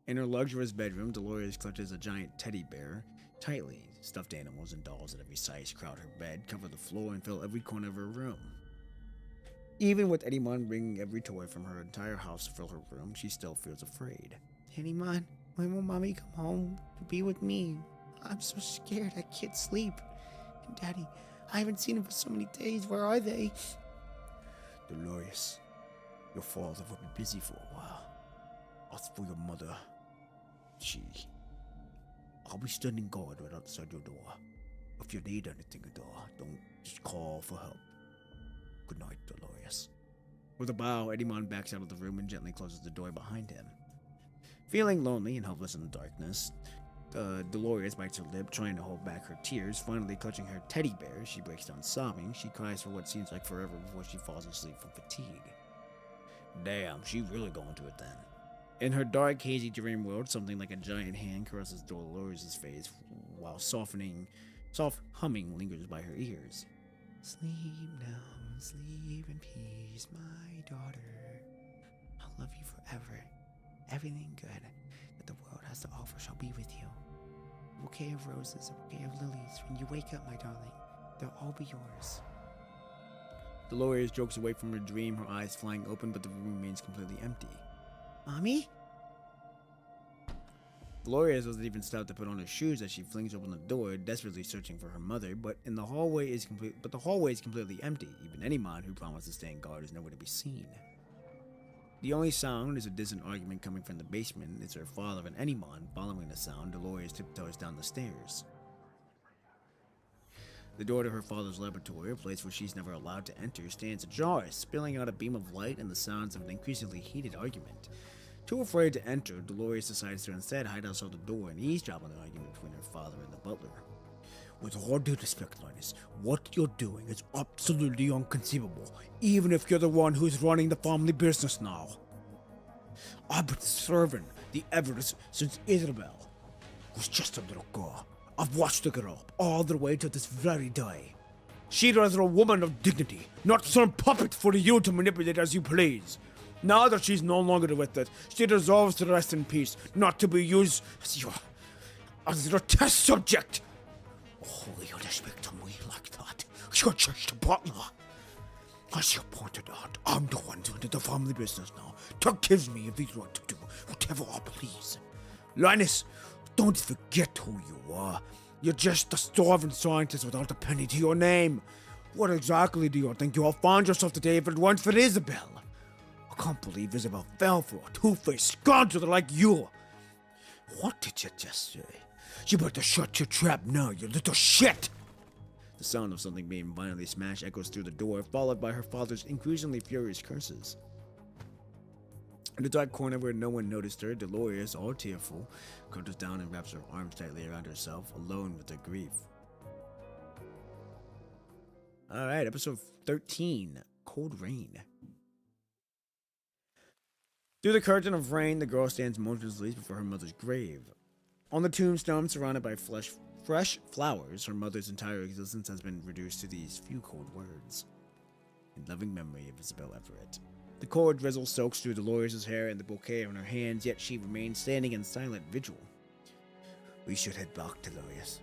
[SPEAKER 1] In her luxurious bedroom, Dolores clutches a giant teddy bear tightly. Stuffed animals and dolls at every size crowd her bed, cover the floor, and fill every corner of her room. Even with Eddie-mon bringing every toy from her entire house to fill her room, she still feels afraid. Eddie-mon, when will Mommy come home to be with me? I'm so scared I can't sleep. And Daddy, I haven't seen him for so many days. Where are they? Dolores, your father will be busy for a while. As for your mother, I'll be standing guard right outside your door. If you need anything at all, don't just call for help. Good night, Dolores. With a bow, Eddie-mon backs out of the room and gently closes the door behind him. Feeling lonely and helpless in the darkness, Dolores bites her lip, trying to hold back her tears. Finally, clutching her teddy bear, she breaks down sobbing. She cries for what seems like forever before she falls asleep from fatigue. Damn, she really going to it then. In her dark, hazy dream world, something like a giant hand caresses Dolores' face while soft humming lingers by her ears. Sleep now, sleep in peace, my daughter. I'll love you forever. Everything good that the world has to offer shall be with you. A bouquet of roses, a bouquet of lilies. When you wake up, my darling, they'll all be yours. Dolores jokes away from her dream, her eyes flying open, but the room remains completely empty. Mommy? Dolores doesn't even stop to put on her shoes as she flings open the door, desperately searching for her mother, but the hallway is completely empty. Even Eddie-mon, who promised to stay in guard, is nowhere to be seen. The only sound is a distant argument coming from the basement. It's her father and Eddie-mon. Following the sound, Dolores tiptoes down the stairs. The door to her father's laboratory, a place where she's never allowed to enter, stands ajar, spilling out a beam of light and the sounds of an increasingly heated argument. Too afraid to enter, Dolores decides to instead hide outside the door and eavesdrop on the argument between her father and the butler. With all due respect, Linus, what you're doing is absolutely inconceivable, even if you're the one who's running the family business now. I've been serving the Everett's since Isabel was just a little girl. I've watched the girl all the way to this very day. She's rather a woman of dignity, not some puppet for you to manipulate as you please. Now that she's no longer with us, she deserves to rest in peace, not to be used as your test subject. Oh, you respect to me like that? You're just a butler. As you pointed out, I'm the one doing the family business now. That gives me the right to do whatever I please. Linus, don't forget who you are. You're just a starving scientist without a penny to your name. What exactly do you think you'll find yourself today if it weren't for Isabel? I can't believe Isabel fell for a two-faced scoundrel like you. What did you just say? You better shut your trap now, you little shit! The sound of something being violently smashed echoes through the door, followed by her father's increasingly furious curses. In the dark corner where no one noticed her, Dolores, all tearful, crouches down and wraps her arms tightly around herself, alone with her grief. Alright, episode 13, Cold Rain. Through the curtain of rain, the girl stands motionlessly before her mother's grave. On the tombstone, surrounded by fresh flowers, her mother's entire existence has been reduced to these few cold words. In loving memory of Isabel Everett. The cold drizzle soaks through Dolores' hair and the bouquet in her hands, yet she remains standing in silent vigil. We should head back, Dolores.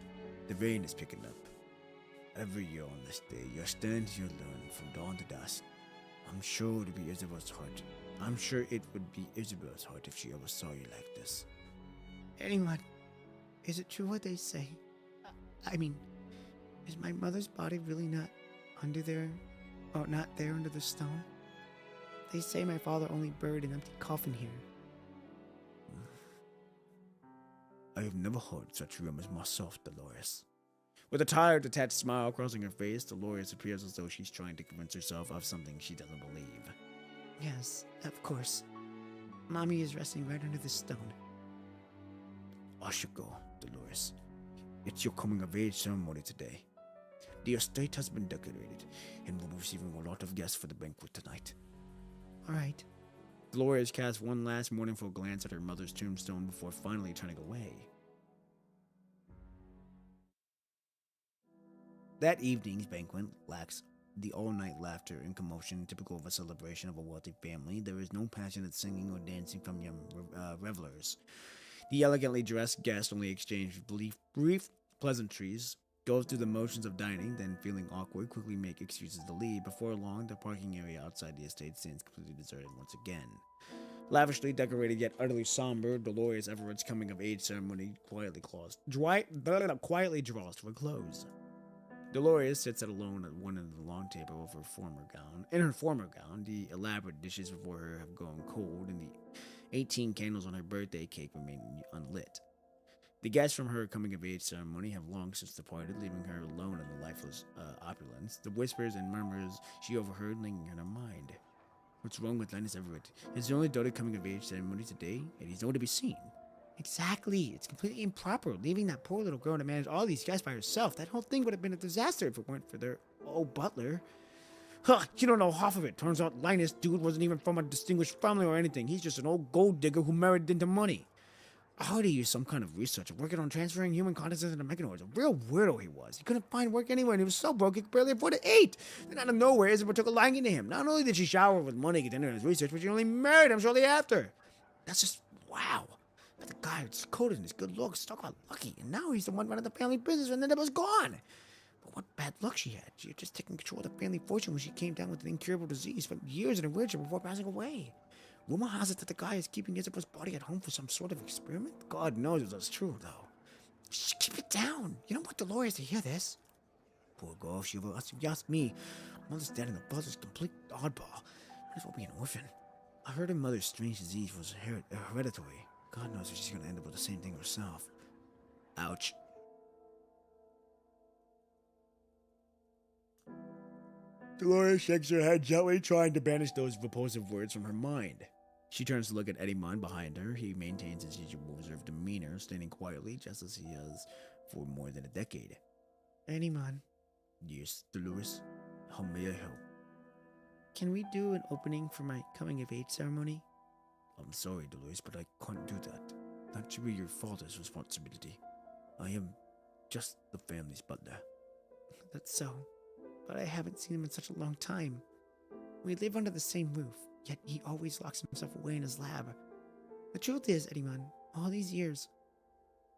[SPEAKER 1] The rain is picking up. Every year on this day, you stand here alone from dawn to dusk. I'm sure it would be Isabel's heart. I'm sure it would be Isabel's heart if she ever saw you like this. Anyone, is it true what they say? I mean, is my mother's body really not under there? Oh, not there under the stone? They say my father only buried an empty coffin here. I have never heard such rumors myself, Dolores. With a tired, detached smile crossing her face, Dolores appears as though she's trying to convince herself of something she doesn't believe. Yes, of course. Mommy is resting right under this stone. I should go, Dolores. It's your coming-of-age ceremony today. The estate has been decorated, and we'll be receiving a lot of guests for the banquet tonight. All right. Dolores casts one last mournful glance at her mother's tombstone before finally turning away. That evening's banquet lacks the all-night laughter and commotion typical of a celebration of a wealthy family. There is no passionate singing or dancing from young revelers. The elegantly dressed guests only exchange brief pleasantries, go through the motions of dining, then feeling awkward, quickly make excuses to leave. Before long, the parking area outside the estate stands completely deserted once again. Lavishly decorated yet utterly somber, Dolores Everett's coming-of-age ceremony quietly draws to a close. Dolores sits alone at one end of the long table of her former gown. In her former gown, the elaborate dishes before her have gone cold, and the 18 candles on her birthday cake remain unlit. The guests from her coming-of-age ceremony have long since departed, leaving her alone in the lifeless opulence. The whispers and murmurs she overheard lingering in her mind. What's wrong with Linus Everett? His only daughter coming-of-age ceremony today, and he's nowhere to be seen. Exactly. It's completely improper, leaving that poor little girl to manage all these guests by herself. That whole thing would have been a disaster if it weren't for their old butler. Huh, you don't know half of it. Turns out Linus, dude, wasn't even from a distinguished family or anything. He's just an old gold digger who married into money. I heard he used some kind of research working on transferring human consciousness into mechanoids. A real weirdo he was. He couldn't find work anywhere, and he was so broke he could barely afford to eat. Then out of nowhere, Isabel took a liking to him. Not only did she shower with money continuing his research, but she only married him shortly after. That's just wow. But the guy was coded in his good looks, talk about lucky, and now he's the one running the family business, and then it was gone. But what bad luck she had. She had just taken control of the family fortune when she came down with an incurable disease, spent years in a wheelchair before passing away. Rumor has it that the guy is keeping Isabel's body at home for some sort of experiment. God knows if that's true, though. Shh, keep it down. You don't want Dolores to hear this. Poor girl, if you ask me. Mother's dead and the brother's a complete oddball. Might as well be an orphan. I heard her mother's strange disease was hereditary. God knows if she's gonna end up with the same thing herself. Ouch. Dolores shakes her head gently, trying to banish those repulsive words from her mind. She turns to look at Eddie-mon behind her. He maintains his usual reserved demeanor, standing quietly, just as he has for more than a decade. Eddie-mon. Yes, Dolores. How may I help? Can we do an opening for my coming-of-age ceremony? I'm sorry, Dolores, but I can't do that. That should be your father's responsibility. I am just the family's butler. That's so. But I haven't seen him in such a long time. We live under the same roof, yet he always locks himself away in his lab. The truth is, Eddie-mon, all these years,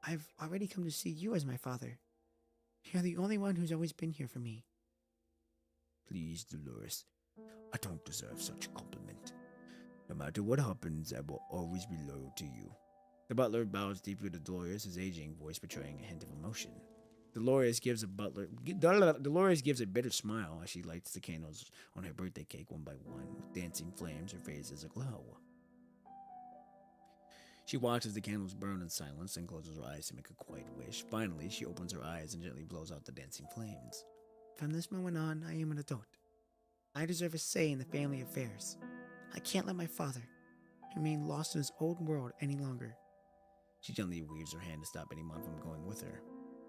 [SPEAKER 1] I've already come to see you as my father. You're the only one who's always been here for me. Please, Dolores, I don't deserve such a compliment. No matter what happens, I will always be loyal to you. The butler bows deeply to Dolores, his aging voice betraying a hint of emotion. Dolores gives a bitter smile as she lights the candles on her birthday cake one by one. With dancing flames, her face is aglow. She watches the candles burn in silence and closes her eyes to make a quiet wish. Finally, she opens her eyes and gently blows out the dancing flames. From this moment on, I am an adult. I deserve a say in the family affairs. I can't let my father remain lost in his old world any longer. She gently waves her hand to stop anyone from going with her.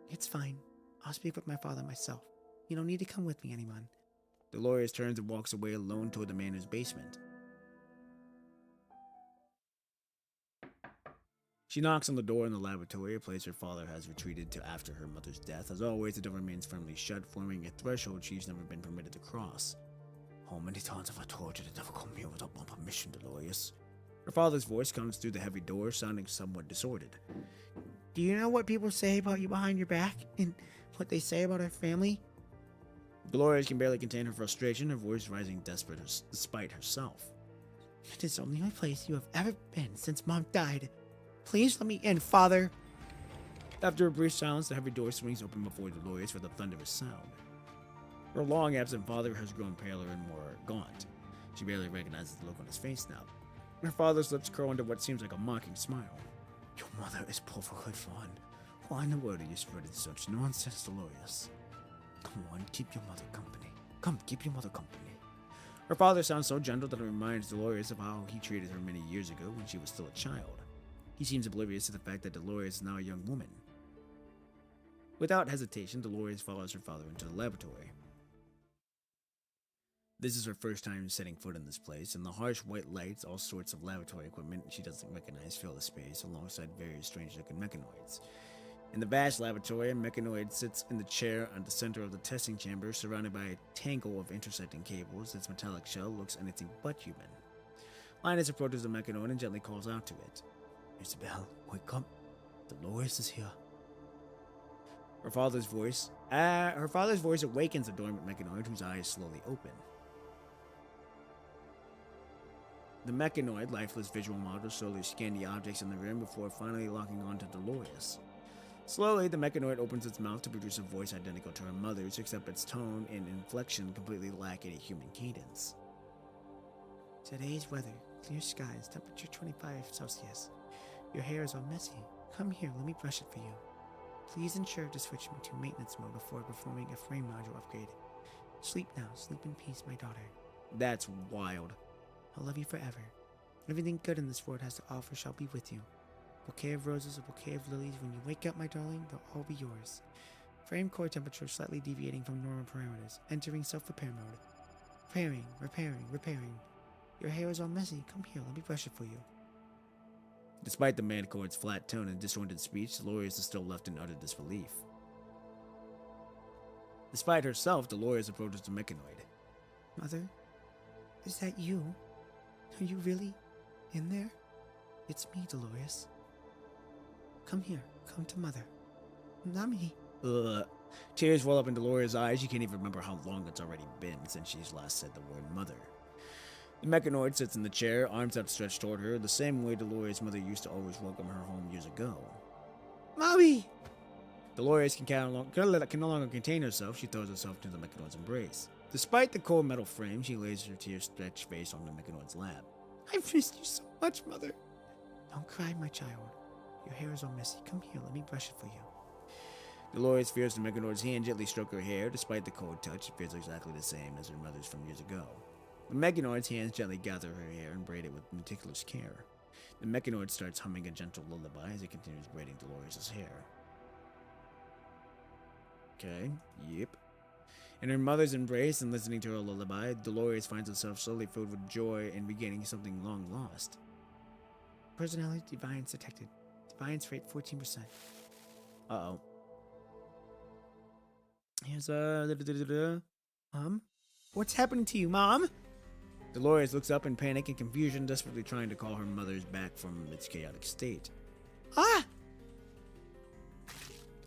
[SPEAKER 1] It's fine. I'll speak with my father myself. You don't need to come with me, anyone. Dolores turns and walks away alone toward the manor's basement. She knocks on the door in the laboratory, a place her father has retreated to after her mother's death. As always, the door remains firmly shut, forming a threshold she's never been permitted to cross. How many times have I told you to never come here without my permission, Dolores? Her father's voice comes through the heavy door, sounding somewhat disordered. Do you know what people say about you behind your back? And what they say about our family? Dolores can barely contain her frustration, her voice rising desperate despite herself. It is the only place you have ever been since Mom died. Please let me in, Father. After a brief silence, the heavy door swings open before Dolores with a thunderous sound. Her long absent father has grown paler and more gaunt. She barely recognizes the look on his face now. Her father's lips curl into what seems like a mocking smile. Your mother is perfectly fine. Why in the world are you spreading such nonsense, Dolores? Come on, keep your mother company. Come, keep your mother company. Her father sounds so gentle that it reminds Dolores of how he treated her many years ago when she was still a child. He seems oblivious to the fact that Dolores is now a young woman. Without hesitation, Dolores follows her father into the laboratory. This is her first time setting foot in this place, and the harsh white lights, all sorts of laboratory equipment she doesn't recognize fill the space alongside various strange-looking mechanoids. In the vast laboratory, a mechanoid sits in the chair at the center of the testing chamber, surrounded by a tangle of intersecting cables. Its metallic shell looks anything but human. Linus approaches the mechanoid and gently calls out to it. Isabel, wake up. Dolores is here. Her father's voice awakens the dormant mechanoid, whose eyes slowly open. The mechanoid, lifeless visual model, slowly scan the objects in the room before finally locking onto Dolores. Slowly, the mechanoid opens its mouth to produce a voice identical to her mother's, except its tone and inflection completely lack any human cadence. Today's weather, clear skies, temperature 25 Celsius. Your hair is all messy. Come here, let me brush it for you. Please ensure to switch me to maintenance mode before performing a frame module upgrade. Sleep now, sleep in peace, my daughter. That's wild. I'll love you forever. Everything good in this world has to offer shall be with you. Bouquet of roses, a bouquet of lilies. When you wake up, my darling, they'll all be yours. Frame core temperature slightly deviating from normal parameters. Entering self-repair mode. Repairing. Your hair is all messy. Come here, let me brush it for you. Despite the mechanoid's flat tone and disjointed speech, Dolores is still left in utter disbelief. Despite herself, Dolores approaches the mechanoid. Mother? Is that you? Are you really in there? It's me, Dolores. Come here. Come to Mother. Nami. Tears well up in Dolores' eyes. She can't even remember how long it's already been since she's last said the word mother. The mechanoid sits in the chair, arms outstretched toward her, the same way Dolores' mother used to always welcome her home years ago. Mommy! Dolores can no longer contain herself. She throws herself into the mechanoid's embrace. Despite the cold metal frame, she lays her tear-stretched face on the mechanoid's lap. I've missed you so much, Mother. Don't cry, my child. Your hair is all messy. Come here, let me brush it for you. Dolores feels the mechanoid's hand gently stroke her hair. Despite the cold touch, it feels exactly the same as her mother's from years ago. The mechanoid's hands gently gather her hair and braid it with meticulous care. The mechanoid starts humming a gentle lullaby as it continues braiding Dolores' hair. Okay, yep. In her mother's embrace and listening to her lullaby, Dolores finds herself slowly filled with joy and regaining something long lost. Personality defiance detected. Defiance rate 14%. Uh-oh. Here's Mom? What's happening to you, Mom? Dolores looks up in panic and confusion, desperately trying to call her mother's back from its chaotic state. Ah!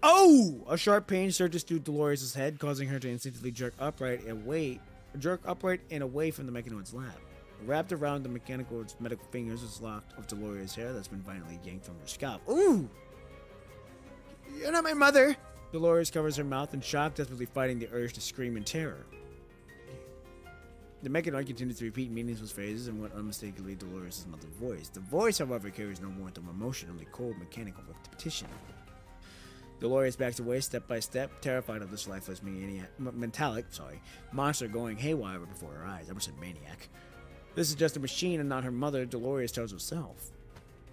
[SPEAKER 1] Oh! A sharp pain surges through Dolores' head, causing her to instinctively jerk upright and away from the mechanoid's lap. Wrapped around the mechanoid's medical fingers is locked of Dolores' hair that's been violently yanked from her scalp. Ooh! You're not my mother! Dolores covers her mouth in shock, desperately fighting the urge to scream in terror. The mechanoid continues to repeat meaningless phrases in what unmistakably Dolores' mother's voice. The voice, however, carries no warmth of emotion, only cold mechanical repetition. Dolores backs away step by step, terrified of this lifeless monster going haywire before her eyes. I almost said maniac. This is just a machine and not her mother, Dolores tells herself.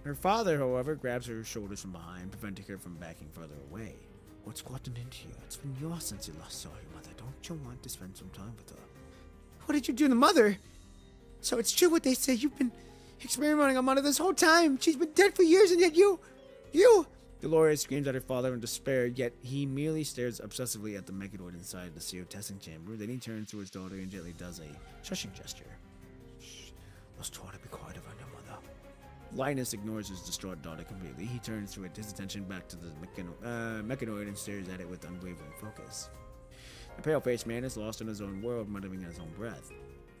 [SPEAKER 1] Her father, however, grabs her shoulders from behind, preventing her from backing further away. What's gotten into you? It's been years since you last saw your mother. Don't you want to spend some time with her? What did you do to Mother? So it's true what they say. You've been experimenting on Mother this whole time. She's been dead for years, and yet you... Dolores screams at her father in despair, yet he merely stares obsessively at the mechanoid inside the sealed testing chamber. Then he turns to his daughter and gently does a shushing gesture. Shh. Let's try to be quiet around your mother. Linus ignores his distraught daughter completely. He turns his attention back to the mechanoid and stares at it with unwavering focus. The pale-faced man is lost in his own world, muttering in his own breath.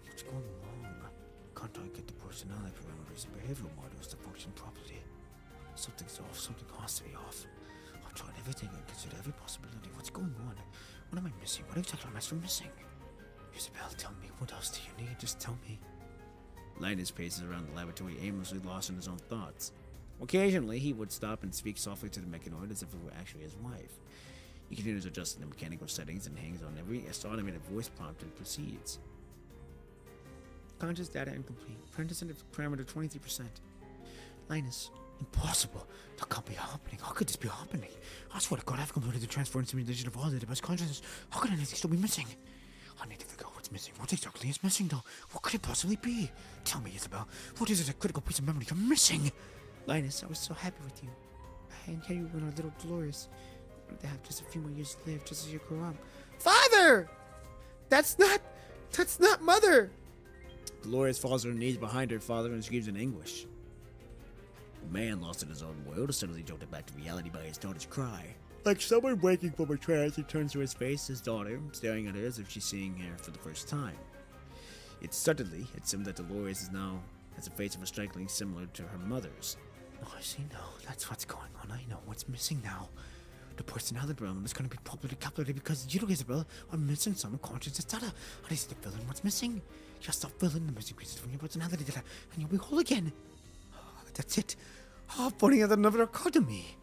[SPEAKER 1] What's going wrong? Can't I get the personality parameters and behavioral models to function properly? Something's off. Something has to be off. I've tried everything and considered every possibility. What's going on? What am I missing? What exactly am I still missing? Isabel, tell me. What else do you need? Just tell me. Linus paces around the laboratory, aimlessly lost in his own thoughts. Occasionally, he would stop and speak softly to the mechanoid as if it were actually his wife. He continues adjusting the mechanical settings and hangs on every automated voice prompt and proceeds. Conscious data incomplete. Prentice parameter 23%. Linus. Impossible. That can't be happening. How could this be happening? I swear to God, I've completed the transfer and simulation of all the device consciousness. How could anything still be missing? I need to figure out what's missing. What exactly is missing, though? What could it possibly be? Tell me, Isabel. What is it, a critical piece of memory you're missing? Linus, I was so happy with you. And here you were, our little Dolores. Wanted to have just a few more years to live, just as you grow up. Father! That's not Mother! Dolores falls on her knees behind her father and screams in anguish. The man lost in his own world, suddenly jolted back to reality by his daughter's cry. Like someone waking from a trance, he turns to his face, his daughter, staring at her as if she's seeing her for the first time. It seemed that Dolores now has a face of a strikingly similar to her mother's. Oh, I see now. That's what's going on. I know what's missing now. The personality realm is going to be properly calculated because you, Isabel, are missing some consciousness data. And I see the villain. What's missing? Just stop filling the missing pieces from your personality data, and you'll be whole again. That's it. Oh, funny that never occurred to me.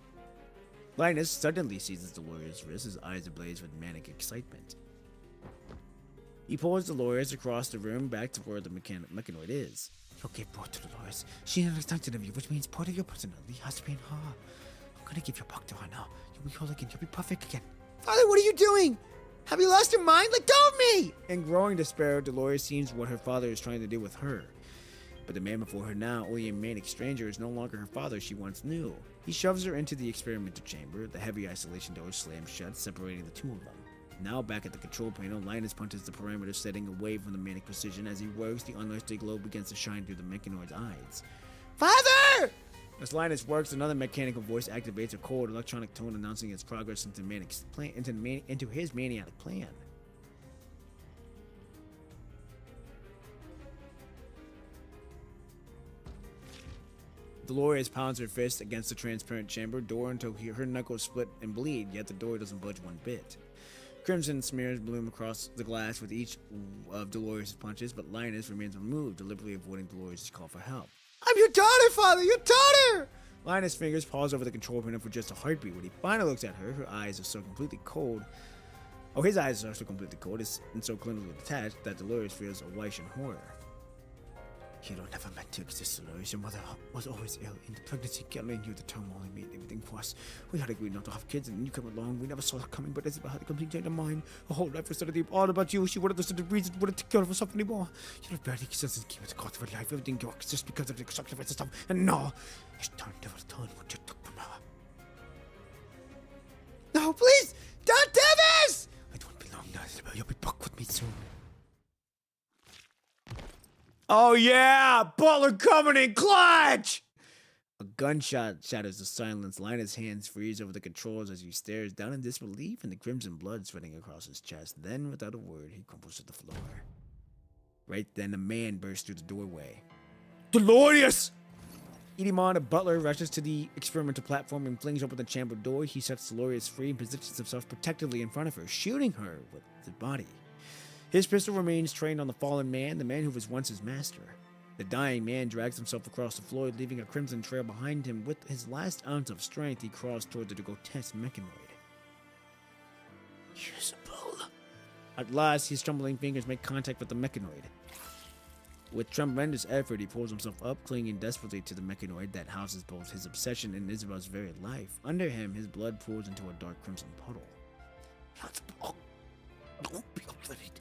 [SPEAKER 1] Linus suddenly seizes Dolores' wrist, his eyes ablaze with manic excitement. He pulls Dolores across the room back to where the mechanoid is. You'll give birth to Dolores. She is an extension of you, which means part of your personality has to be in her. I'm gonna give your back to her now. You'll be whole again. You'll be perfect again. Father, what are you doing? Have you lost your mind? Let go of me! In growing despair, Dolores sees what her father is trying to do with her. But the man before her now, only a manic stranger, is no longer her father she once knew. He shoves her into the experimental chamber. The heavy isolation door slams shut, separating the two of them. Now back at the control panel, Linus punches the parameter setting away from the manic precision. As he works, the unearthly glow begins to shine through the mechanoid's eyes. Father! As Linus works, another mechanical voice activates a cold electronic tone announcing its progress into his maniac plan. Dolores pounds her fist against the transparent chamber door until her knuckles split and bleed, yet the door doesn't budge one bit. Crimson smears bloom across the glass with each of Dolores' punches, but Linus remains unmoved, deliberately avoiding Dolores' call for help. I'm your daughter, Father! Your daughter! Linus' fingers pause over the control panel for just a heartbeat. When he finally looks at her, her eyes are so completely cold. Oh, his eyes are so completely cold and so clinically detached that Dolores feels a wish in horror. You don't never meant to exist, Dolores. Your mother was always ill. In the pregnancy, killing you, the turmoil made everything for us. We had agreed not to have kids, and then you came along. We never saw that coming, but Isabel had a complete change of mind. Her whole life was suddenly all about you. She wanted us to the reason, wanted to take care of herself anymore. You know, barely exists and keep it the cost of her life. Everything works just because of the sacrifice and stuff. And no, it's time to return what you took from her. No, please, don't do this! I don't belong now, Isabel. You'll be back with me soon. Oh yeah! Butler coming in clutch! A gunshot shatters the silence. Linus' hands freeze over the controls as he stares down in disbelief and the crimson blood sweating across his chest. Then, without a word, he crumples to the floor. Right then, a man bursts through the doorway. Dolores! Edimon, a butler, rushes to the experimental platform and flings open the chamber door. He sets Dolores free and positions himself protectively in front of her, shooting her with his body. His pistol remains trained on the fallen man, the man who was once his master. The dying man drags himself across the floor, leaving a crimson trail behind him. With his last ounce of strength, he crawls toward the grotesque mechanoid. Isabel. At last, his trembling fingers make contact with the mechanoid. With tremendous effort, he pulls himself up, clinging desperately to the mechanoid that houses both his obsession and Isabel's very life. Under him, his blood pools into a dark crimson puddle. Don't be afraid.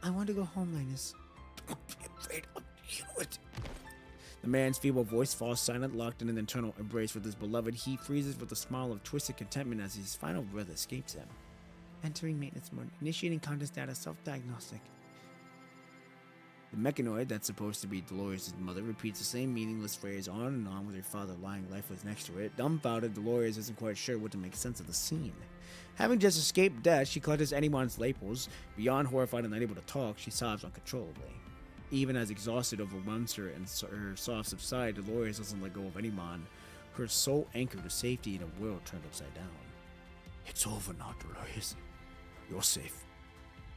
[SPEAKER 1] I want to go home, Linus. Don't be afraid. I'll deal with it. The man's feeble voice falls silent, locked in an eternal embrace with his beloved. He freezes with a smile of twisted contentment as his final breath escapes him. Entering maintenance mode, initiating contest data, self-diagnostic. The mechanoid that's supposed to be Dolores' mother repeats the same meaningless phrase on and on with her father lying lifeless next to it. Dumbfounded, Dolores isn't quite sure what to make sense of the scene. Having just escaped death, she clutches anyone's lapels. Beyond horrified and unable to talk, she sobs uncontrollably. Even as exhausted overwhelms her and her sobs subside, Dolores doesn't let go of Anymon, her sole anchor to safety in a world turned upside down. It's over now, Dolores. You're safe.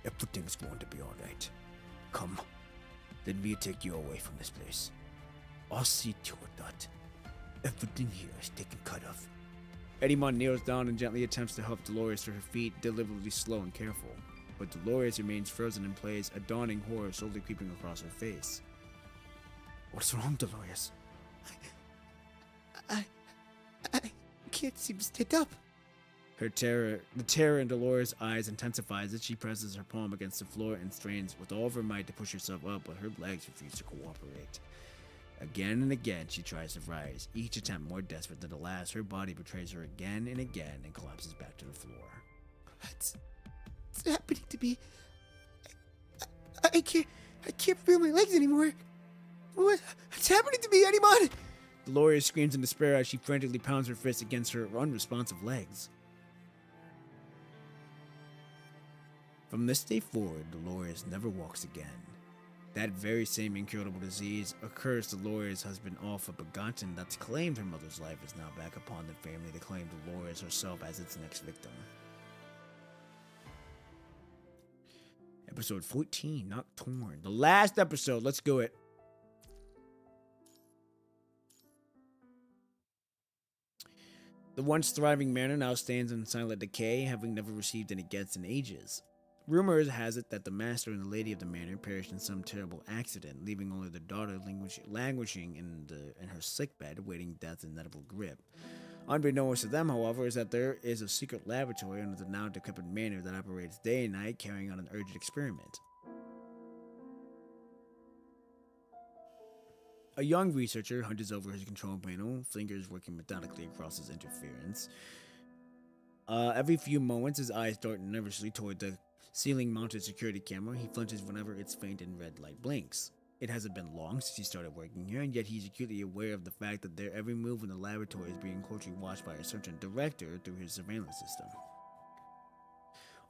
[SPEAKER 1] Everything's going to be alright. Come. Let me take you away from this place. I'll see to it that everything here is taken cut of. Edimon kneels down and gently attempts to help Dolores to her feet, deliberately slow and careful. But Dolores remains frozen in place, a dawning horror slowly creeping across her face. What's wrong, Dolores? I can't seem to stand up. The terror in Dolores' eyes intensifies as she presses her palm against the floor and strains with all of her might to push herself up, but her legs refuse to cooperate. Again and again, she tries to rise, each attempt more desperate than the last. Her body betrays her again and again and collapses back to the floor.
[SPEAKER 7] What's happening to me? I can't feel my legs anymore. What's happening to me, anyone?
[SPEAKER 1] Dolores screams in despair as she frantically pounds her fist against her unresponsive legs. From this day forward, Dolores never walks again. That very same incurable disease occurs. Dolores has been all but begotten. That's claimed her mother's life is now back upon the family to claim Dolores herself as its next victim. Episode 14, Nocturne. The last episode. Let's go it. The once thriving manor now stands in silent decay, having never received any guests in ages. Rumor has it that the master and the lady of the manor perished in some terrible accident, leaving only the daughter languishing in her sickbed, awaiting death's inevitable grip. Unbeknownst to them, however, is that there is a secret laboratory under the now decrepit manor that operates day and night, carrying out an urgent experiment. A young researcher hunches over his control panel, fingers working methodically across his interference. Every few moments, his eyes dart nervously toward the ceiling-mounted security camera. He flinches whenever its faint and red light blinks. It hasn't been long since he started working here, and yet he's acutely aware of the fact that their every move in the laboratory is being closely watched by a certain director through his surveillance system.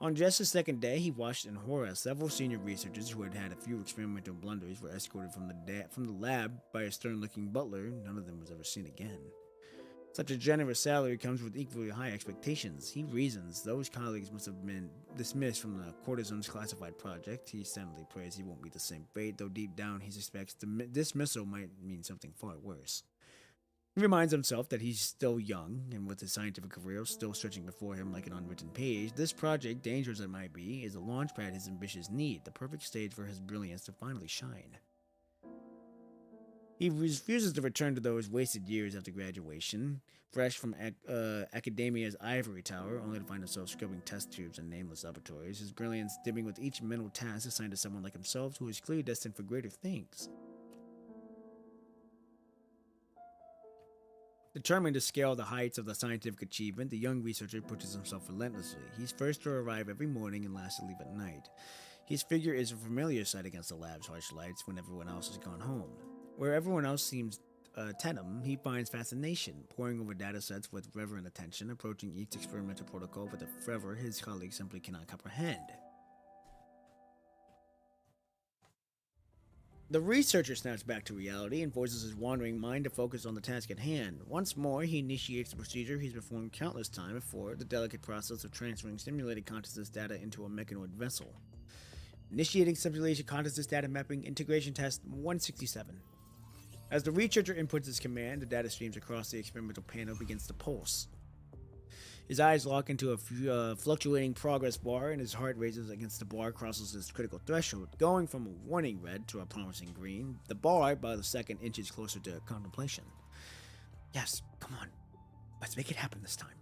[SPEAKER 1] On just the second day, he watched in horror as several senior researchers who had had a few experimental blunders were escorted from the lab by a stern-looking butler. None of them was ever seen again. Such a generous salary comes with equally high expectations. He reasons those colleagues must have been dismissed from the courtesan's classified project. He silently prays he won't meet the same fate, though deep down he suspects the dismissal might mean something far worse. He reminds himself that he's still young, and with his scientific career still stretching before him like an unwritten page, this project, dangerous as it might be, is the launchpad his ambitions need, the perfect stage for his brilliance to finally shine. He refuses to return to those wasted years after graduation, fresh from academia's ivory tower, only to find himself scrubbing test tubes in nameless laboratories, his brilliance dimming with each mental task assigned to someone like himself who is clearly destined for greater things. Determined to scale the heights of the scientific achievement, the young researcher pushes himself relentlessly. He's first to arrive every morning and last to leave at night. His figure is a familiar sight against the lab's harsh lights when everyone else has gone home. Where everyone else seems tenem, he finds fascination, poring over datasets with reverent attention, approaching each experimental protocol with a fervor his colleagues simply cannot comprehend. The researcher snaps back to reality and forces his wandering mind to focus on the task at hand. Once more, he initiates the procedure he's performed countless times before, the delicate process of transferring simulated consciousness data into a mechanoid vessel. Initiating simulation consciousness data mapping integration test 167. As the researcher inputs his command, the data streams across the experimental panel begins to pulse. His eyes lock into a fluctuating progress bar, and his heart races against the bar crosses his critical threshold, going from a warning red to a promising green. The bar, by the second, inches closer to contemplation. Yes, come on. Let's make it happen this time.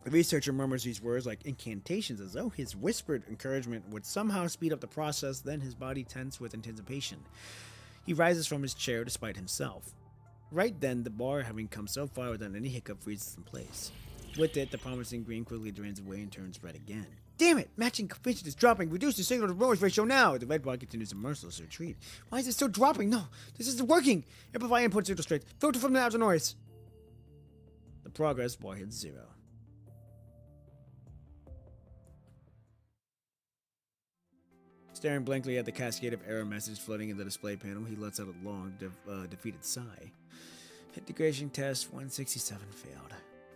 [SPEAKER 1] The researcher murmurs these words like incantations, as though his whispered encouragement would somehow speed up the process. Then his body tenses with anticipation. He rises from his chair despite himself. Right then, the bar, having come so far without any hiccup, freezes in place. With it, the promising green quickly drains away and turns red again. Damn it! Matching coefficient is dropping. Reduce the signal to noise ratio now. The red bar continues a merciless retreat. Why is it still dropping? No, this isn't working. Amplify input signal strength. Filter from the outer noise. The progress bar hits 0. Staring blankly at the cascade of error messages floating in the display panel, he lets out a long, defeated sigh. Integration test 167 failed.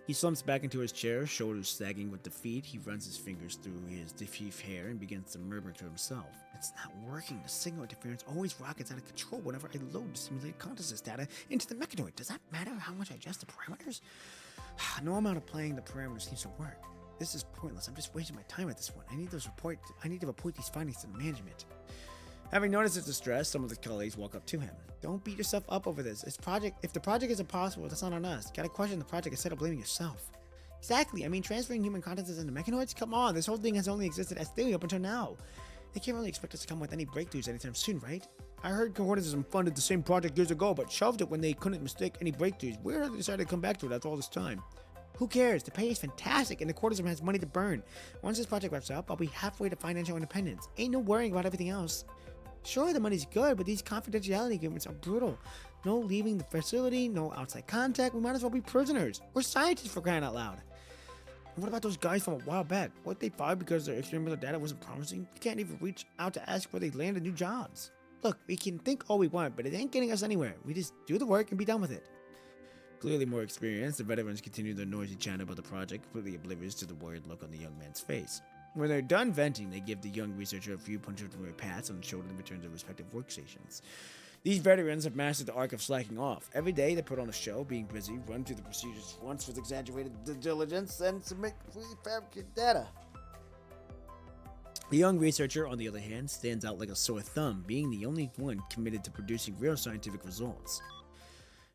[SPEAKER 1] He slumps back into his chair, shoulders sagging with defeat. He runs his fingers through his diffuse hair and begins to murmur to himself. It's not working. The signal interference always rockets out of control whenever I load the simulated consciousness data into the mechanoid. Does that matter how much I adjust the parameters? No amount of playing the parameters seems to work. This is pointless. I'm just wasting my time at this one. I need to report these findings to the management. Having noticed his distress, some of his colleagues walk up to him. Don't beat yourself up over this. If the project is impossible, that's not on us. Gotta question the project instead of blaming yourself. Exactly. I mean, transferring human consciousness into mechanoids? Come on, this whole thing has only existed as theory up until now.
[SPEAKER 7] They can't really expect us to come with any breakthroughs anytime soon, right? I heard coordinatism funded the same project years ago, but shelved it when they couldn't mistake any breakthroughs. Where did they decide to come back to it after all this time? Who cares? The pay is fantastic, and the coordinatism has money to burn. Once this project wraps up, I'll be halfway to financial independence. Ain't no worrying about everything else. Sure, the money's good, but these confidentiality agreements are brutal. No leaving the facility, no outside contact. We might as well be prisoners. We're scientists, for crying out loud. And what about those guys from a while back? What, they fired because their experimental data wasn't promising? We can't even reach out to ask where they landed new jobs. Look, we can think all we want, but it ain't getting us anywhere. We just do the work and be done with it. Clearly more experienced, the veterans continue their noisy chant about the project, completely oblivious to the worried look on the young man's face. When they're done venting, they give the young researcher a few punctuatory pats on the shoulder and return to their respective workstations. These veterans have mastered the art of slacking off. Every day they put on a show, being busy, run through the procedures once with exaggerated diligence, and submit completely fabricated data. The young researcher, on the other hand, stands out like a sore thumb, being the only one committed to producing real scientific results.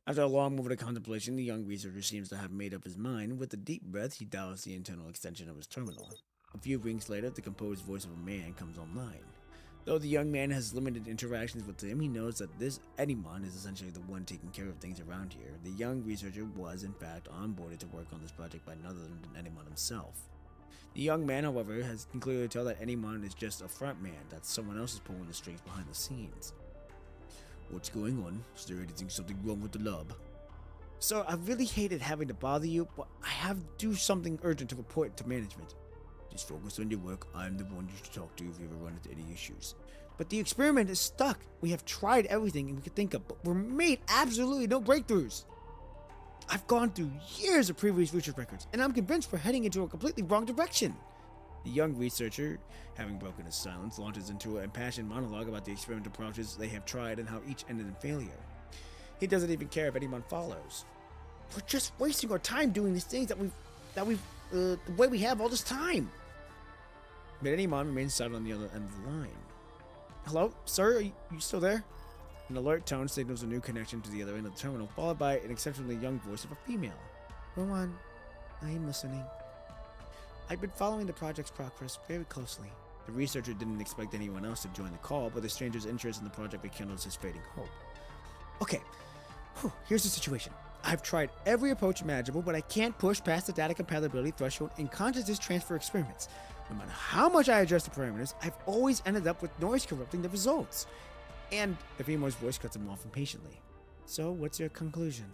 [SPEAKER 7] After a long moment of contemplation, the young researcher seems to have made up his mind. With a deep breath, he dials the internal extension of his terminal. A few rings later, the composed voice of a man comes online. Though the young man has limited interactions with him, he knows that this Edimon is essentially the one taking care of things around here. The young researcher was, in fact, onboarded to work on this project by none other than Edimon himself. The young man, however, has can clearly tell that Edimon is just a front man, that someone else is pulling the strings behind the scenes. What's going on? Is there something wrong with the lab? Sir, I really hated having to bother you, but I have to do something urgent to report to management. Just focus on your work. I'm the one you should talk to if you ever run into any issues. But the experiment is stuck. We have tried everything we could think of, but we're made absolutely no breakthroughs. I've gone through years of previous research records, and I'm convinced we're heading into a completely wrong direction. The young researcher, having broken his silence, launches into an impassioned monologue about the experimental approaches they have tried and how each ended in failure. He doesn't even care if anyone follows. We're just wasting our time doing these things the way we have all this time. But Edimon remains silent on the other end of the line. Hello, sir, are you still there? An alert tone signals a new connection to the other end of the terminal, followed by an exceptionally young voice of a female. Rowan, I am listening. I've been following the project's progress very closely. The researcher didn't expect anyone else to join the call, but the stranger's interest in the project rekindles his fading hope. Okay, here's the situation. I've tried every approach imaginable, but I can't push past the data compatibility threshold in consciousness transfer experiments. No matter how much I adjust the parameters, I've always ended up with noise corrupting the results. And the female's voice cuts him off impatiently. So, what's your conclusion?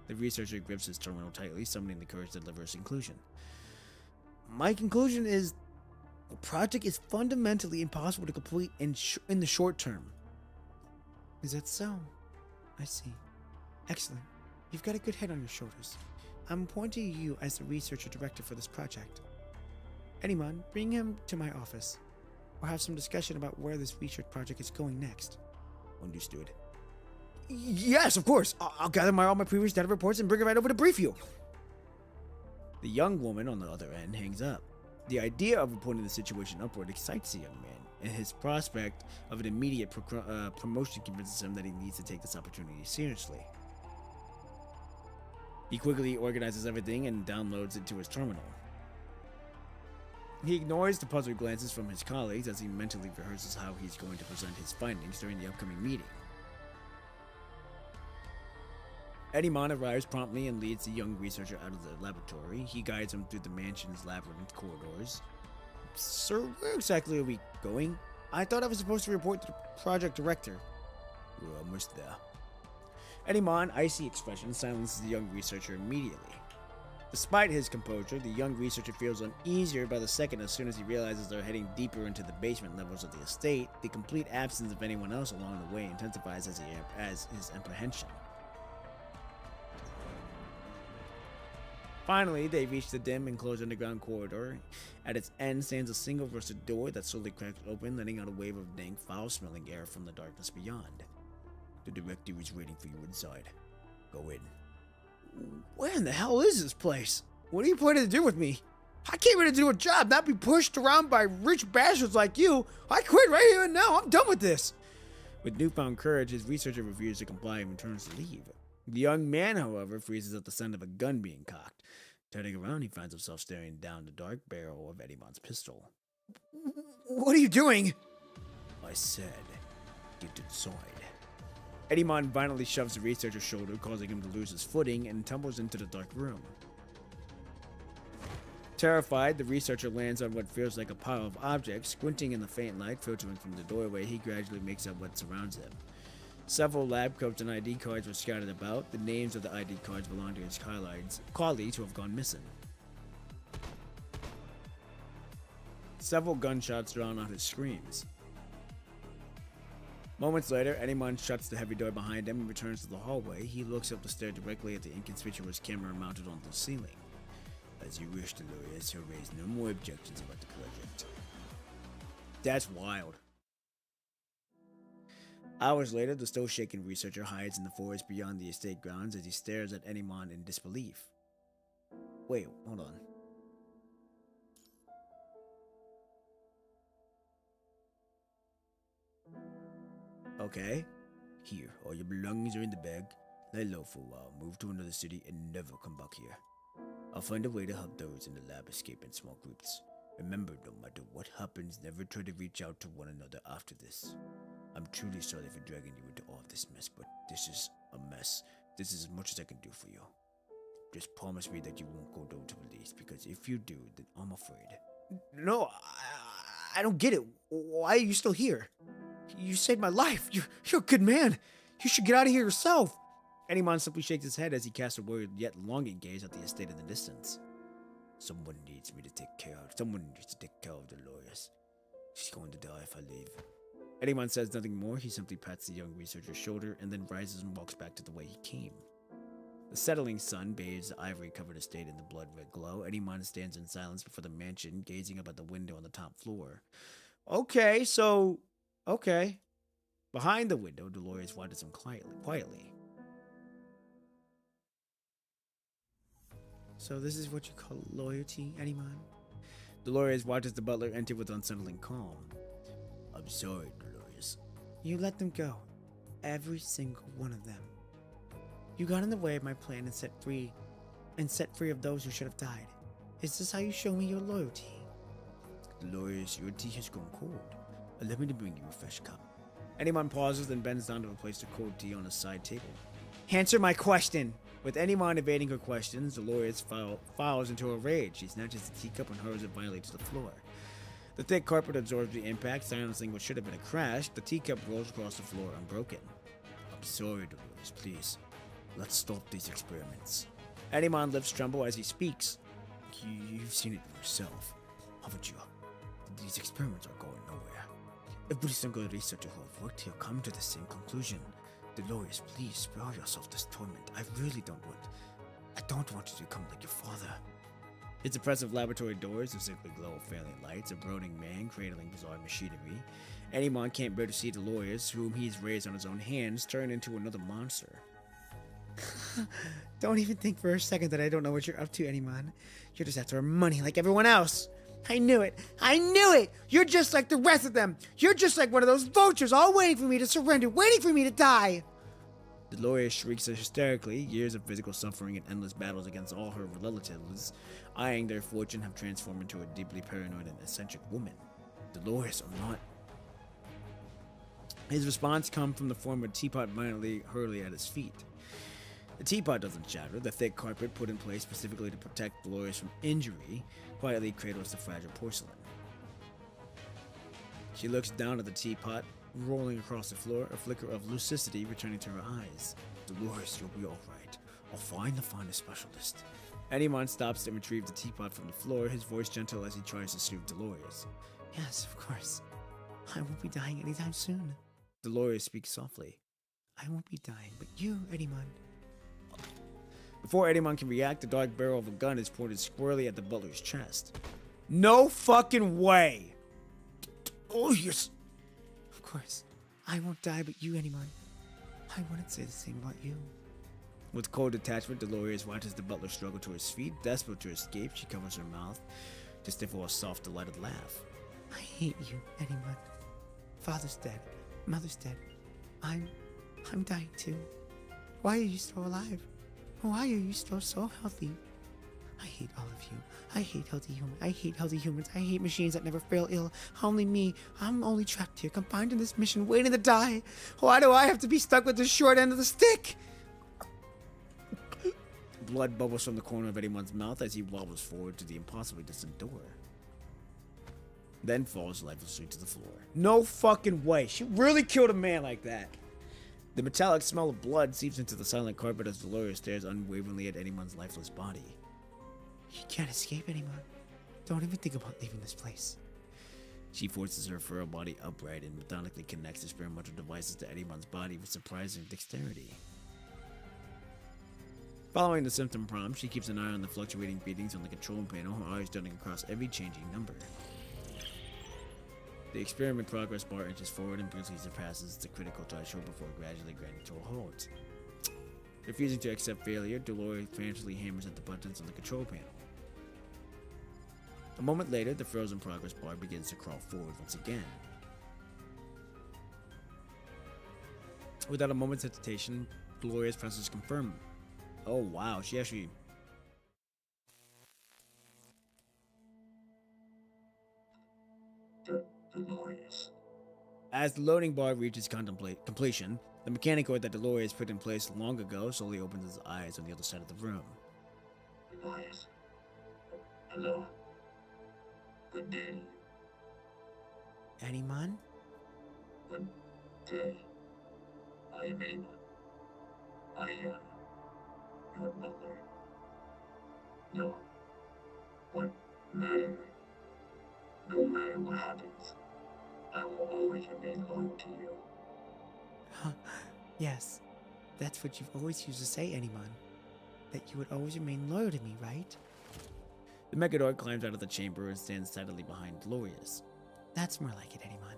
[SPEAKER 7] The researcher grips his terminal tightly, summoning the courage to deliver his conclusion. My conclusion is, the project is fundamentally impossible to complete in the short term. Is that so? I see. Excellent. You've got a good head on your shoulders. I'm appointing you as the researcher director for this project. Edimon, bring him to my office. We'll have some discussion about where this research project is going next. Understood. Yes, of course. I'll gather all my previous data reports and bring it right over to brief you. The young woman on the other end hangs up. The idea of reporting the situation upward excites the young man, and his prospect of an immediate promotion convinces him that he needs to take this opportunity seriously. He quickly organizes everything and downloads it to his terminal. He ignores the puzzled glances from his colleagues as he mentally rehearses how he's going to present his findings during the upcoming meeting. Edimon arrives promptly and leads the young researcher out of the laboratory. He guides him through the mansion's labyrinth corridors. Sir, where exactly are we going? I thought I was supposed to report to the project director. We're almost there. Edimon, icy expression, silences the young researcher immediately. Despite his composure, the young researcher feels uneasier by the second as soon as he realizes they're heading deeper into the basement levels of the estate. The complete absence of anyone else along the way intensifies as his apprehension. Finally, they reach the dim, enclosed underground corridor. At its end stands a single rusted door that slowly cracks open, letting out a wave of dank, foul-smelling air from the darkness beyond. The director is waiting for you inside. Go in. Where in the hell is this place? What are you planning to do with me? I came here to do a job, not be pushed around by rich bastards like you. I quit right here and now. I'm done with this. With newfound courage, his researcher refuses to comply and returns to leave. The young man, however, freezes at the sound of a gun being cocked. Turning around, he finds himself staring down the dark barrel of Edimon's pistol. What are you doing? said, get inside. Eddymon violently shoves the researcher's shoulder, causing him to lose his footing, and tumbles into the dark room. Terrified, the researcher lands on what feels like a pile of objects. Squinting in the faint light filtering from the doorway, he gradually makes out what surrounds him. Several lab coats and ID cards were scattered about. The names of the ID cards belong to his colleagues who have gone missing. Several gunshots drown out his screams. Moments later, Eddymon shuts the heavy door behind him and returns to the hallway. He looks up the stair directly at the inconspicuous camera mounted on the ceiling. As you wish, Dolores, he'll raise no more objections about the project. That's wild. Hours later, the still-shaken researcher hides in the forest beyond the estate grounds as he stares at Eddymon in disbelief. Wait, hold on. Okay. Here, all your belongings are in the bag. Lay low for a while, move to another city, and never come back here. I'll find a way to help those in the lab escape in small groups. Remember, no matter what happens, never try to reach out to one another after this. I'm truly sorry for dragging you into all of this mess, but this is a mess. This is as much as I can do for you. Just promise me that you won't go down to police, because if you do, then I'm afraid. No, I don't get it. Why are you still here? You saved my life. You're a good man. You should get out of here yourself. Eddymon simply shakes his head as he casts a worried yet longing gaze at the estate in the distance. Someone needs me to take care of. Someone needs to take care of Dolores. She's going to die if I leave. Eddymon says nothing more. He simply pats the young researcher's shoulder and then rises and walks back to the way he came. The settling sun bathes the ivory-covered estate in the blood-red glow. Eddymon stands in silence before the mansion, gazing up at the window on the top floor. Okay. Behind the window, Dolores watches him quietly. So this is what you call loyalty, Eddymon? Dolores watches the butler enter with unsettling calm. I'm sorry, Dolores. You let them go. Every single one of them. You got in the way of my plan and set free of those who should have died. Is this how you show me your loyalty? Dolores, your tea has gone cold. Allow me to bring you a fresh cup. Eddymon pauses, then bends down to replace the cold tea on a side table. Answer my question! With Eddymon evading her questions, Dolores falls into a rage. She snatches the teacup and hurls it violently to the floor. The thick carpet absorbs the impact, silencing what should have been a crash. The teacup rolls across the floor unbroken. I'm sorry, Dolores, please. Let's stop these experiments. Eddymon lips tremble as he speaks. You've seen it yourself, haven't you? These experiments are going nowhere. Every single researcher who have worked here come to the same conclusion. Dolores, please spare yourself this torment. I don't want you to become like your father. Its impressive laboratory doors of sickly glow of failing lights, a brooding man cradling bizarre machinery. Eddymon can't bear to see Dolores, whom he's raised on his own hands, turn into another monster. Don't even think for a second that I don't know what you're up to, Eddymon. You're just after money like everyone else. I knew it! I knew it! You're just like the rest of them! You're just like one of those vultures all waiting for me to surrender, waiting for me to die! Dolores shrieks hysterically. Years of physical suffering and endless battles against all her relatives, eyeing their fortune, have transformed into a deeply paranoid and eccentric woman. Dolores, I'm not... His response comes from the form of a teapot violently hurling at his feet. The teapot doesn't shatter. The thick carpet put in place specifically to protect Dolores from injury quietly cradles the fragile porcelain. She looks down at the teapot, rolling across the floor, a flicker of lucidity returning to her eyes. Dolores, you'll be alright. I'll find the finest specialist. Eddymon stops to retrieve the teapot from the floor, his voice gentle as he tries to soothe Dolores. Yes, of course. I won't be dying anytime soon. Dolores speaks softly. I won't be dying, but you, Eddymon. Before Eddymon can react, the dark barrel of a gun is pointed squarely at the butler's chest. No fucking way! Oh, yes! Of course. I won't die, but you, Eddymon. I wouldn't say the same about you. With cold detachment, Dolores watches the butler struggle to his feet. Desperate to escape, she covers her mouth to stifle a soft, delighted laugh. I hate you, Eddymon. Father's dead. Mother's dead. I'm dying too. Why are you still alive? Why are you still so healthy? I hate all of you. I hate healthy humans. I hate healthy humans. I hate machines that never fail ill. Only me. I'm only trapped here, confined in this mission, waiting to die. Why do I have to be stuck with the short end of the stick? Blood bubbles from the corner of anyone's mouth as he wobbles forward to the impossibly distant door. Then falls lifelessly to the floor. No fucking way. She really killed a man like that. The metallic smell of blood seeps into the silent carpet as Dolores stares unwaveringly at anyone's lifeless body. You can't escape anymore. Don't even think about leaving this place. She forces her frail body upright and methodically connects experimental devices to anyone's body with surprising dexterity. Following the symptom prompt, she keeps an eye on the fluctuating beatings on the control panel, her eyes darting across every changing number. The experiment progress bar inches forward and briefly surpasses the critical threshold before gradually grinding to a halt. Refusing to accept failure, Dolores frantically hammers at the buttons on the control panel. A moment later, the frozen progress bar begins to crawl forward once again. Without a moment's hesitation, Dolores presses confirm. Oh wow, she actually...
[SPEAKER 6] Dolores.
[SPEAKER 7] As the loading bar reaches completion, the mechanical that Dolores put in place long ago slowly opens his eyes on the other side of the room.
[SPEAKER 6] Dolores. Hello. Good day.
[SPEAKER 7] Anyone?
[SPEAKER 6] Good day. I am Ava. I am your mother. No. No matter what happens, I will always remain loyal to you.
[SPEAKER 7] Huh. Yes, that's what you've always used to say, anyone. That you would always remain loyal to me, right? The Megador climbs out of the chamber and stands silently behind Dolores. That's more like it, anyone.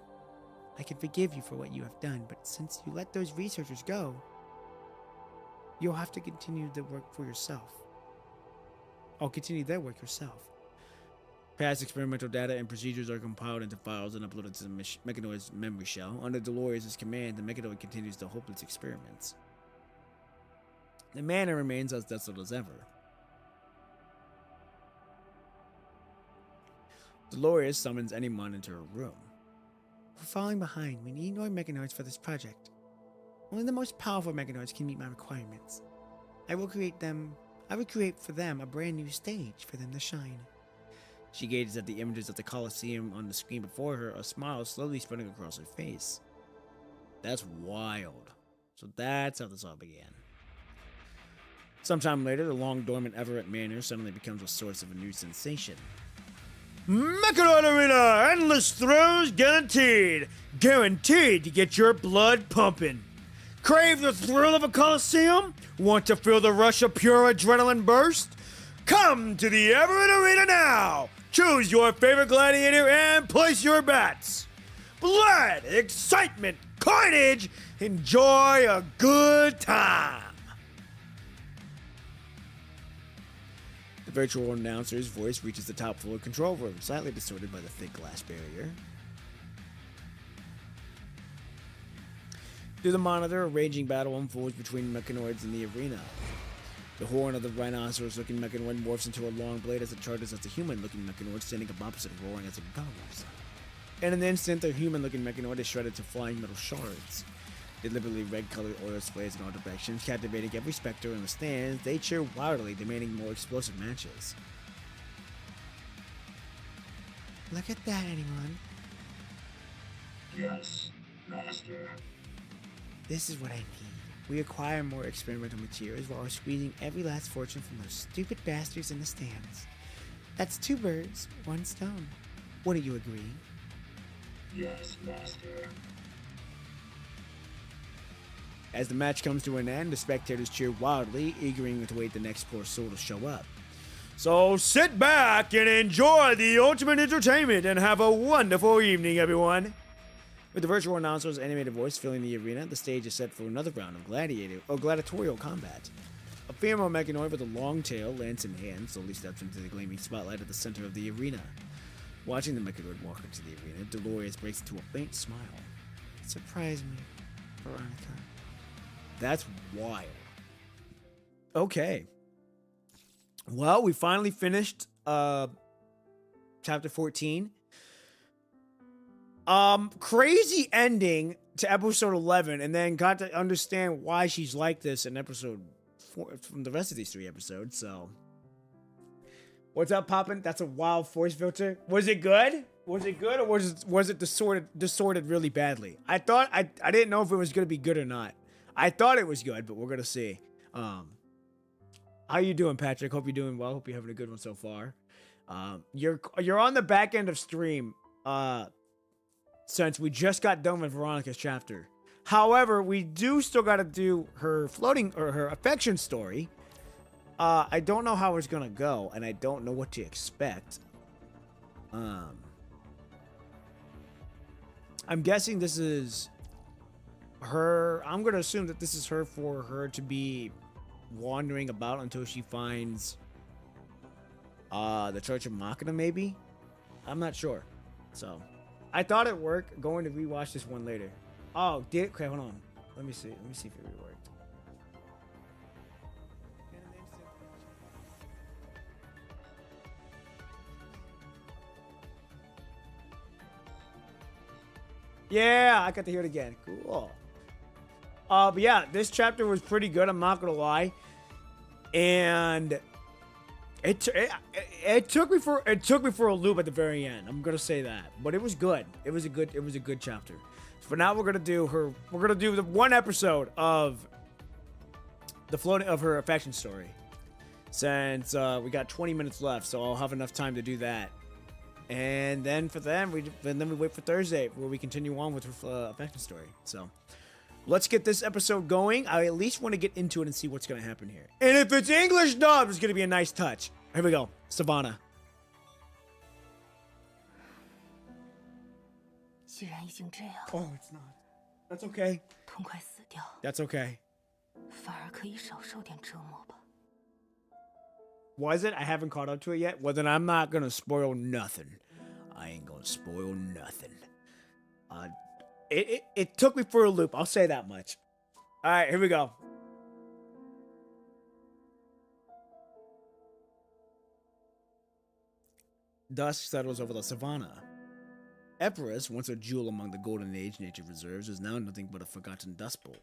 [SPEAKER 7] I can forgive you for what you have done, but since you let those researchers go, you'll have to continue the work for yourself. I'll continue their work yourself. Past experimental data and procedures are compiled into files and uploaded to the Mechanoid's memory shell. Under Dolores' command, the Mechanoid continues the hopeless experiments. The manor remains as desolate as ever. Dolores summons anyone into her room. We're falling behind. We need more Mechanoids for this project. Only the most powerful Mechanoids can meet my requirements. I will create for them a brand new stage for them to shine. She gazes at the images of the Colosseum on the screen before her, a smile slowly spreading across her face. That's wild. So that's how this all began. Sometime later, the long dormant Everett Manor suddenly becomes a source of a new sensation. Mechanoid Arena! Endless throws guaranteed! Guaranteed to get your blood pumping! Crave the thrill of a Coliseum? Want to feel the rush of pure adrenaline burst? Come to the Everett Arena now! Choose your favorite gladiator and place your bets! Blood, excitement, carnage, enjoy a good time! The virtual announcer's voice reaches the top floor control room, slightly distorted by the thick glass barrier. Through the monitor, a raging battle unfolds between mechanoids in the arena. The horn of the rhinoceros-looking mechanoid morphs into a long blade as it charges at the human-looking mechanoid, standing up opposite, roaring as it goes. In an instant, the human-looking mechanoid is shredded to flying metal shards. Deliberately red-colored oil sprays in all directions, captivating every specter in the stands. They cheer wildly, demanding more explosive matches. Look at that, anyone?
[SPEAKER 6] Yes, Master.
[SPEAKER 7] This is what I need. We acquire more experimental materials while squeezing every last fortune from those stupid bastards in the stands. That's 2 birds, 1 stone. Wouldn't you agree?
[SPEAKER 6] Yes, Master.
[SPEAKER 7] As the match comes to an end, the spectators cheer wildly, eagering to wait the next poor soul to show up. So sit back and enjoy the ultimate entertainment and have a wonderful evening, everyone. With the virtual announcer's animated voice filling the arena, the stage is set for another round of gladiatorial combat. A female mechanoid with a long tail, lance in hand, slowly steps into the gleaming spotlight at the center of the arena. Watching the mechanoid walk into the arena, Dolores breaks into a faint smile. Surprise me, Veronica. That's wild. Okay. Well, we finally finished chapter 14. Crazy ending to episode 11, and then got to understand why she's like this in episode 4 from the rest of these 3 episodes. So, what's up, Poppin'? That's a wild force filter. Was it good? Was it good, or was it distorted really badly? I thought I didn't know if it was gonna be good or not. I thought it was good, but we're gonna see. How you doing, Patrick? Hope you're doing well. Hope you're having a good one so far. You're on the back end of stream. Since we just got done with Veronica's chapter. However, we do still got to do her floating or her affection story. I don't know how it's gonna go, and I don't know what to expect. I'm guessing this is her. I'm gonna assume that this is her for her to be wandering about until she finds the Church of Machina, maybe. I'm not sure. So. I thought it worked. Going to rewatch this one later. Oh, did it? Okay, hold on. Let me see. Let me see if it really worked. Yeah, I got to hear it again. Cool. But yeah, this chapter was pretty good. I'm not gonna lie. And it took me for a loop at the very end. I'm gonna say that, but it was good. It was a good chapter. So for now, we're gonna do the one episode of the floating of her affection story. Since we got 20 minutes left, so I'll have enough time to do that. And then we wait for Thursday where we continue on with her affection story. So let's get this episode going. I at least want to get into it and see what's going to happen here. And if it's English dub, it's going to be a nice touch. Here we go. Savannah.
[SPEAKER 4] 既然已经这样，
[SPEAKER 7] Oh, it's not. That's okay.
[SPEAKER 4] 痛快死掉，
[SPEAKER 7] That's okay.
[SPEAKER 4] 反而可以少受点折磨吧。
[SPEAKER 7] Was it? I haven't caught up to it yet. Well, then I'm not going to spoil nothing. I ain't going to spoil nothing. It took me for a loop. I'll say that much. All right, here we go. Dusk settles over the savannah. Epirus, once a jewel among the Golden Age nature reserves, is now nothing but a forgotten dust bowl.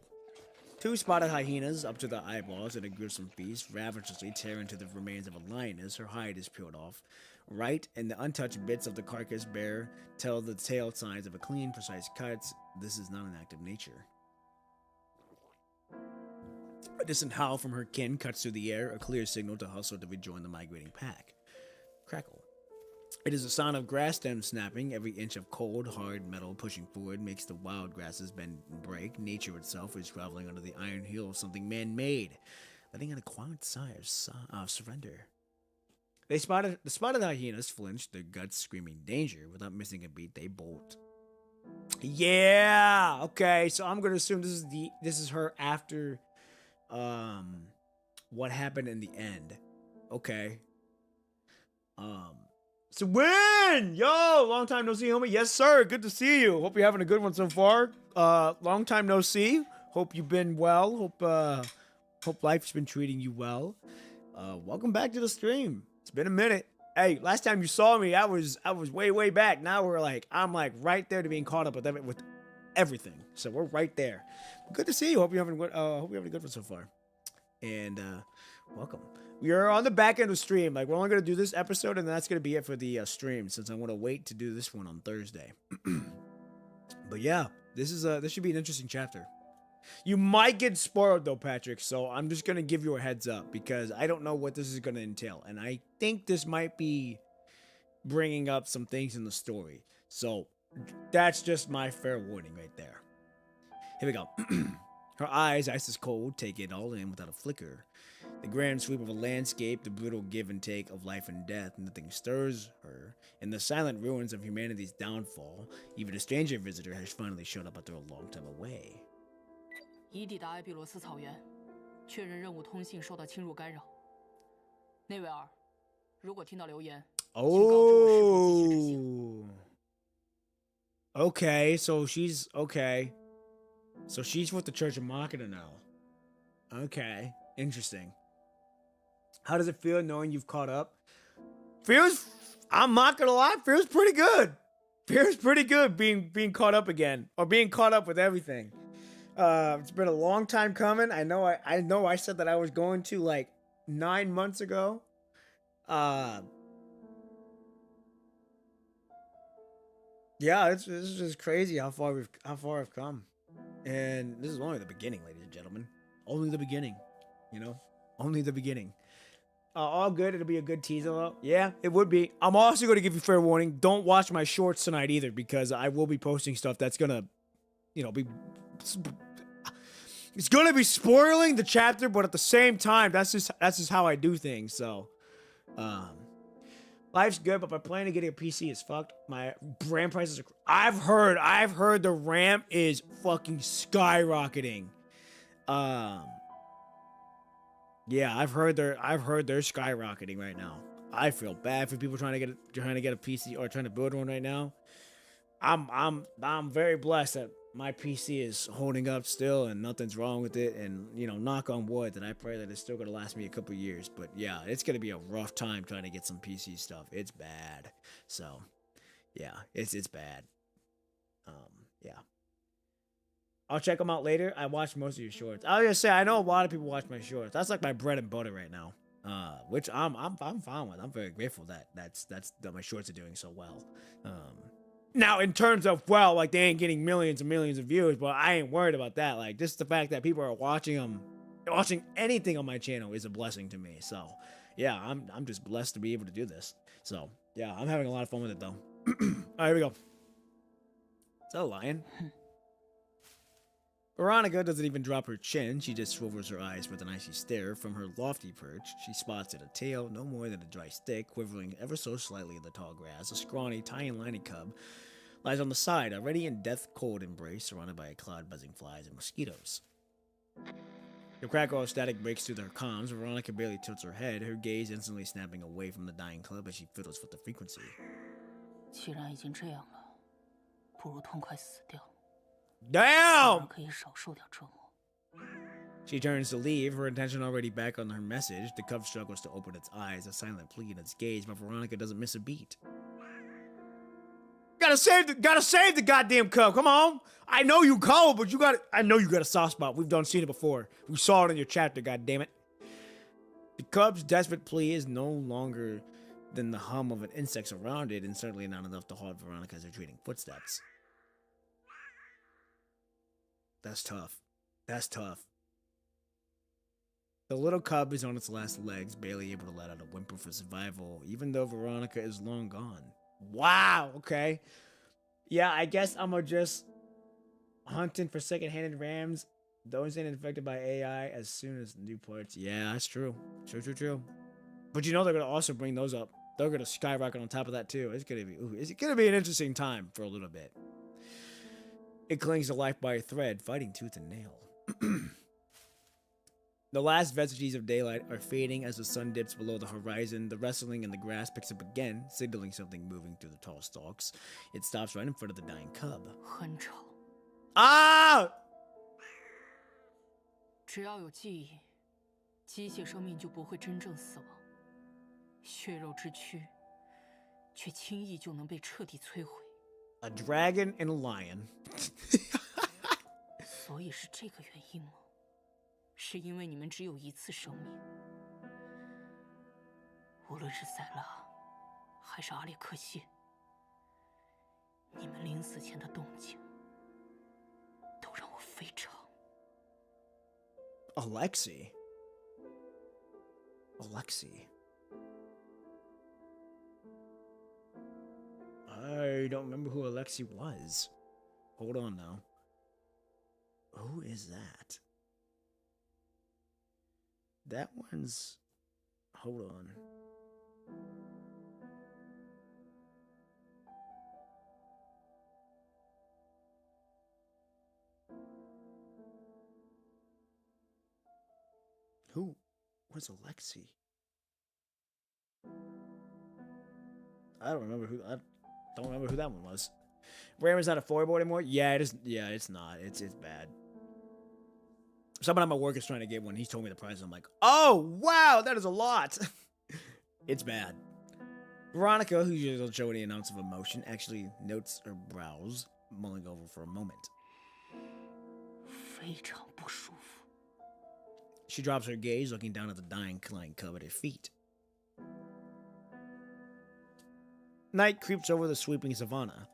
[SPEAKER 7] 2 spotted hyenas, up to their eyeballs at a gruesome feast, ravenously tear into the remains of a lioness. Her hide is peeled off. Right, and the untouched bits of the carcass bear tell the tail signs of a clean, precise cut. This is not an act of nature. A distant howl from her kin cuts through the air, a clear signal to hustle to rejoin the migrating pack. Crackle. It is a sound of grass stems snapping. Every inch of cold, hard metal pushing forward makes the wild grasses bend and break. Nature itself is groveling under the iron heel of something man-made, letting out a quiet sigh of surrender. The spotted hyenas flinch, their guts screaming danger. Without missing a beat, they bolt. Yeah. Okay. So I'm gonna assume this is her after, what happened in the end. Okay. So win! Yo, long time no see, homie. Yes, sir. Good to see you. Hope you're having a good one so far. Long time no see. Hope you've been well. Hope life's been treating you well. Welcome back to the stream. It's been a minute. Hey, last time you saw me, I was way back. Now I'm like right there to being caught up with everything. So we're right there. Good to see you. Hope you're having a good one so far. And welcome. We are on the back end of stream. Like, we're only going to do this episode, and that's going to be it for the stream, since I want to wait to do this one on Thursday. But yeah, this should be an interesting chapter. You might get spoiled, though, Patrick, so I'm just going to give you a heads up, because I don't know what this is going to entail, and I think this might be bringing up some things in the story. So that's just my fair warning right there. Here we go. Her eyes, ice cold, take it all in without a flicker. The grand sweep of a landscape, the brutal give and take of life and death, nothing stirs her. In the silent ruins of humanity's downfall, even a stranger visitor has finally showed up after a long time away.
[SPEAKER 4] 已抵达埃比罗斯草原，确认任务通信受到侵入干扰。内维尔，如果听到留言，请告知我是否继续执行。
[SPEAKER 7] Okay, so she's okay. So she's with the Church of Machina now. Okay, interesting.
[SPEAKER 1] How does it feel knowing you've caught up? Feels, I'm not gonna lie, feels pretty good. Feels pretty good being caught up again, or being caught up with everything. It's been a long time coming. I know I said that I was going to like 9 months ago. Yeah, it's just crazy how far I've come. And this is only the beginning, ladies and gentlemen. Only the beginning, you know? Only the beginning. All good. It'll be a good teaser, though. Yeah, it would be. I'm also going to give you fair warning. Don't watch my shorts tonight either, because I will be posting stuff that's going to, be... It's going to be spoiling the chapter, but at the same time, that's just how I do things, so... Life's good, but my plan to getting a PC is fucked. My RAM prices are... I've heard the RAM is fucking skyrocketing. Yeah, I've heard they're skyrocketing right now. I feel bad for people trying to get a PC or trying to build one right now. I'm very blessed that my PC is holding up still and nothing's wrong with it, and knock on wood that I pray that it's still gonna last me a couple years. But yeah, it's gonna be a rough time trying to get some PC stuff. It's bad. So yeah, it's bad. Yeah. I'll check them out later. I watched most of your shorts. I was gonna say, I know a lot of people watch my shorts. That's like my bread and butter right now. Which I'm fine with. I'm very grateful that my shorts are doing so well. Now in terms of, well, like, they ain't getting millions and millions of views, but I ain't worried about that. Like, just the fact that people are watching anything on my channel is a blessing to me. So yeah, I'm just blessed to be able to do this. So yeah, I'm having a lot of fun with it though. All right, here we go. Is that a lion? Veronica doesn't even drop her chin. She just swivels her eyes with an icy stare. From her lofty perch, she spots at a tail no more than a dry stick, quivering ever so slightly in the tall grass. A scrawny, tiny lining cub lies on the side, already in death-cold embrace, surrounded by a cloud buzzing flies and mosquitoes. The crackle of static breaks through their comms. Veronica barely tilts her head, her gaze instantly snapping away from the dying club as she fiddles with the frequency.
[SPEAKER 4] 既然已经这样了，不如痛快死掉。
[SPEAKER 1] Damn!
[SPEAKER 4] 可以少受点折磨。
[SPEAKER 1] She turns to leave, her attention already back on her message. The cub struggles to open its eyes, a silent plea in its gaze, but Veronica doesn't miss a beat. Gotta save the goddamn cub. Come on. I know you cold, but I know you got a soft spot. We've seen it before. We saw it in your chapter, goddammit. The cub's desperate plea is no longer than the hum of an insect around it, and certainly not enough to halt Veronica's retreating footsteps. That's tough. That's tough. The little cub is on its last legs, barely able to let out a whimper for survival, even though Veronica is long gone. Wow, okay. Yeah, I guess I'm just hunting for second-handed rams. Those ain't infected by AI as soon as new parts. Yeah, that's true. True. But they're gonna also bring those up. They're gonna skyrocket on top of that too. It's gonna be an interesting time for a little bit. It clings to life by a thread, fighting tooth and nail. The last vestiges of daylight are fading as the sun dips below the horizon. The rustling in the grass picks up again, signaling something moving through the tall stalks. It stops right in front of the dying cub.
[SPEAKER 4] 很吵。
[SPEAKER 1] Ah!
[SPEAKER 4] 只要有记忆，机械生命就不会真正死亡。血肉之躯，却轻易就能被彻底摧毁。
[SPEAKER 1] A dragon and a lion.
[SPEAKER 4] 所以是这个原因吗？是因为你们只有一次生命。无论是塞拉，还是阿列克谢，你们临死前的动静，都让我非常。
[SPEAKER 1] Alexei. I don't remember who Alexei was. Hold on now. Who is that? That one's... Hold on. Who was Alexei? I don't remember who that one was. Ram is not a floorboard anymore? Yeah, it is. Yeah, it's not. It's bad.
[SPEAKER 7] Someone at my work is trying to get one. He told me the price. I'm like, oh, wow, that is a lot. It's bad. Veronica, who usually doesn't show any ounce of emotion, actually notes her brows, mulling over for a moment.
[SPEAKER 4] 非常不舒服。
[SPEAKER 7] She drops her gaze, looking down at the dying client cub at her feet. Night creeps over the sweeping savannah.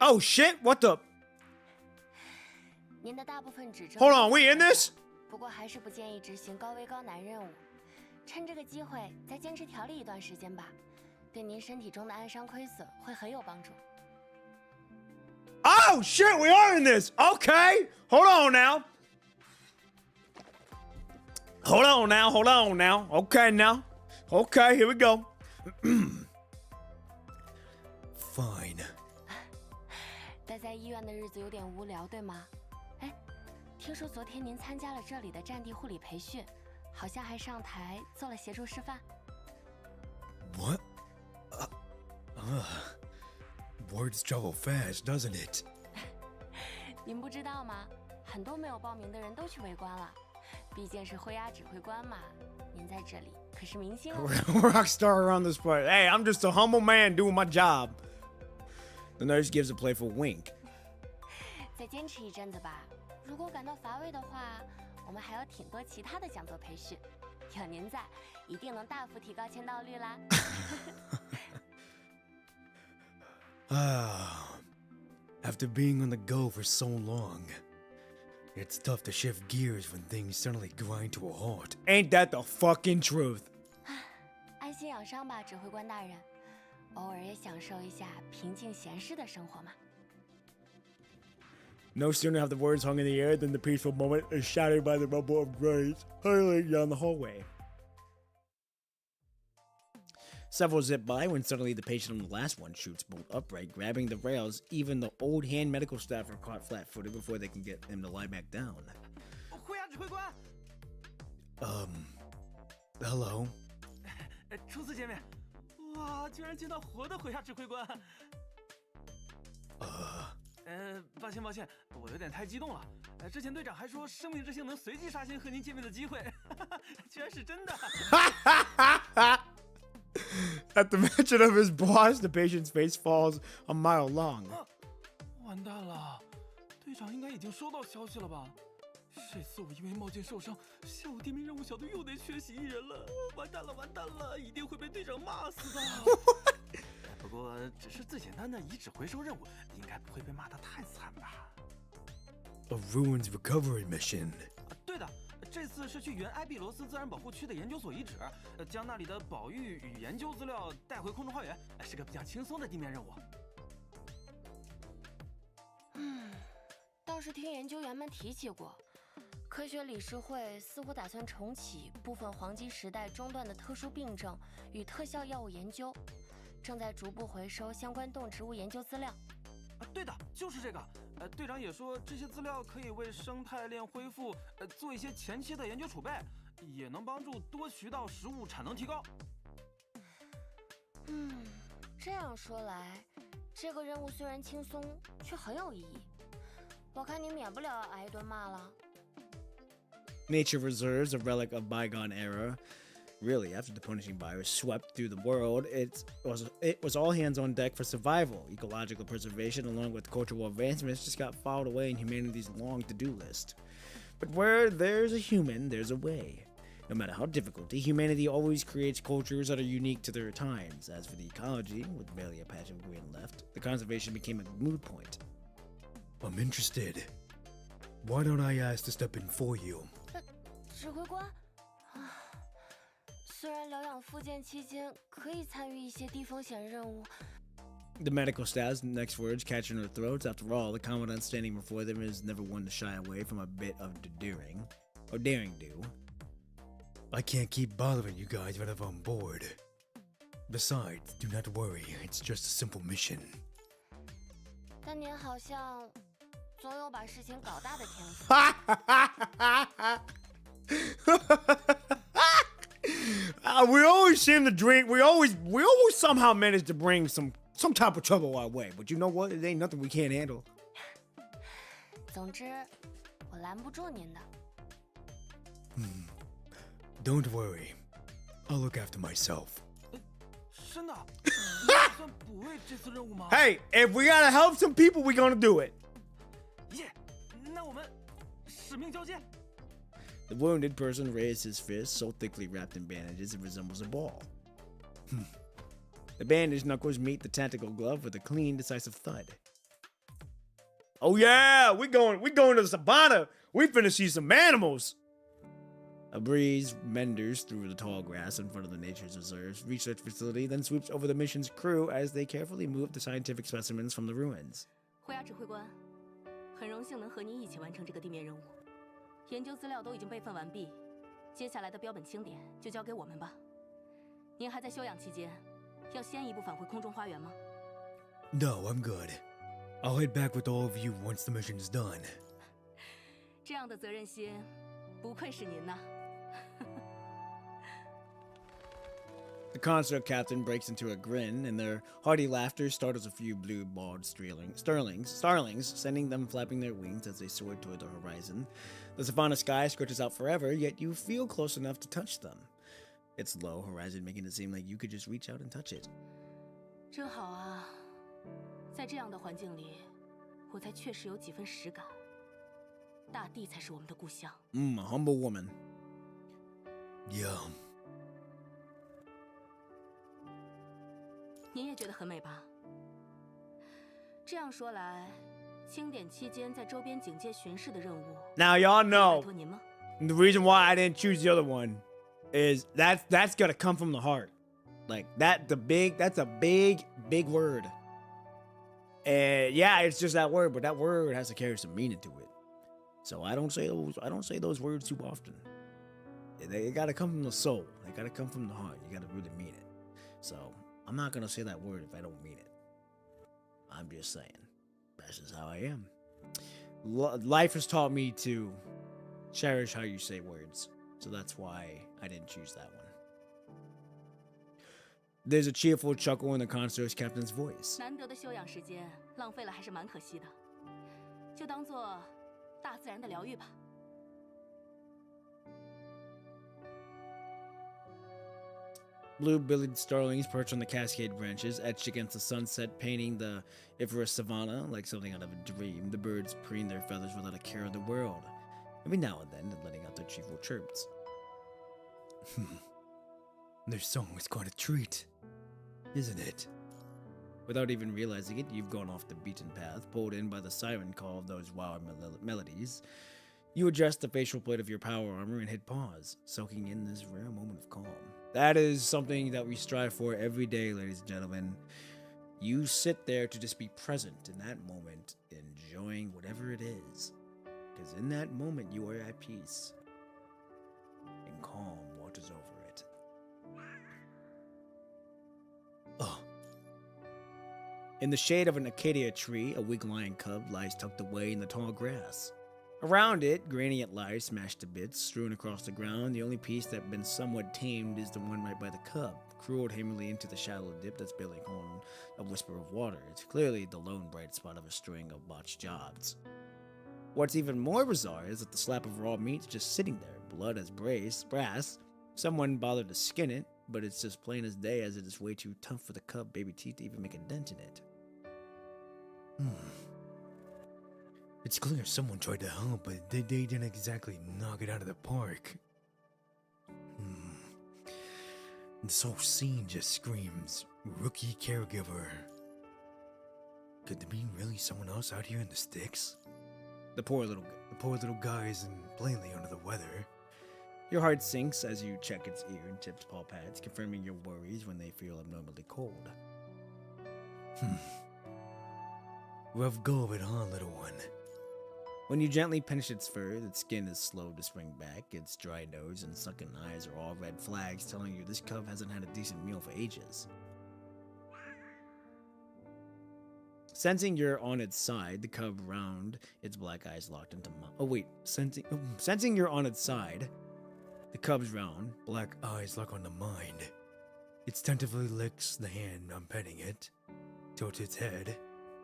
[SPEAKER 7] Oh shit, what the?
[SPEAKER 3] 您的大部分指证。
[SPEAKER 7] Hold on, we in this?
[SPEAKER 3] 不过还是不建议执行高危高难任务，趁这个机会再坚持调理一段时间吧，对您身体中的暗伤亏损会很有帮助。
[SPEAKER 7] Oh shit, we are in this. Okay, hold on now. Hold on now. Okay now. Okay, here we go. Fine.
[SPEAKER 3] 待在医院的日子有点无聊，对吗？哎，听说昨天您参加了这里的战地护理培训，好像还上台做了协助示范。
[SPEAKER 8] What? Words travel fast, doesn't it?
[SPEAKER 3] 您不知道吗？很多没有报名的人都去围观了，毕竟是灰鸭指挥官嘛。您在这里可是明星哦。
[SPEAKER 7] Rockstar around this part. Hey, I'm just a humble man doing my job. The nurse gives a playful wink.
[SPEAKER 3] 再坚持一阵子吧。如果感到乏味的话，我们还有挺多其他的讲座培训，有您在，一定能大幅提高签到率啦。
[SPEAKER 8] After being on the go for so long, it's tough to shift gears when things suddenly grind to a halt.
[SPEAKER 7] Ain't that the fucking truth?
[SPEAKER 3] 安心养伤吧，指挥官大人。偶尔也享受一下平静闲适的生活嘛。
[SPEAKER 7] No sooner have the words hung in the air than the peaceful moment is shattered by the rumble of grades hurtling down the hallway. Several zip by when suddenly the patient on the last one shoots bolt upright, grabbing the rails. Even the old hand medical staff are caught flat-footed before they can get him to lie back down.
[SPEAKER 9] 灰鸭指挥官，
[SPEAKER 8] Hello?
[SPEAKER 9] 初次见面，哇，居然见到活的灰鸭指挥官。抱歉，我有点太激动了。之前队长还说生命之星能随机刷新和您见面的机会，居然是真的。
[SPEAKER 7] At the mention of his boss, the patient's face falls a mile long.
[SPEAKER 9] 完蛋了，队长应该已经收到消息了吧？这次我因为冒进受伤，下午地面任务小队又得缺席1人了。完蛋了，一定会被队长骂死的。不过只是最简单的遗址回收任务，应该不会被骂得太惨吧？
[SPEAKER 8] A ruins recovery mission.
[SPEAKER 9] 对的，这次是去原埃比罗斯自然保护区的研究所遗址，将那里的保育与研究资料带回空中花园，是个比较轻松的地面任务。
[SPEAKER 3] 倒是听研究员们提起过，科学理事会似乎打算重启部分黄金时代中断的特殊病症与特效药物研究，正在逐步回收相关动植物研究资料。
[SPEAKER 9] 对的，就是这个。队长也说，这些资料可以为生态链恢复做一些前期的研究储备，也能帮助多渠道食物产能提高。
[SPEAKER 3] 这样说来，这个任务虽然轻松，却很有意义。我看你免不了挨一顿骂了。
[SPEAKER 7] Nature reserves, a relic of bygone era. Really, after the punishing virus swept through the world, it was all hands on deck for survival. Ecological preservation, along with cultural advancements, just got filed away in humanity's long to-do list. But where there's a human, there's a way. No matter how difficult, humanity always creates cultures that are unique to their times. As for the ecology, with barely a patch of green left, the conservation became a moot point.
[SPEAKER 8] I'm interested. Why don't I ask to step in for you?
[SPEAKER 3] 指挥官，虽然疗养复健期间可以参与一些低风险任务。
[SPEAKER 7] The medical staff's next words catch in their throats. After all, the commandant standing before them is never one to shy away from a bit of daring do.
[SPEAKER 8] I can't keep bothering you guys whenever I'm bored. Besides, do not worry, it's just a simple mission.
[SPEAKER 3] 但您好像总有把事情搞大的天赋。
[SPEAKER 7] We always seem to drink. We always somehow manage to bring some some type of trouble our way. But you know what? It ain't nothing we can't handle.
[SPEAKER 3] 总之，我拦不住您的。
[SPEAKER 8] Don't worry. I'll look after myself.
[SPEAKER 9] 真的？你打算补位这次任务吗？
[SPEAKER 7] Hey, if we gotta help some people, we gonna do it.
[SPEAKER 9] 耶，那我们使命交接。
[SPEAKER 7] The wounded person raised his fist, so thickly wrapped in bandages it resembles a ball. The bandaged knuckles meet the tactical glove with a clean, decisive thud. Oh yeah, we going to the savannah. We finna see some animals. A breeze menders through the tall grass in front of the Nature's Reserve's research facility, then sweeps over the mission's crew as they carefully move the scientific specimens from the ruins.
[SPEAKER 4] 辉牙指挥官，很荣幸能和您一起完成这个地面任务。研究资料都已经备份完毕，接下来的标本清点就交给我们吧。您还在休养期间，要先一步返回空中花园吗？
[SPEAKER 8] No, I'm good. I'll head back with all of you once the mission's done.
[SPEAKER 4] 这样的责任心，不愧是您呐。
[SPEAKER 7] The consort captain breaks into a grin, and their hearty laughter startles a few blue-balled starlings, sending them flapping their wings as they soar toward the horizon. The savannah sky stretches out forever, yet you feel close enough to touch them. Its low horizon making it seem like you could just reach out and touch it.
[SPEAKER 4] 真好啊，在这样的环境里，我才确实有几分实感。大地才是我们的故乡。
[SPEAKER 7] A humble woman.
[SPEAKER 8] Yeah.
[SPEAKER 4] 您也觉得很美吧？这样说来，清点期间在周边警戒巡视的任务，
[SPEAKER 7] Now y'all
[SPEAKER 4] 拜
[SPEAKER 7] know
[SPEAKER 4] 托您吗？
[SPEAKER 7] the reason why I didn't choose the other one is that's gonna come from the heart. Like that's a big word. And yeah, it's just that word, but that word has to carry some meaning to it. So I don't say those words too often. They gotta come from the soul. They gotta come from the heart. You gotta really mean it. So I'm not gonna say that word if I don't mean it. I'm just saying. That's just how I am. Life has taught me to cherish how you say words. So that's why I didn't choose that one. There's a cheerful chuckle in the consort's captain's voice.
[SPEAKER 4] 难得的休养时间，浪费了还是蛮可惜的，就当做大自然的疗愈吧。
[SPEAKER 7] Blue-bellied starlings perch on the cascade branches, etched against the sunset, painting the ivorous savannah like something out of a dream. The birds preen their feathers without a care in the world, every now and then letting out their cheerful chirps.
[SPEAKER 8] Their song is quite a treat, isn't it?
[SPEAKER 7] Without even realizing it, you've gone off the beaten path, pulled in by the siren call of those wild melodies. You adjust the facial plate of your power armor and hit pause, soaking in this rare moment of calm. That is something that we strive for every day, ladies and gentlemen. You sit there to just be present in that moment, enjoying whatever it is. Because in that moment, you are at peace. And calm waters over it.
[SPEAKER 8] Oh.
[SPEAKER 7] In the shade of an acacia tree, a weak lion cub lies tucked away in the tall grass. Around it, Granite lies smashed to bits, strewn across the ground. The only piece that's been somewhat tamed is the one right by the cub, crawled hamily into the shallow dip that's barely on a whisper of water. It's clearly the lone bright spot of a string of botched jobs. What's even more bizarre is that the slab of raw meat's just sitting there, blood as brass. Someone bothered to skin it, but it's just plain as day as it is way too tough for the cub baby teeth to even make a dent in it.
[SPEAKER 8] It's clear someone tried to help, but they didn't exactly knock it out of the park. This whole scene just screams rookie caregiver. Could there be really someone else out here in the sticks?
[SPEAKER 7] The poor little
[SPEAKER 8] guy isn't plainly under the weather.
[SPEAKER 7] Your heart sinks as you check its ear and tips paw pads, confirming your worries when they feel abnormally cold.
[SPEAKER 8] Rough go of it, huh, little one?
[SPEAKER 7] When you gently pinch its fur, its skin is slow to spring back. Its dry nose and sunken eyes are all red flags telling you this cub hasn't had a decent meal for ages. Sensing you're on its side, the cub round, its black eyes locked into sensing you're on its side, the cub's round,
[SPEAKER 8] black eyes lock on the mind. It tentatively licks the hand I'm petting it. tilts its head,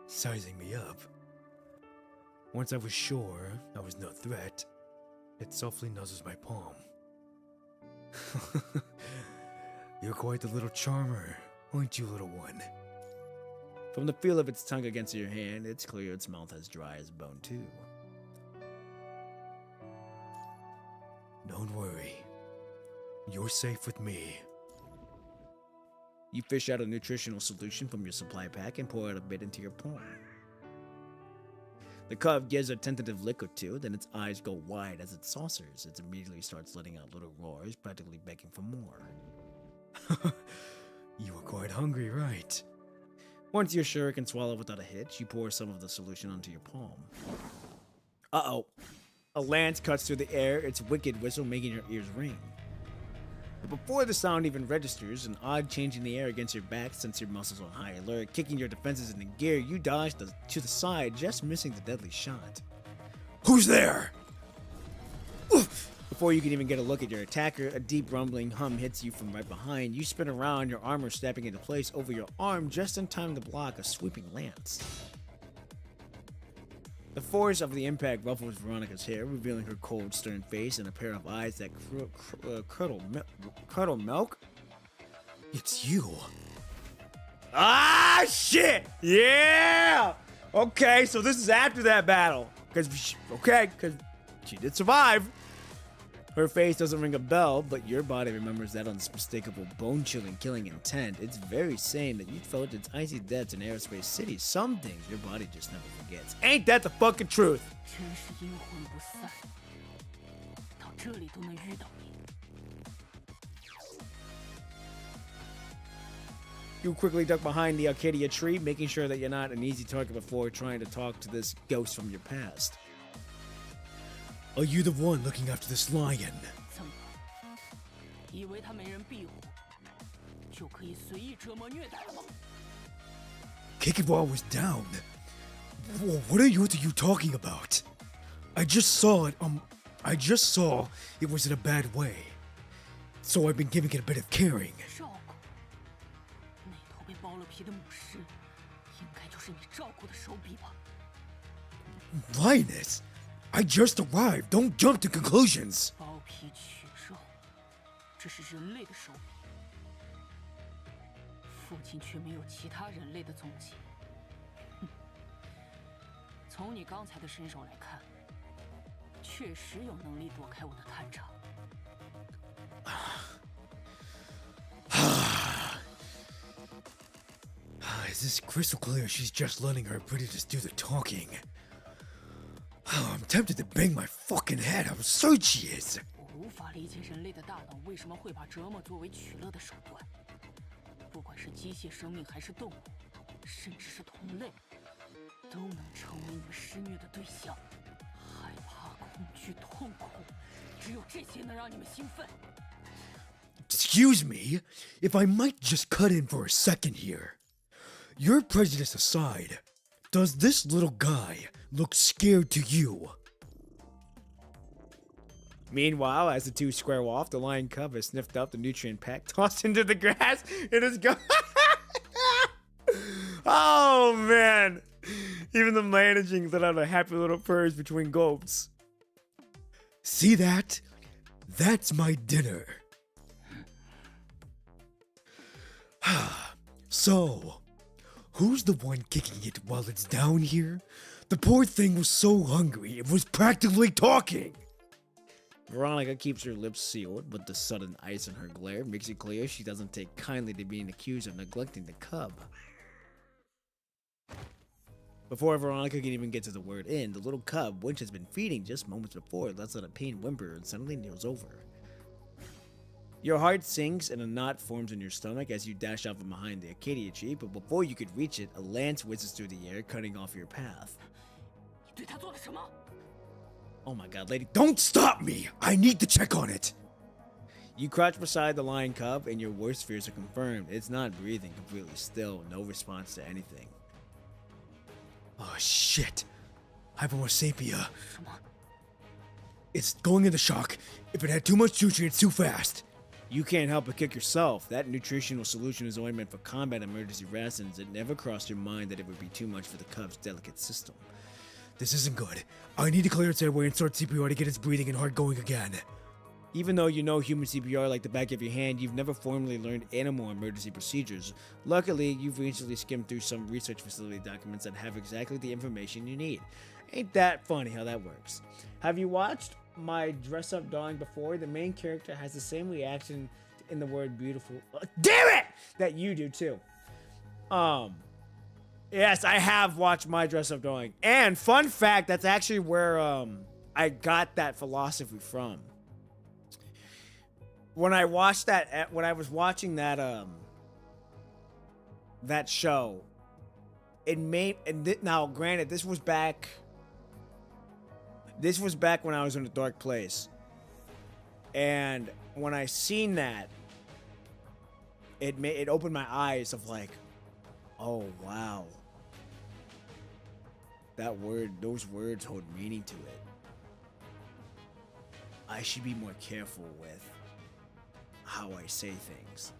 [SPEAKER 8] sizing me up. Once I was sure I was no threat, it softly nuzzles my palm. You're quite the little charmer, aren't you, little one?
[SPEAKER 7] From the feel of its tongue against your hand, it's clear its mouth is dry as bone too.
[SPEAKER 8] Don't worry. You're safe with me.
[SPEAKER 7] You fish out a nutritional solution from your supply pack and pour out a bit into your palm. The cub gives a tentative lick or two, then its eyes go wide as it saucers. It immediately starts letting out little roars, practically begging for more.
[SPEAKER 8] You were quite hungry, right?
[SPEAKER 7] Once you're sure it can swallow without a hitch, you pour some of the solution onto your palm. Uh-oh. A lance cuts through the air, its wicked whistle making your ears ring. But before the sound even registers, an odd change in the air against your back sends your muscles on high alert, kicking your defenses into gear. You dodge to the side, just missing the deadly shot.
[SPEAKER 8] Who's there?
[SPEAKER 7] Before you can even get a look at your attacker, a deep rumbling hum hits you from right behind. You spin around, your armor snapping into place over your arm just in time to block a sweeping lance. The force of the impact ruffles Veronica's hair, revealing her cold, stern face and a pair of eyes that curdle milk.
[SPEAKER 8] It's you.
[SPEAKER 7] Ah, shit! Yeah! Okay, so this is after that battle. Because she did survive. Her face doesn't ring a bell, but your body remembers that unmistakable, bone-chilling killing intent. It's very sane that you felt its icy depths in aerospace cities. Some things your body just never forgets. Ain't that the fucking truth?
[SPEAKER 4] 真是阴魂不散，到这里都能遇到你。
[SPEAKER 7] You quickly duck behind the Arcadia tree, making sure that you're not an easy target before trying to talk to this ghost from your past.
[SPEAKER 8] Are you the one looking after this lion?
[SPEAKER 4] 怎么？以为他没人庇护，就可以随意折磨虐待了吗？
[SPEAKER 8] Kick it while I was down. What are you talking about? I just saw it was in a bad way. So I've been giving it a bit of caring.
[SPEAKER 4] 照顾，那头被剥了皮的母狮，应该就是你照顾的手臂吧？
[SPEAKER 8] Lioness, I just arrived. Don't jump to conclusions.
[SPEAKER 4] 剥皮取肉，这是人类的手笔。附近却没有其他人类的踪迹。哼，从你刚才的身手来看，确实有能力躲开我的探查。
[SPEAKER 8] It's crystal clear she's just letting her predators do the talking. I'm tempted to bang my fucking head. How absurd she is.
[SPEAKER 4] 我无法理解人类的大脑为什么会把折磨作为取乐的手段。不管是机械生命还是动物，甚至是同类，都能成为你们施虐的对象。害怕、恐惧、痛苦，只有这些能让你们兴奋。
[SPEAKER 8] Excuse me, if I might just cut in for a second here. Your prejudice aside, does this little guy look scared to you?
[SPEAKER 7] Meanwhile, as the two square off, the lion cub has sniffed up the nutrient pack, tossed into the grass, and is gone. Oh man! Even the managing let out a happy little purrs between gulps.
[SPEAKER 8] See that? That's my dinner. So, who's the one kicking it while it's down here? The poor thing was so hungry, it was practically talking.
[SPEAKER 7] Veronica keeps her lips sealed, but the sudden ice in her glare makes it clear she doesn't take kindly to being accused of neglecting the cub. Before Veronica can even get to the word in, the little cub, which has been feeding just moments before, lets out a pained whimper and suddenly kneels over. Your heart sinks and a knot forms in your stomach as you dash out from behind the Acacia tree, but before you could reach it, a lance whizzes through the air, cutting off your path.
[SPEAKER 4] 你对他做了什么？
[SPEAKER 7] Oh my god, lady.
[SPEAKER 8] Don't stop me! I need to check on it!
[SPEAKER 7] You crouch beside the lion cub and your worst fears are confirmed. It's not breathing, completely still, no response to anything.
[SPEAKER 8] Oh shit. Hypomosapia.
[SPEAKER 4] 什么？
[SPEAKER 8] It's going into shock. If it had too much nutrients too fast.
[SPEAKER 7] You can't help but kick yourself. That nutritional solution is only meant for combat emergency rations. It never crossed your mind that it would be too much for the cub's delicate system.
[SPEAKER 8] This isn't good. I need to clear its airway and start CPR to get its breathing and heart going again.
[SPEAKER 7] Even though you know human CPR like the back of your hand, you've never formally learned animal emergency procedures. Luckily, you've recently skimmed through some research facility documents that have exactly the information you need. Ain't that funny how that works? Have you watched My Dress Up Darling before? The main character has the same reaction in the word beautiful. Damn it! That you do too. Yes, I have watched My Dress Up Darling. And fun fact, that's actually where I got that philosophy from. When I watched that, when I was watching that that show, it made, now granted, this was back when I was in a dark place. And when I seen that, it opened my eyes of like, oh wow. Those words hold meaning to it. I should be more careful with how I say things.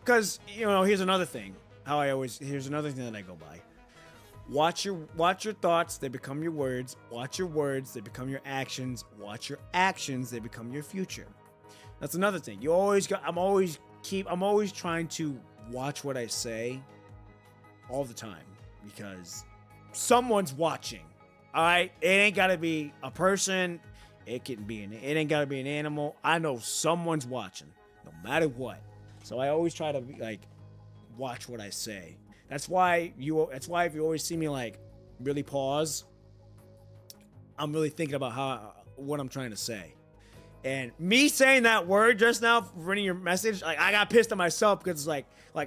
[SPEAKER 7] Cause, you know, here's another thing. Here's another thing that I go by. Watch your thoughts, they become your words. Watch your words, they become your actions. Watch your actions, they become your future. That's another thing. I'm always trying to watch what I say all the time because someone's watching. All right? It ain't got to be a person. It ain't got to be an animal. I know someone's watching no matter what. So I always try to like watch what I say. That's why if you always see me like really pause, I'm really thinking about what I'm trying to say. And me saying that word just now, reading your message, like I got pissed at myself because it's like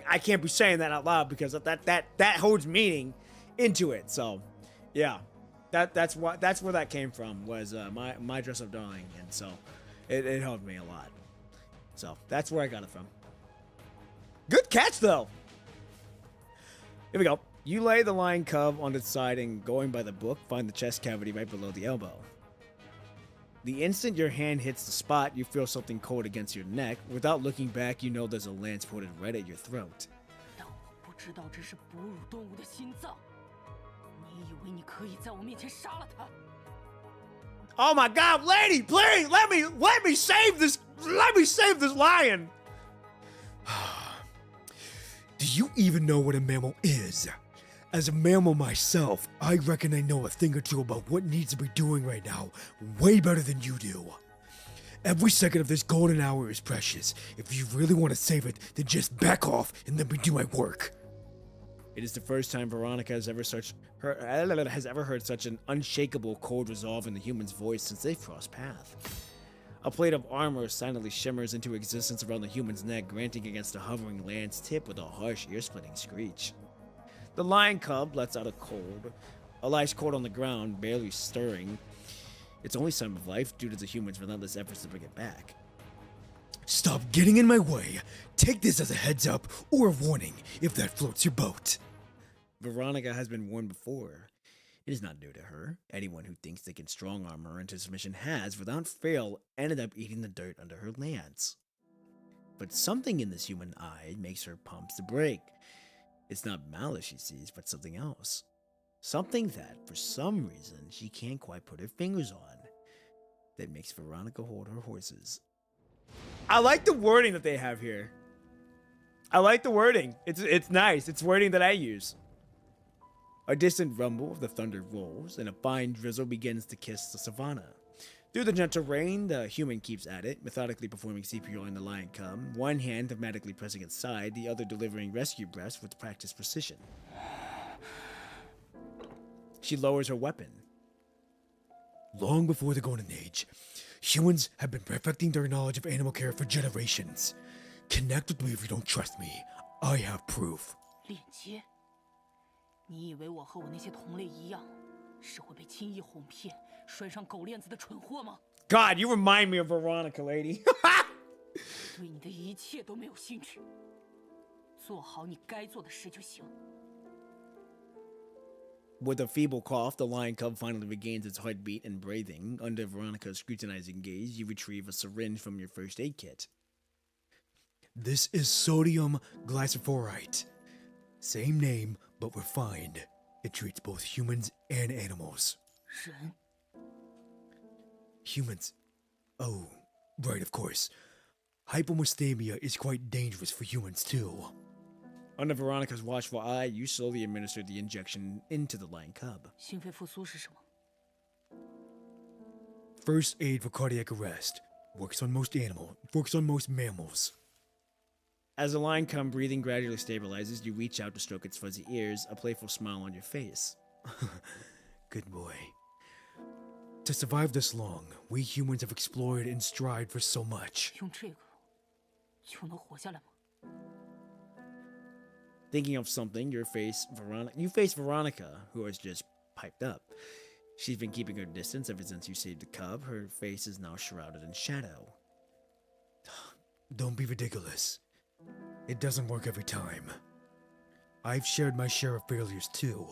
[SPEAKER 7] I can't be saying that out loud because that holds meaning into it. So, yeah, that's where that came from was my Dress Up Darling, and so it helped me a lot. So that's where I got it from. Good catch though. Here we go. You lay the lion cub on its side and, going by the book, find the chest cavity right below the elbow. The instant your hand hits the spot, you feel something cold against your neck. Without looking back, you know there's a lance pointed right at your throat. Oh my God, lady, please let me save this lion.
[SPEAKER 8] Do you even know what a mammal is? As a mammal myself, I reckon I know a thing or two about what needs to be doing right now, way better than you do. Every second of this golden hour is precious. If you really want to save it, then just back off and let me do my work.
[SPEAKER 7] It is the first time Veronica has ever heard such an unshakable, cold resolve in the human's voice since they've crossed paths. A plate of armor silently shimmers into existence around the human's neck, granting against a hovering lance tip with a harsh, ear-splitting screech. The lion cub lets out lies cold on the ground, barely stirring. Its only sign of life due to the human's relentless efforts to bring it back.
[SPEAKER 8] Stop getting in my way. Take this as a heads up or a warning, if that floats your boat.
[SPEAKER 7] Veronica has been warned before. It is not new to her. Anyone who thinks they can strong-arm her into submission has, without fail, ended up eating the dirt under her lance. But something in this human eye makes her pumps to break. It's not malice she sees, but something else. Something that, for some reason, she can't quite put her fingers on. That makes Veronica hold her horses. I like the wording that they have here. I like the wording. It's nice. It's wording that I use. A distant rumble of the thunder rolls, and a fine drizzle begins to kiss the savannah. Through the gentle rain, the human keeps at it, methodically performing CPR on the lion cub, one hand dramatically pressing its side, the other delivering rescue breaths with practiced precision. She lowers her weapon.
[SPEAKER 8] Long before the Golden Age, humans have been perfecting their knowledge of animal care for generations. Connect with me if you don't trust me. I have proof.
[SPEAKER 4] 链接？你以为我和我那些同类一样，是会被轻易哄骗、拴上狗链子的蠢货吗？
[SPEAKER 7] God, you remind me of Veronica, lady.
[SPEAKER 4] 对你的一切都没有兴趣，做好你该做的事就行。
[SPEAKER 7] With a feeble cough, the lion cub finally regains its heartbeat and breathing. Under Veronica's scrutinizing gaze, you retrieve a syringe from your first aid kit.
[SPEAKER 8] This is sodium glycophrolate. Same name, but refined. It treats both humans and animals.
[SPEAKER 9] 人
[SPEAKER 8] Humans. Oh, right, of course. Hypomastamia is quite dangerous for humans, too.
[SPEAKER 7] Under Veronica's watchful eye, you slowly administered the injection into the lion cub.
[SPEAKER 9] 心肺复苏是什么？
[SPEAKER 8] First aid for cardiac arrest. Works on most mammals.
[SPEAKER 7] As the lion cub breathing gradually stabilizes, you reach out to stroke its fuzzy ears, a playful smile on your face.
[SPEAKER 8] Good boy. To survive this long, we humans have explored and strived for so much.
[SPEAKER 9] 用这个就能活下来吗？
[SPEAKER 7] Thinking of something, you face Veronica, who has just piped up. She's been keeping her distance ever since you saved the cub. Her face is now shrouded in shadow.
[SPEAKER 8] Don't be ridiculous. It doesn't work every time. I've shared my share of failures too.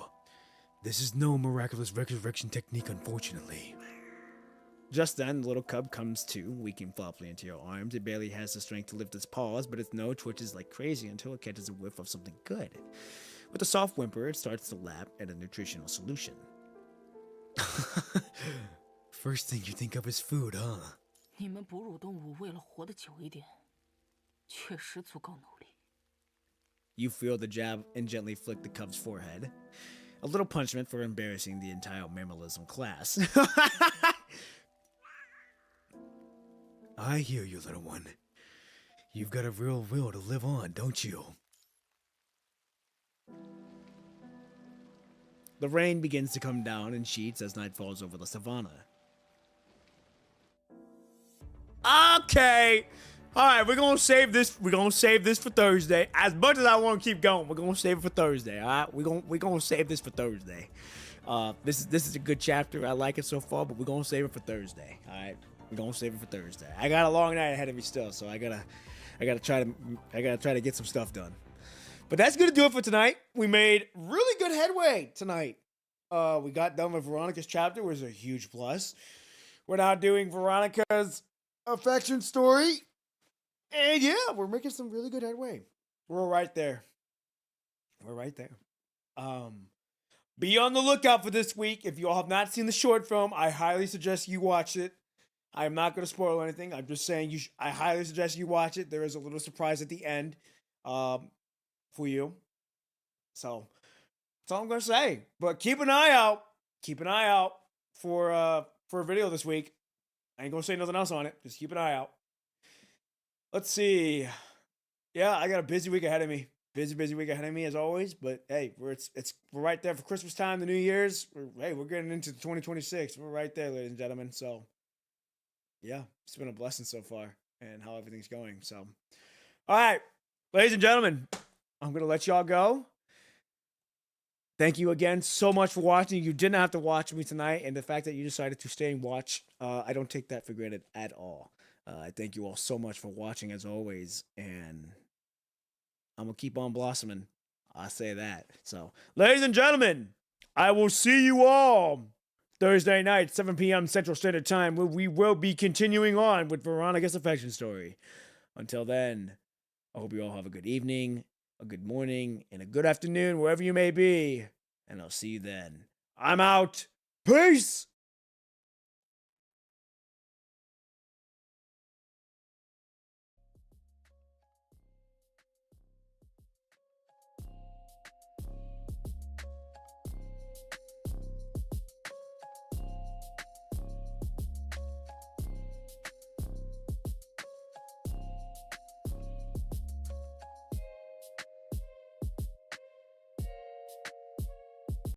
[SPEAKER 8] This is no miraculous resurrection technique, unfortunately.
[SPEAKER 7] Just then, the little cub comes to, weakening floppily into your arms. It barely has the strength to lift its paws, but its nose twitches like crazy until it catches a whiff of something good. With a soft whimper, it starts to lap at a nutritional solution.
[SPEAKER 8] First thing you think of is food, huh?
[SPEAKER 9] 你们哺乳动物为了活得久一点，确实足够努力。
[SPEAKER 7] You feel the jab and gently flick the cub's forehead. A little punishment for embarrassing the entire mammalism class.
[SPEAKER 8] I hear you, little one. You've got a real will to live on, don't you?
[SPEAKER 7] The rain begins to come down in sheets as night falls over the savannah.
[SPEAKER 1] Okay. All right, we're gonna save this. We're gonna save this for Thursday. As much as I want to keep going, we're gonna save it for Thursday. All right, we're gonna save this for Thursday. This is a good chapter. I like it so far, but we're gonna save it for Thursday. All right, we're gonna save it for Thursday. I got a long night ahead of me still, so I gotta try to get some stuff done. But that's gonna do it for tonight. We made really good headway tonight. We got done with Veronica's chapter, which was a huge plus. We're now doing Veronica's affection story. And yeah, we're making some really good headway. We're right there. We're right there. Be on the lookout for this week. If you all have not seen the short film, I highly suggest you watch it. I am not going to spoil anything. I'm just saying I highly suggest you watch it. There is a little surprise at the end for you. So that's all I'm going to say. But keep an eye out. Keep an eye out for a video this week. I ain't going to say nothing else on it. Just keep an ey out. Let's see. Yeah, I got a busy week ahead of me. Busy week ahead of me as always. But hey, we're right there for Christmas time, the New Year's. We're getting into 2026. We're right there, ladies and gentlemen. So yeah, it's been a blessing so far and how everything's going. So all right, ladies and gentlemen, I'm gonna let y'all go. Thank you again so much for watching. You didn't have to watch me tonight, and the fact that you decided to stay and watch, I don't take that for granted at all. I thank you all so much for watching as always, and I'm going to keep on blossoming. I say that. So, ladies and gentlemen, I will see you all Thursday night, 7 p.m. Central Standard Time, where we will be continuing on with Veronica's affection story. Until then, I hope you all have a good evening, a good morning, and a good afternoon, wherever you may be, and I'll see you then. I'm out. Peace!